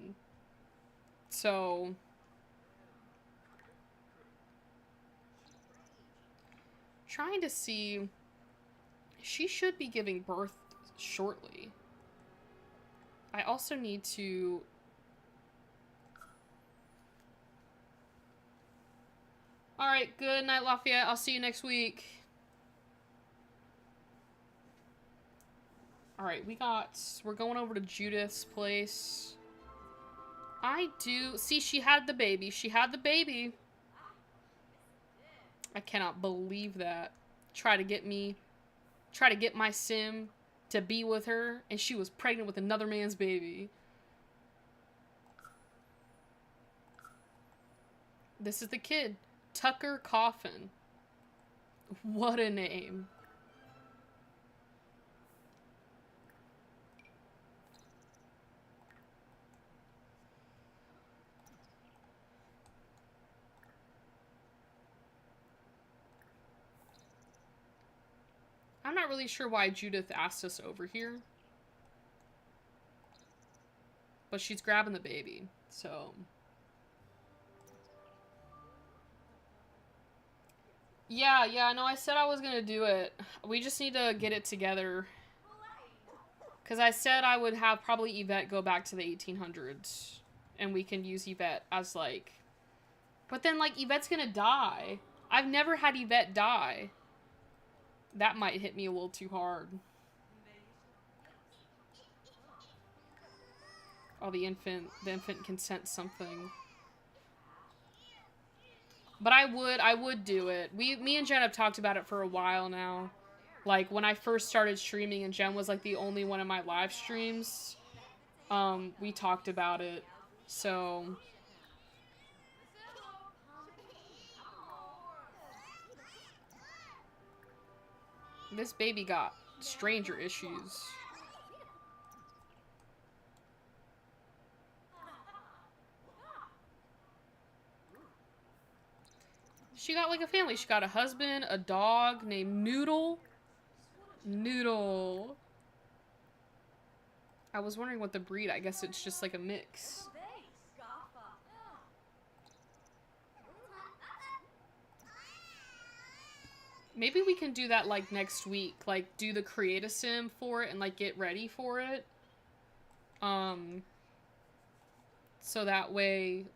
Speaker 1: So... trying to see... she should be giving birth shortly. I also need to... alright, good night, Lafayette. I'll see you next week. Alright, we're going over to Judith's place. I do... see, she had the baby. She had the baby. I cannot believe that. Try to get my sim to be with her, and she was pregnant with another man's baby. This is the kid. Tucker Coffin. What a name. I'm not really sure why Judith asked us over here. But she's grabbing the baby, so... yeah, no, I said I was gonna do it. We just need to get it together. Because I said I would have probably Yvette go back to the 1800s. And we can use Yvette as, like... but then, like, Yvette's gonna die. I've never had Yvette die. That might hit me a little too hard. Oh, the infant can sense something. But I would do it. Me and Jen have talked about it for a while now. Like, when I first started streaming and Jen was, like, the only one in my live streams, we talked about it. So... this baby got stranger issues. She got, like, a family. She got a husband, a dog named Noodle. Noodle. I was wondering what the breed. I guess it's just, like, a mix. Maybe we can do that, like, next week. Like, do the create a sim for it and, like, get ready for it. So that way,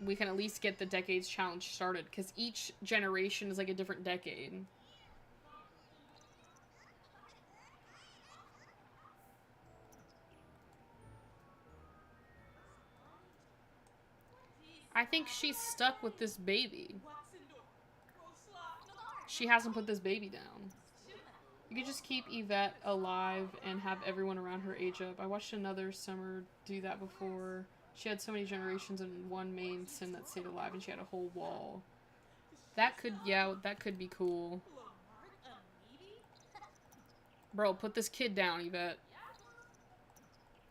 Speaker 1: we can at least get the decades challenge started. Because each generation is, like, a different decade. I think she's stuck with this baby. She hasn't put this baby down. You could just keep Yvette alive and have everyone around her age up. I watched another summer do that before. She had so many generations in one main sim that stayed alive, and she had a whole wall. That could, yeah, that could be cool. Bro, put this kid down, Yvette.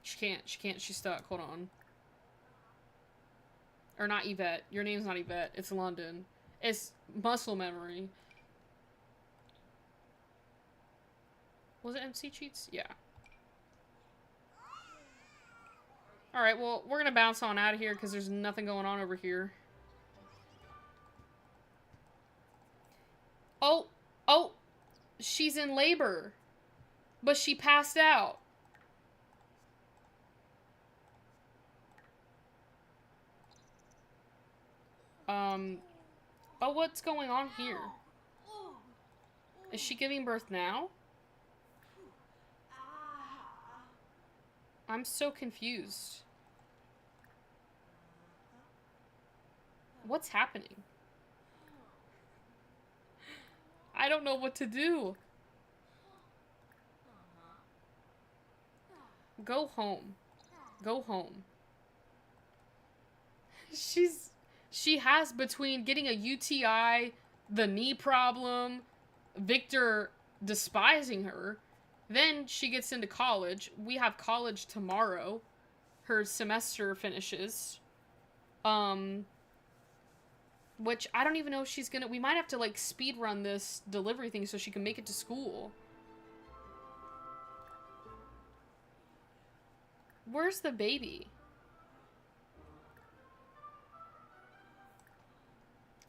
Speaker 1: She can't, she's stuck. Hold on. Or not Yvette. Your name's not Yvette. It's London. It's muscle memory. Was it MC Cheats? Yeah. Alright, well, we're gonna bounce on out of here because there's nothing going on over here. Oh! Oh! She's in labor. But she passed out. Oh, what's going on here? Is she giving birth now? I'm so confused. What's happening? I don't know what to do. Go home. Go home. She has, between getting a UTI, the knee problem, Victor despising her, then she gets into college. We have college tomorrow. Her semester finishes. Which I don't even know if she's gonna... We might have to, like, speed run this delivery thing so she can make it to school. Where's the baby?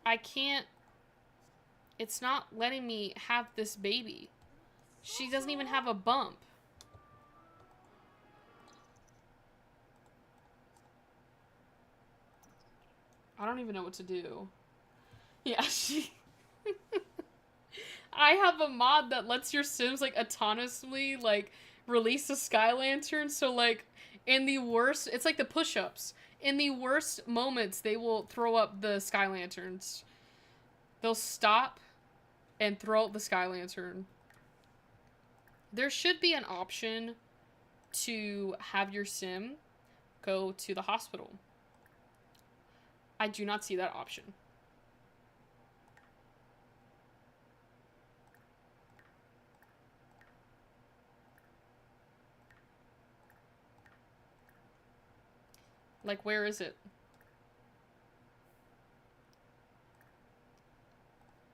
Speaker 1: I can't... It's not letting me have this baby. She doesn't even have a bump. I don't even know what to do. Yeah, she... I have a mod that lets your Sims, like, autonomously, like, release a sky lantern, so, like, in the worst... It's like the push-ups. In the worst moments, they will throw up the sky lanterns. They'll stop and throw up the sky lantern. There should be an option to have your Sim go to the hospital. I do not see that option. Like, where is it?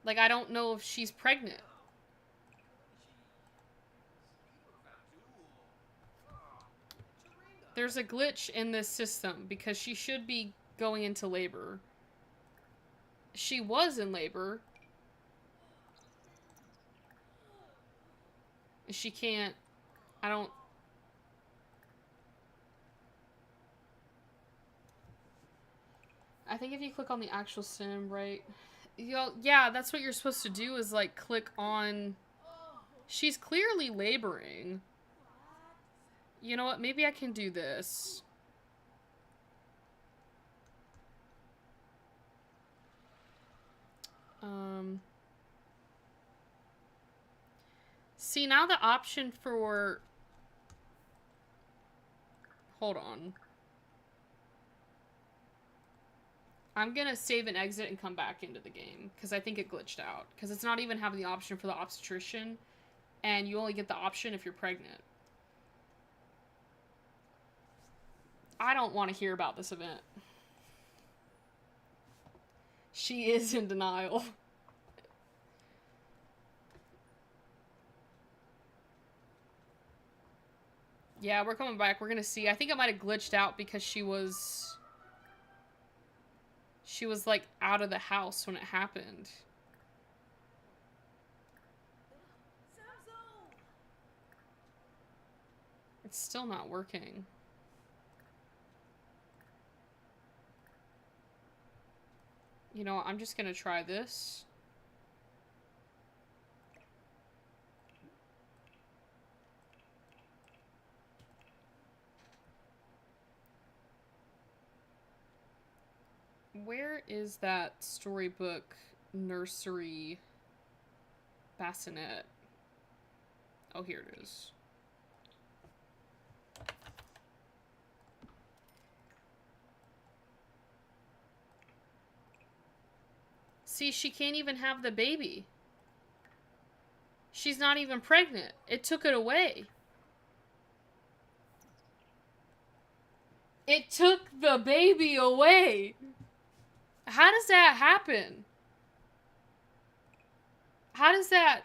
Speaker 1: Like, I don't know if she's pregnant. There's a glitch in this system because she should be going into labor. She was in labor. She can't... I don't... I think if you click on the actual sim, right? Yeah, that's what you're supposed to do, is, like, click on... She's clearly laboring. You know what? Maybe I can do this. See, now the option for... Hold on. I'm gonna save and exit and come back into the game, because I think it glitched out. Because it's not even having the option for the obstetrician, and you only get the option if you're pregnant. I don't want to hear about this event. She is in denial. Yeah, we're coming back. We're gonna see. I think it might have glitched out because she was like out of the house when it happened. It's still not working. You know, I'm just gonna try this. Where is that storybook nursery bassinet? Oh, here it is. See, she can't even have the baby. She's not even pregnant. It took it away. It took the baby away. How does that happen? How does that...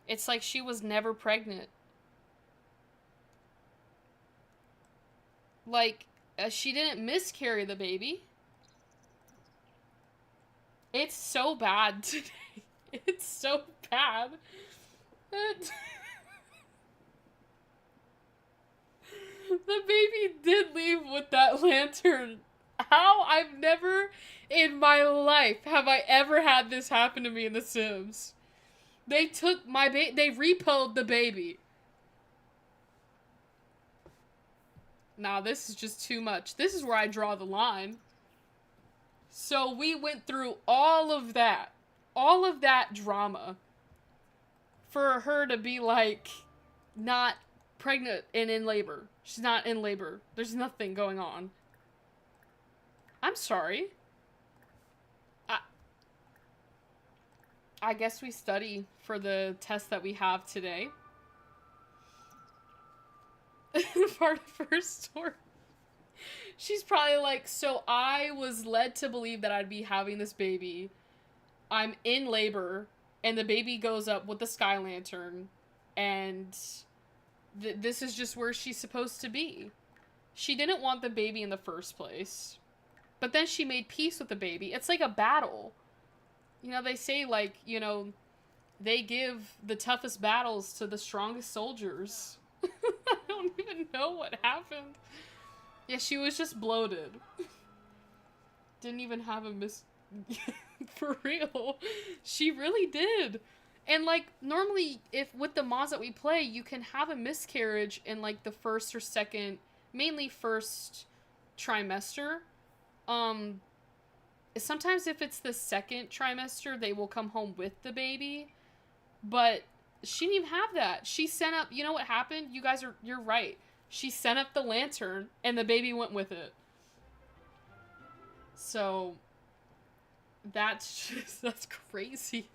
Speaker 1: It's like she was never pregnant. Like, she didn't miscarry the baby. It's so bad today. It's so bad. The baby did leave with that lantern. How? I've never in my life have I ever had this happen to me in The Sims. They took my they repoed the baby. Nah, this is just too much. This is where I draw the line. So we went through all of that drama for her to be like not pregnant and in labor. She's not in labor. There's nothing going on. I'm sorry. I guess we study for the test that we have today. Part of her story. She's probably like, so I was led to believe that I'd be having this baby. I'm in labor, and the baby goes up with the sky lantern, and this is just where she's supposed to be. She didn't want the baby in the first place. But then she made peace with the baby. It's like a battle. You know, they say, like, you know, they give the toughest battles to the strongest soldiers. I don't even know what happened. Yeah, she was just bloated. Didn't even have a for real. She really did. And, like, normally, if with the mods that we play, you can have a miscarriage in, like, the first or second, mainly first trimester. Sometimes if it's the second trimester, they will come home with the baby. But she didn't even have that. She sent up, you know what happened? You're right. She sent up the lantern, and the baby went with it. So, that's crazy.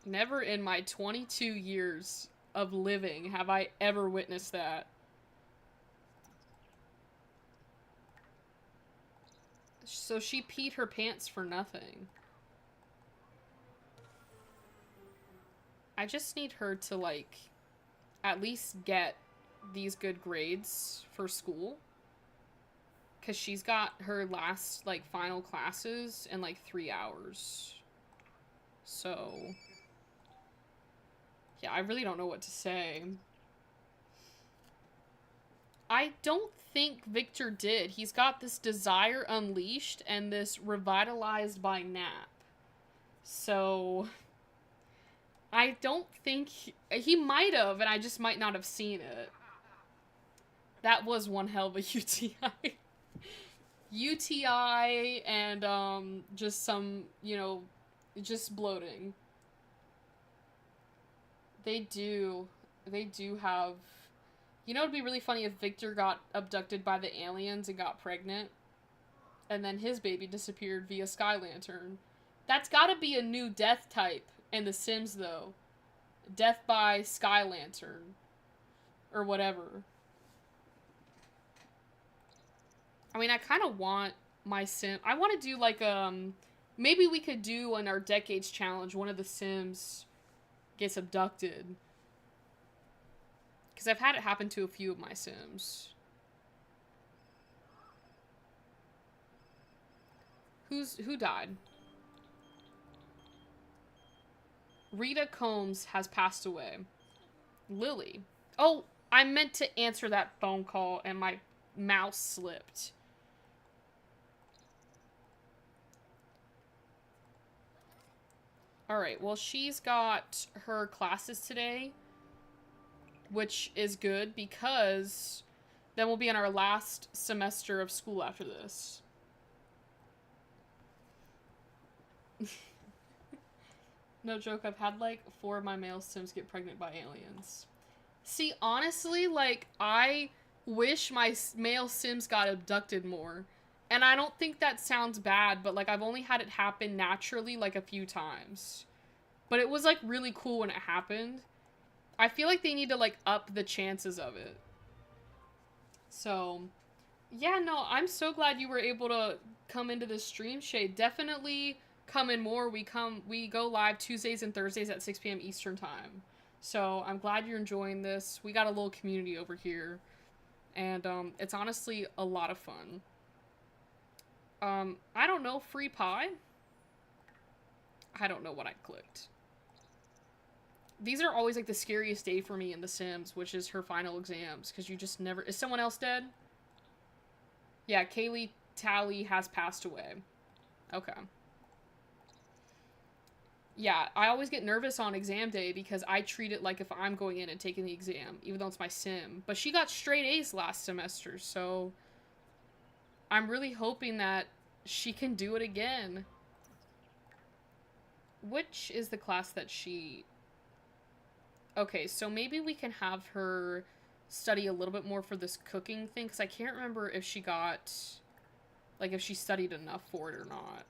Speaker 1: Never in my 22 years of living have I ever witnessed that. So she peed her pants for nothing. I just need her to, like, at least get these good grades for school. Because she's got her last, like, final classes in, like, 3 hours. So, yeah, I really don't know what to say. I don't think Victor did. He's got this desire unleashed and this revitalized by nap. So, I don't think... He might have, and I just might not have seen it. That was one hell of a UTI. UTI and, just some, you know, just bloating. They do have... You know, it'd be really funny if Victor got abducted by the aliens and got pregnant. And then his baby disappeared via Sky Lantern. That's gotta be a new death type in The Sims, though. Death by Sky Lantern. Or whatever. I mean, I kind of want my Sim... I want to do, like, maybe we could do in our Decades Challenge, one of the Sims gets abducted. Because I've had it happen to a few of my Sims. Who died? Rita Combs has passed away. Lily. Oh, I meant to answer that phone call and my mouse slipped. Alright, well, she's got her classes today, which is good because then we'll be in our last semester of school after this. No joke, I've had like 4 of my male Sims get pregnant by aliens. See, honestly, like, I wish my male Sims got abducted more. And I don't think that sounds bad, but, like, I've only had it happen naturally, like, a few times. But it was, like, really cool when it happened. I feel like they need to, like, up the chances of it. So, Yeah, no, I'm so glad you were able to come into this stream, Shay. Definitely come in more. We go live Tuesdays and Thursdays at 6 p.m. Eastern time. So I'm glad you're enjoying this. We got a little community over here, and it's honestly a lot of fun. I don't know, free pie? I don't know what I clicked. These are always like the scariest day for me in The Sims, which is her final exams, because you just never. Is someone else dead? Yeah, Kaylee Tally has passed away. Okay. Yeah, I always get nervous on exam day because I treat it like if I'm going in and taking the exam, even though it's my sim. But she got straight A's last semester, so I'm really hoping that she can do it again. Which is the class that she... Okay, so maybe we can have her study a little bit more for this cooking thing, because I can't remember if she got... Like, if she studied enough for it or not.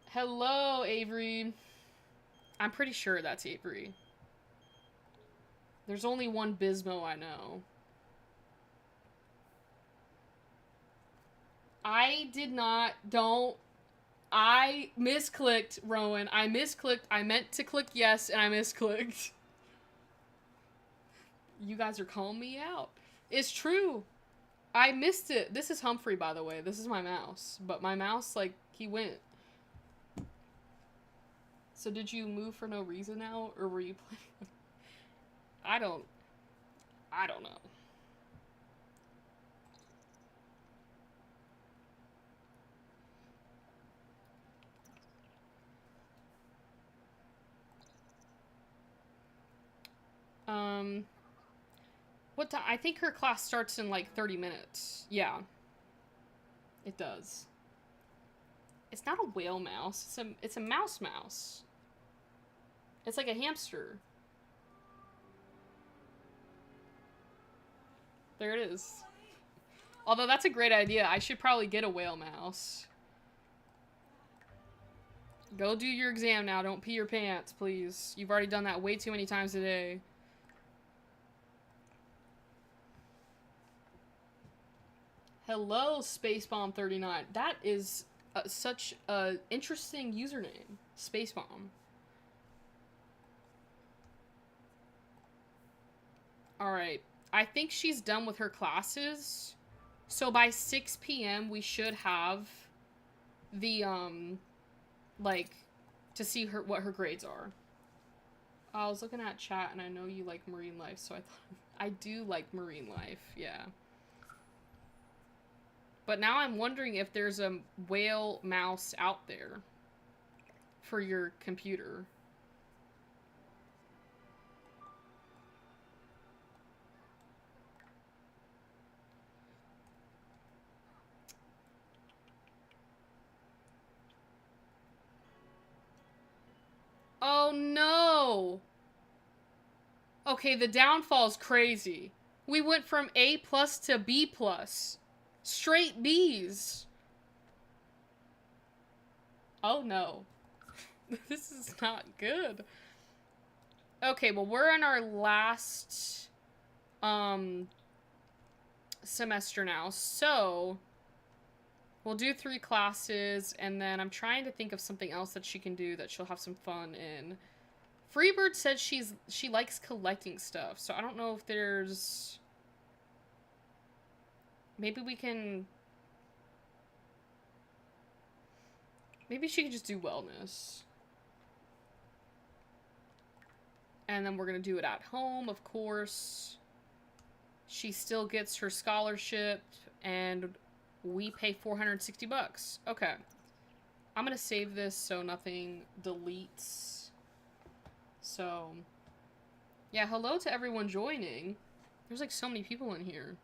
Speaker 1: Hello, Avery. I'm pretty sure that's Avery. There's only one Bismo I know. I did not, don't, I misclicked, Rowan. I misclicked. I meant to click yes, and I misclicked. You guys are calling me out. It's true. I missed it. This is Humphrey, by the way. This is my mouse. But my mouse, like, he went. So did you move for no reason now? Or were you playing? I don't know. What time? I think her class starts in like 30 minutes. Yeah. It does. It's not a whale mouse. It's a mouse mouse. It's like a hamster. There it is. Although that's a great idea. I should probably get a whale mouse. Go do your exam now. Don't pee your pants, please. You've already done that way too many times today. Hello, Spacebomb39. That is such a interesting username. Spacebomb. Alright. I think she's done with her classes. So by 6 p.m. we should have the, like, to see what her grades are. I was looking at chat and I know you like marine life, so I thought... I do like marine life, yeah. But now I'm wondering if there's a whale mouse out there for your computer. Oh no! Okay, the downfall's crazy. We went from A plus to B plus. Straight B's. Oh no. This is not good. Okay, well we're in our last semester now, so we'll do 3 classes, and then I'm trying to think of something else that she can do that she'll have some fun in. Freebird said she likes collecting stuff, so I don't know if there's... Maybe we can... Maybe she can just do wellness. And then we're gonna do it at home, of course. She still gets her scholarship, and we pay 460 bucks. Okay. I'm gonna save this so nothing deletes. So, yeah, hello to everyone joining. There's like so many people in here.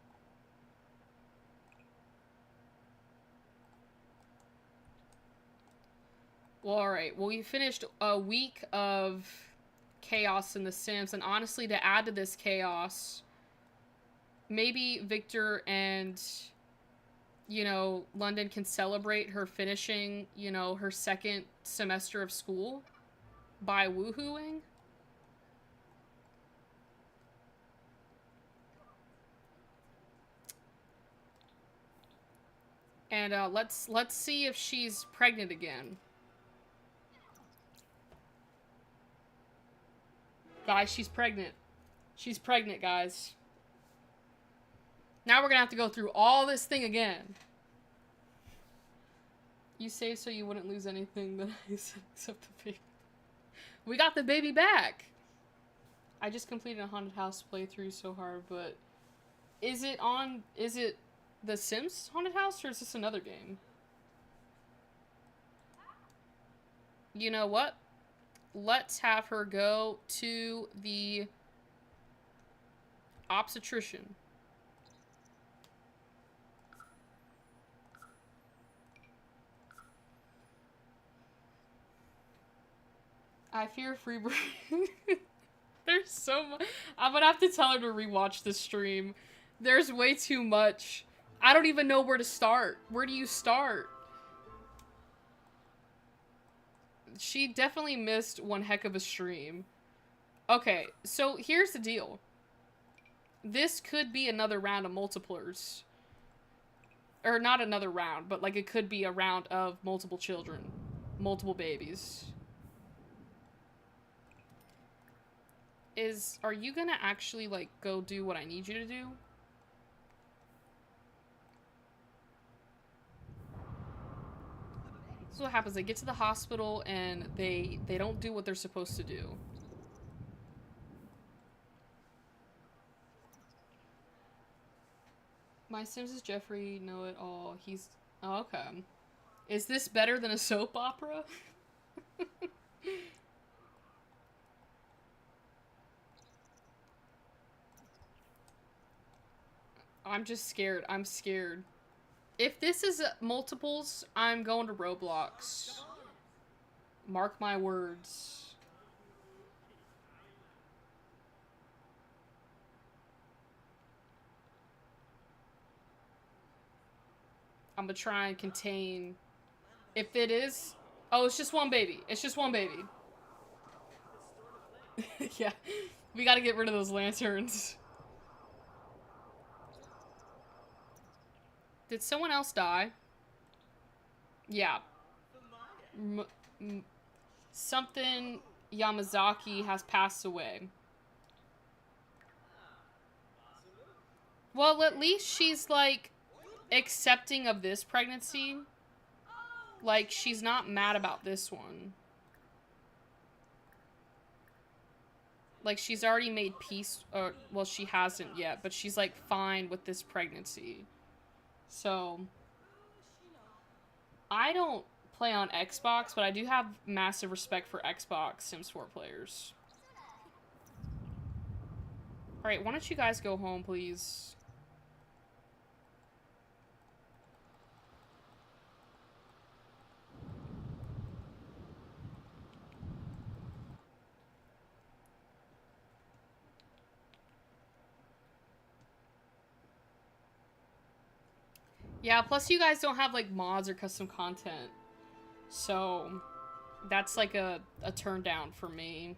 Speaker 1: Well, alright. Well, we finished a week of chaos in The Sims, and honestly, to add to this chaos, maybe Victor and, you know, London can celebrate her finishing, you know, her 2nd semester of school by woohooing. And let's see if she's pregnant again. Guys, she's pregnant. She's pregnant, guys. Now we're gonna have to go through all this thing again. You saved so you wouldn't lose anything that I said except the baby. We got the baby back! I just completed a haunted house playthrough so hard, but... Is it the Sims haunted house, or is this another game? You know what? Let's have her go to the obstetrician. I fear Freebird. There's so much. I'm gonna have to tell her to rewatch the stream. There's way too much. I don't even know where to start. Where do you start? She definitely missed one heck of a stream. Okay, so here's the deal. This could be another round of multiplers. Or not another round, but like it could be a round of multiple children. Multiple babies. Are you gonna actually like go do what I need you to do? So what happens, they get to the hospital and they don't do what they're supposed to do. My Sims is Jeffrey, know it all. He's... Oh, okay. Is this better than a soap opera? I'm just scared. I'm scared. If this is multiples, I'm going to Roblox. Mark my words. I'm gonna try and contain... If it is... Oh, it's just one baby. It's just one baby. Yeah. We gotta get rid of those lanterns. Did someone else die? Yeah. Something Yamazaki has passed away. Well, at least she's, like, accepting of this pregnancy. Like, she's not mad about this one. Like, she's already made peace, or, well, she hasn't yet, but she's, like, fine with this pregnancy. So, I don't play on Xbox, but I do have massive respect for Xbox Sims 4 players. Alright, why don't you guys go home, please? Yeah, plus you guys don't have, like, mods or custom content. So, that's, like, a turn down for me.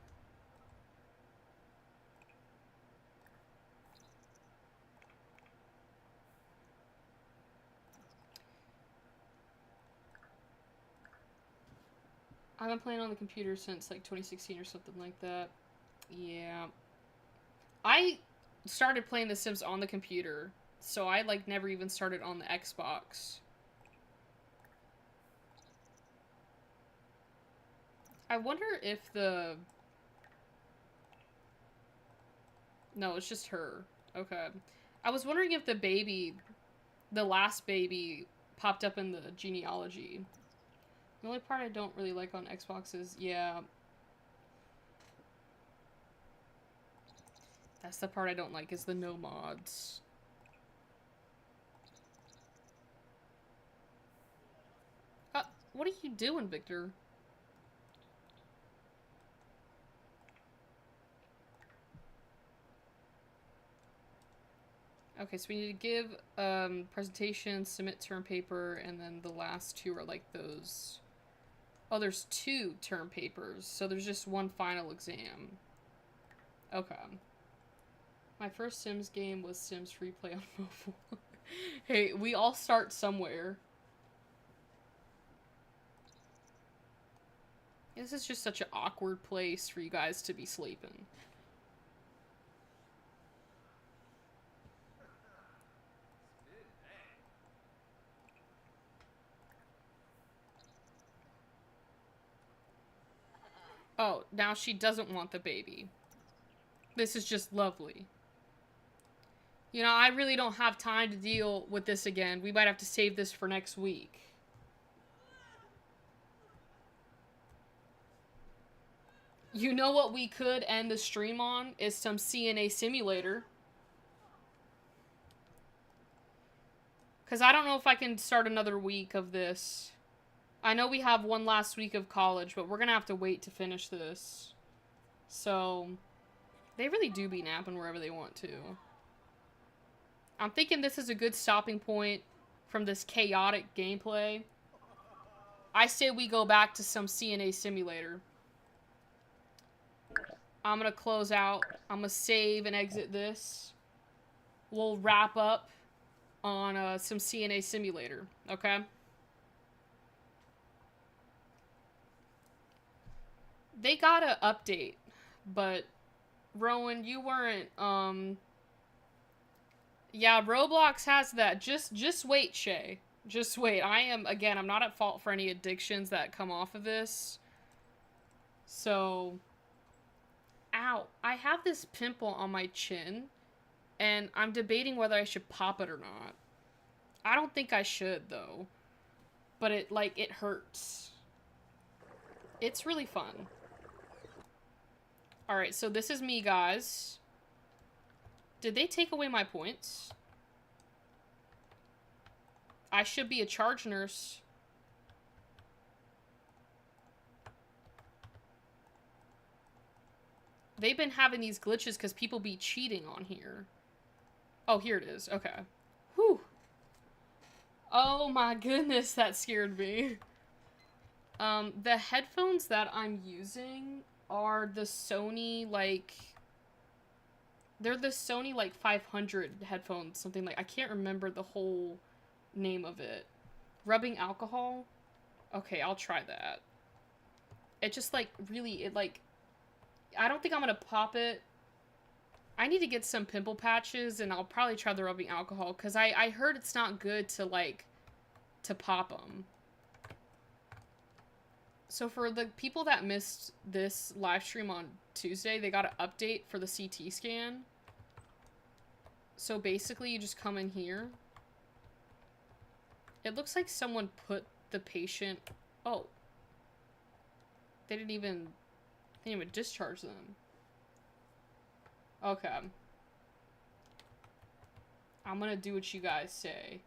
Speaker 1: I've been playing on the computer since, like, 2016 or something like that. Yeah. I started playing The Sims on the computer. So I, like, never even started on the Xbox. I wonder if the... No, it's just her. Okay. I was wondering if the baby, the last baby, popped up in the genealogy. The only part I don't really like on Xbox is, yeah... That's the part I don't like, is the no mods. What are you doing, Victor? Okay, so we need to give presentation, submit term paper, and then the last two are like those. Oh, there's 2 term papers, so there's just one final exam. Okay. My first Sims game was Sims Free Play on mobile. Hey, we all start somewhere. This is just such an awkward place for you guys to be sleeping. Oh, now she doesn't want the baby. This is just lovely. You know, I really don't have time to deal with this again. We might have to save this for next week. You know what we could end the stream on is some CNA simulator. Because I don't know if I can start another week of this. I know we have one last week of college, but we're going to have to wait to finish this. So, they really do be napping wherever they want to. I'm thinking this is a good stopping point from this chaotic gameplay. I say we go back to some CNA simulator. I'm going to close out. I'm going to save and exit this. We'll wrap up on some CNA simulator, okay? They got an update, but Rowan, you weren't, yeah, Roblox has that. Just wait, Shay. Just wait. I'm not at fault for any addictions that come off of this. So, ow. I have this pimple on my chin, and I'm debating whether I should pop it or not. I don't think I should, though. But it hurts. It's really fun. Alright, so this is me, guys. Did they take away my points? I should be a charge nurse. They've been having these glitches because people be cheating on here. Oh, here it is. Okay. Whew. Oh my goodness, that scared me. The headphones that I'm using are the Sony, they're the Sony, 500 headphones, something like, I can't remember the whole name of it. Rubbing alcohol? Okay, I'll try that. It just, really, I don't think I'm gonna pop it. I need to get some pimple patches, and I'll probably try the rubbing alcohol, because I heard it's not good to, to pop them. So for the people that missed this live stream on Tuesday, they got an update for the CT scan. So basically, you just come in here. It looks like someone put the patient... Oh. They didn't even discharge them. Okay. I'm gonna do what you guys say.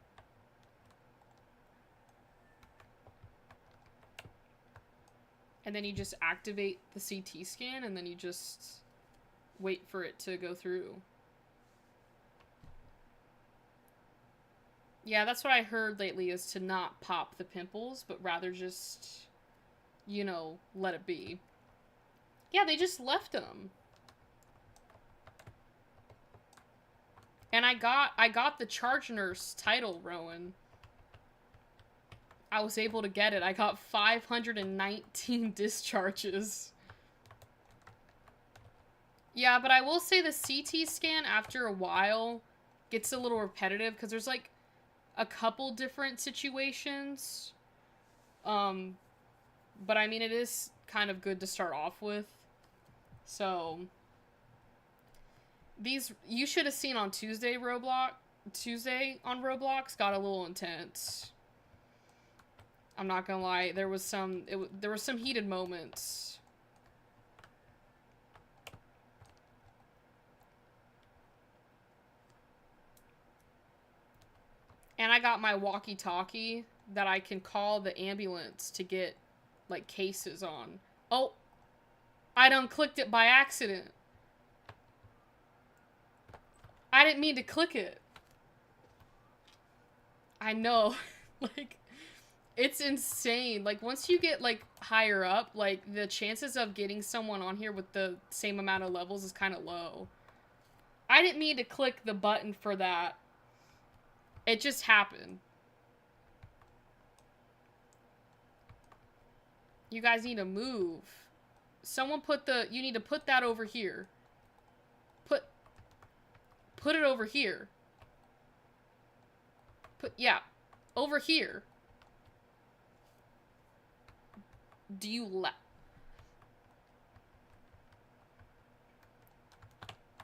Speaker 1: And then you just activate the CT scan, and then you just wait for it to go through. Yeah, that's what I heard lately, is to not pop the pimples, but rather just, you know, let it be. Yeah, they just left them. And I got the charge nurse title, Rowan. I was able to get it. I got 519 discharges. Yeah, but I will say the CT scan, after a while, gets a little repetitive, because there's, a couple different situations. But I mean, it is kind of good to start off with. So, you should have seen on Tuesday on Roblox got a little intense. I'm not gonna lie, there were some heated moments. And I got my walkie-talkie that I can call the ambulance to get, cases on. Oh! I done clicked it by accident. I didn't mean to click it. I know. It's insane. Once you get, higher up, the chances of getting someone on here with the same amount of levels is kind of low. I didn't mean to click the button for that. It just happened. You guys need to move. Someone put the... You need to put that over here. Put it over here. Yeah. Over here. Do you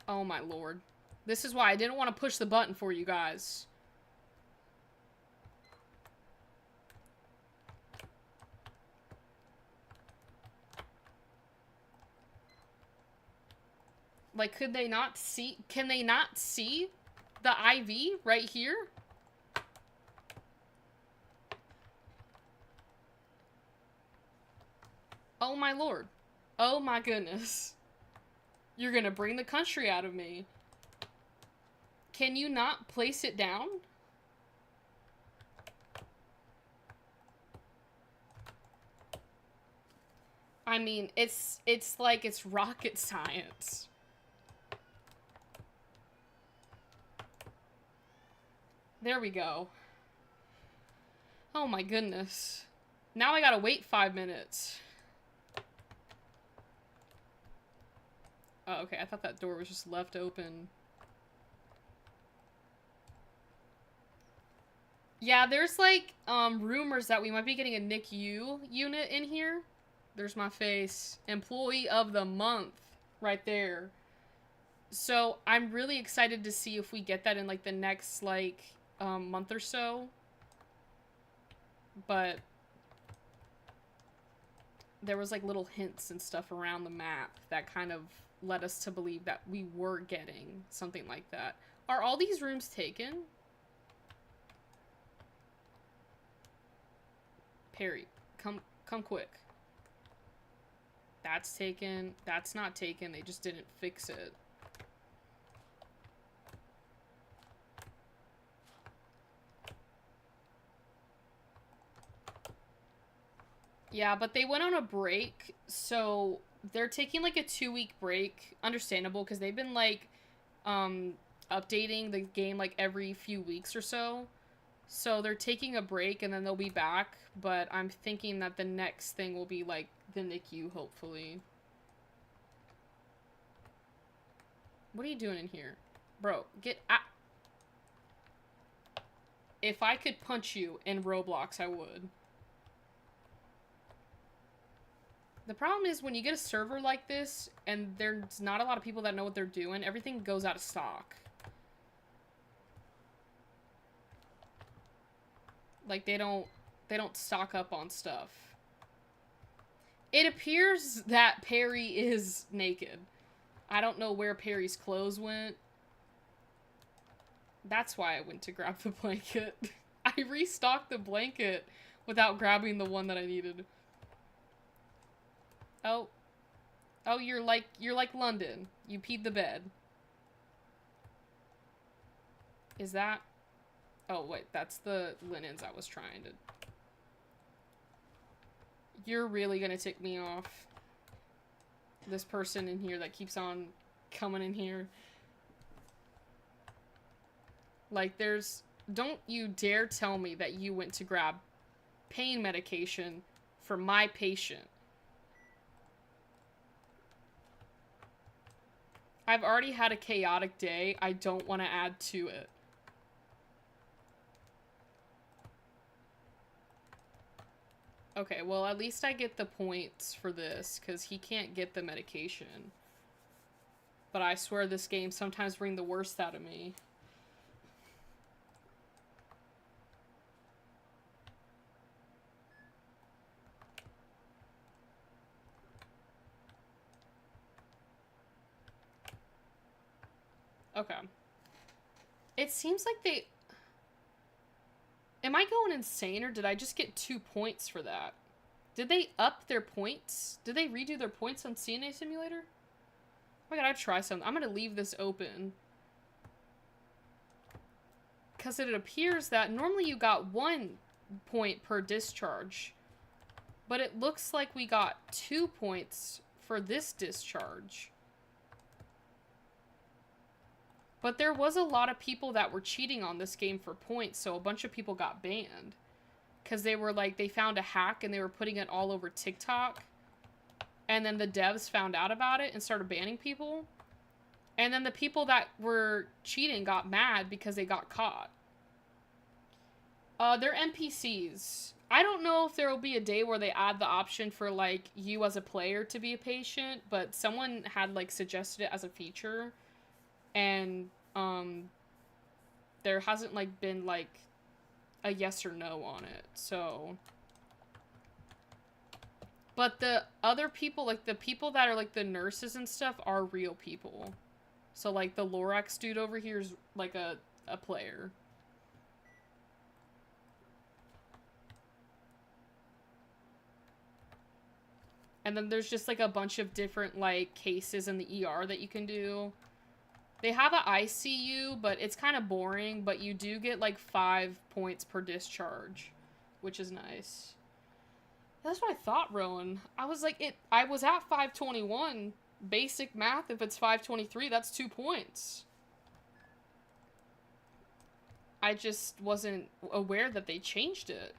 Speaker 1: Oh my lord. This is why I didn't want to push the button for you guys. Like, could they not see? Can they not see the IV right here? Oh my lord. Oh my goodness. You're gonna bring the country out of me. Can you not place it down? I mean, it's like it's rocket science. There we go. Oh my goodness. Now I gotta wait 5 minutes. Oh, okay. I thought that door was just left open. Yeah, there's like, rumors that we might be getting a NICU unit in here. There's my face. Employee of the month. Right there. So, I'm really excited to see if we get that in, like, the next, like, month or so. But there was, like, little hints and stuff around the map that kind of led us to believe that we were getting something like that. Are all these rooms taken? Perry, come quick. That's taken. That's not taken. They just didn't fix it. Yeah, but they went on a break, so they're taking like a 2-week break. Understandable, because they've been like updating the game like every few weeks or so. So they're taking a break and then they'll be back, but I'm thinking that the next thing will be like the NICU, hopefully. What are you doing in here? Bro, get out. If I could punch you in Roblox, I would. The problem is when you get a server like this and there's not a lot of people that know what they're doing, everything goes out of stock. Like they don't stock up on stuff. It appears that Perry is naked. I don't know where Perry's clothes went. That's why I went to grab the blanket. I restocked the blanket without grabbing the one that I needed. Oh, you're like London. You peed the bed. Is that? Oh wait, that's the linens I was trying to. You're really gonna tick me off. This person in here that keeps on coming in here. Like don't you dare tell me that you went to grab pain medication for my patient. I've already had a chaotic day. I don't want to add to it. Okay, well, at least I get the points for this, because he can't get the medication. But I swear this game sometimes brings the worst out of me. Okay. It seems like they... Am I going insane, or did I just get 2 points for that? Did they up their points? Did they redo their points on CNA Simulator? Oh my god, I'd try something. I'm gonna leave this open. Because it appears that normally you got 1 point per discharge. But it looks like we got 2 points for this discharge. But there was a lot of people that were cheating on this game for points, so a bunch of people got banned. because they were like, they found a hack and they were putting it all over TikTok. And then the devs found out about it and started banning people. And then the people that were cheating got mad because they got caught. They're NPCs. I don't know if there will be a day where they add the option for, like, you as a player to be a patient, but someone had, like, suggested it as a feature. And, there hasn't, like, been, like, a yes or no on it, so... But the other people, like, the people that are, like, the nurses and stuff are real people. So, like, the Lorax dude over here is, like, a player. And then there's just, like, a bunch of different, like, cases in the ER that you can do. They have an ICU, but it's kind of boring, but you do get, like, 5 points per discharge, which is nice. That's what I thought, Rowan. I was like, I was at 521. Basic math, if it's 523, that's 2 points. I just wasn't aware that they changed it.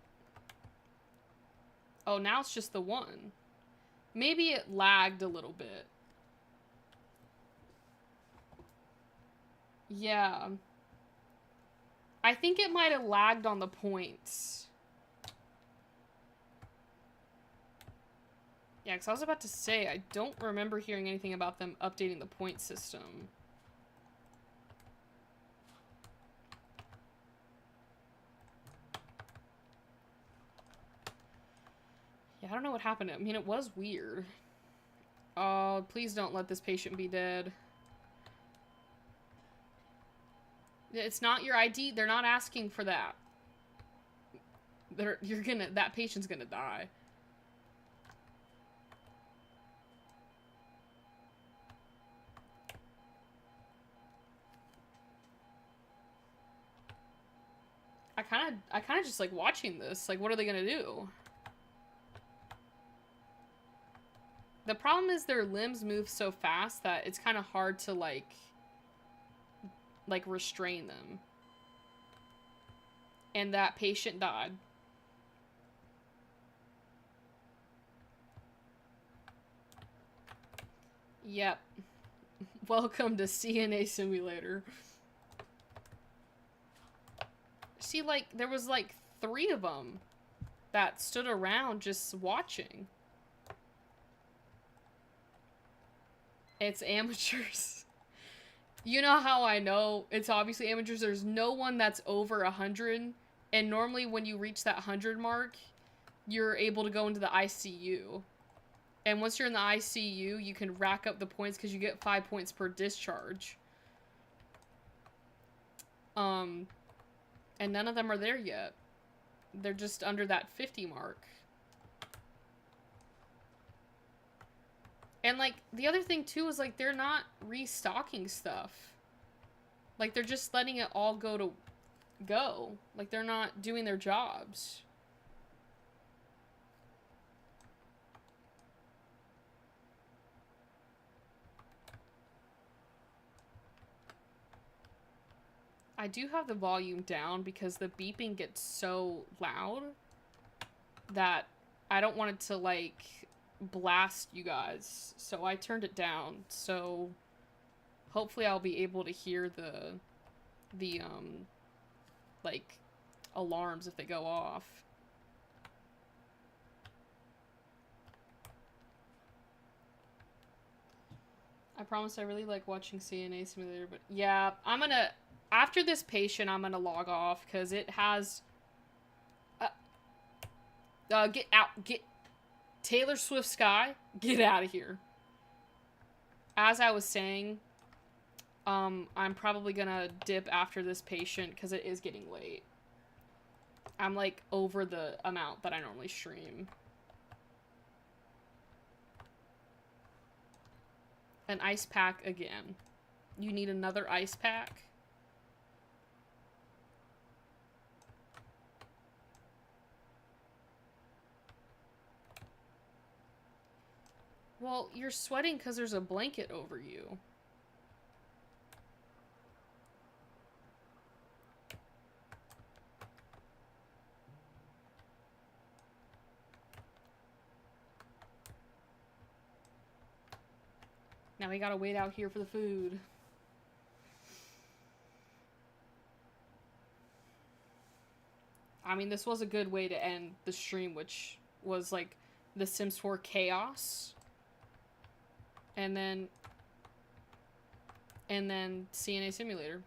Speaker 1: Oh, now it's just the 1. Maybe it lagged a little bit. Yeah. I think it might have lagged on the points. Yeah, because I was about to say, I don't remember hearing anything about them updating the point system. Yeah, I don't know what happened. I mean, it was weird. Oh, please don't let this patient be dead. It's not your ID. They're not asking for that. That patient's gonna die. I kind of just like watching this. Like, what are they gonna do? The problem is their limbs move so fast that it's kind of hard to like restrain them. And that patient died. Yep. Welcome to CNA Simulator. See, like, there was like 3 of them that stood around just watching. It's amateurs. You know how I know it's obviously amateurs? There's no one that's over 100. And normally when you reach that 100 mark, you're able to go into the ICU. And once you're in the ICU, you can rack up the points because you get 5 points per discharge. And none of them are there yet. They're just under that 50 mark. And, like, the other thing, too, is, like, they're not restocking stuff. Like, they're just letting it all go. Like, they're not doing their jobs. I do have the volume down because the beeping gets so loud that I don't want it to, like, blast you guys. So I turned it down. So hopefully I'll be able to hear the like, alarms if they go off. I promise I really like watching CNA Simulator, but yeah, after this patient, I'm gonna log off, because it has... get out. Get... Taylor Swift Sky, get out of here. As I was saying, I'm probably gonna dip after this patient, because it is getting late. I'm, like, over the amount that I normally stream. An ice pack again. You need another ice pack? Well, you're sweating because there's a blanket over you. Now we gotta wait out here for the food. I mean, this was a good way to end the stream, which was like the Sims 4 chaos. And then CNA Simulator.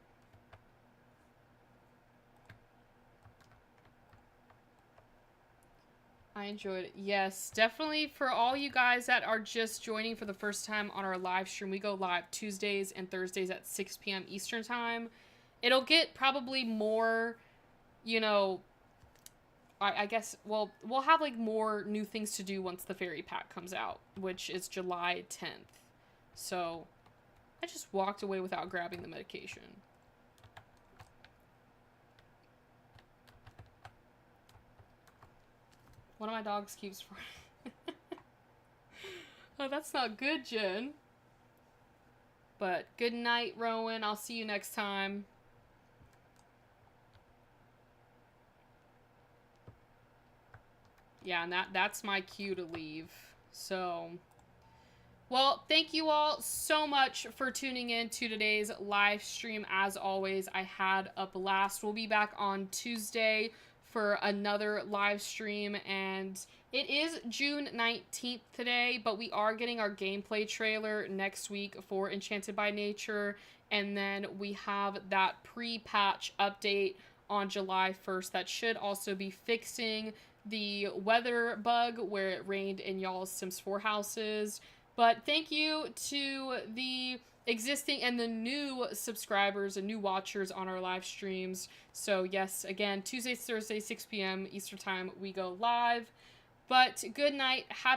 Speaker 1: I enjoyed it. Yes, definitely for all you guys that are just joining for the first time on our live stream, we go live Tuesdays and Thursdays at 6 p.m. Eastern time. It'll get probably more, you know, I guess, well, we'll have like more new things to do once the fairy pack comes out, which is July 10th. So I just walked away without grabbing the medication. One of my dogs keeps... Oh, that's not good, Jen. But good night, Rowan. I'll see you next time. Yeah, and that's my cue to leave. So, well, thank you all so much for tuning in to today's live stream. As always, I had a blast. We'll be back on Tuesday for another live stream, and it is June 19th today, but we are getting our gameplay trailer next week for Enchanted by Nature, and then we have that pre-patch update on July 1st that should also be fixing the weather bug where it rained in y'all's Sims 4 houses. But thank you to the existing and the new subscribers and new watchers on our live streams. So yes, again, Tuesdays, Thursdays, 6 p.m. Eastern time, we go live. But good night. Happy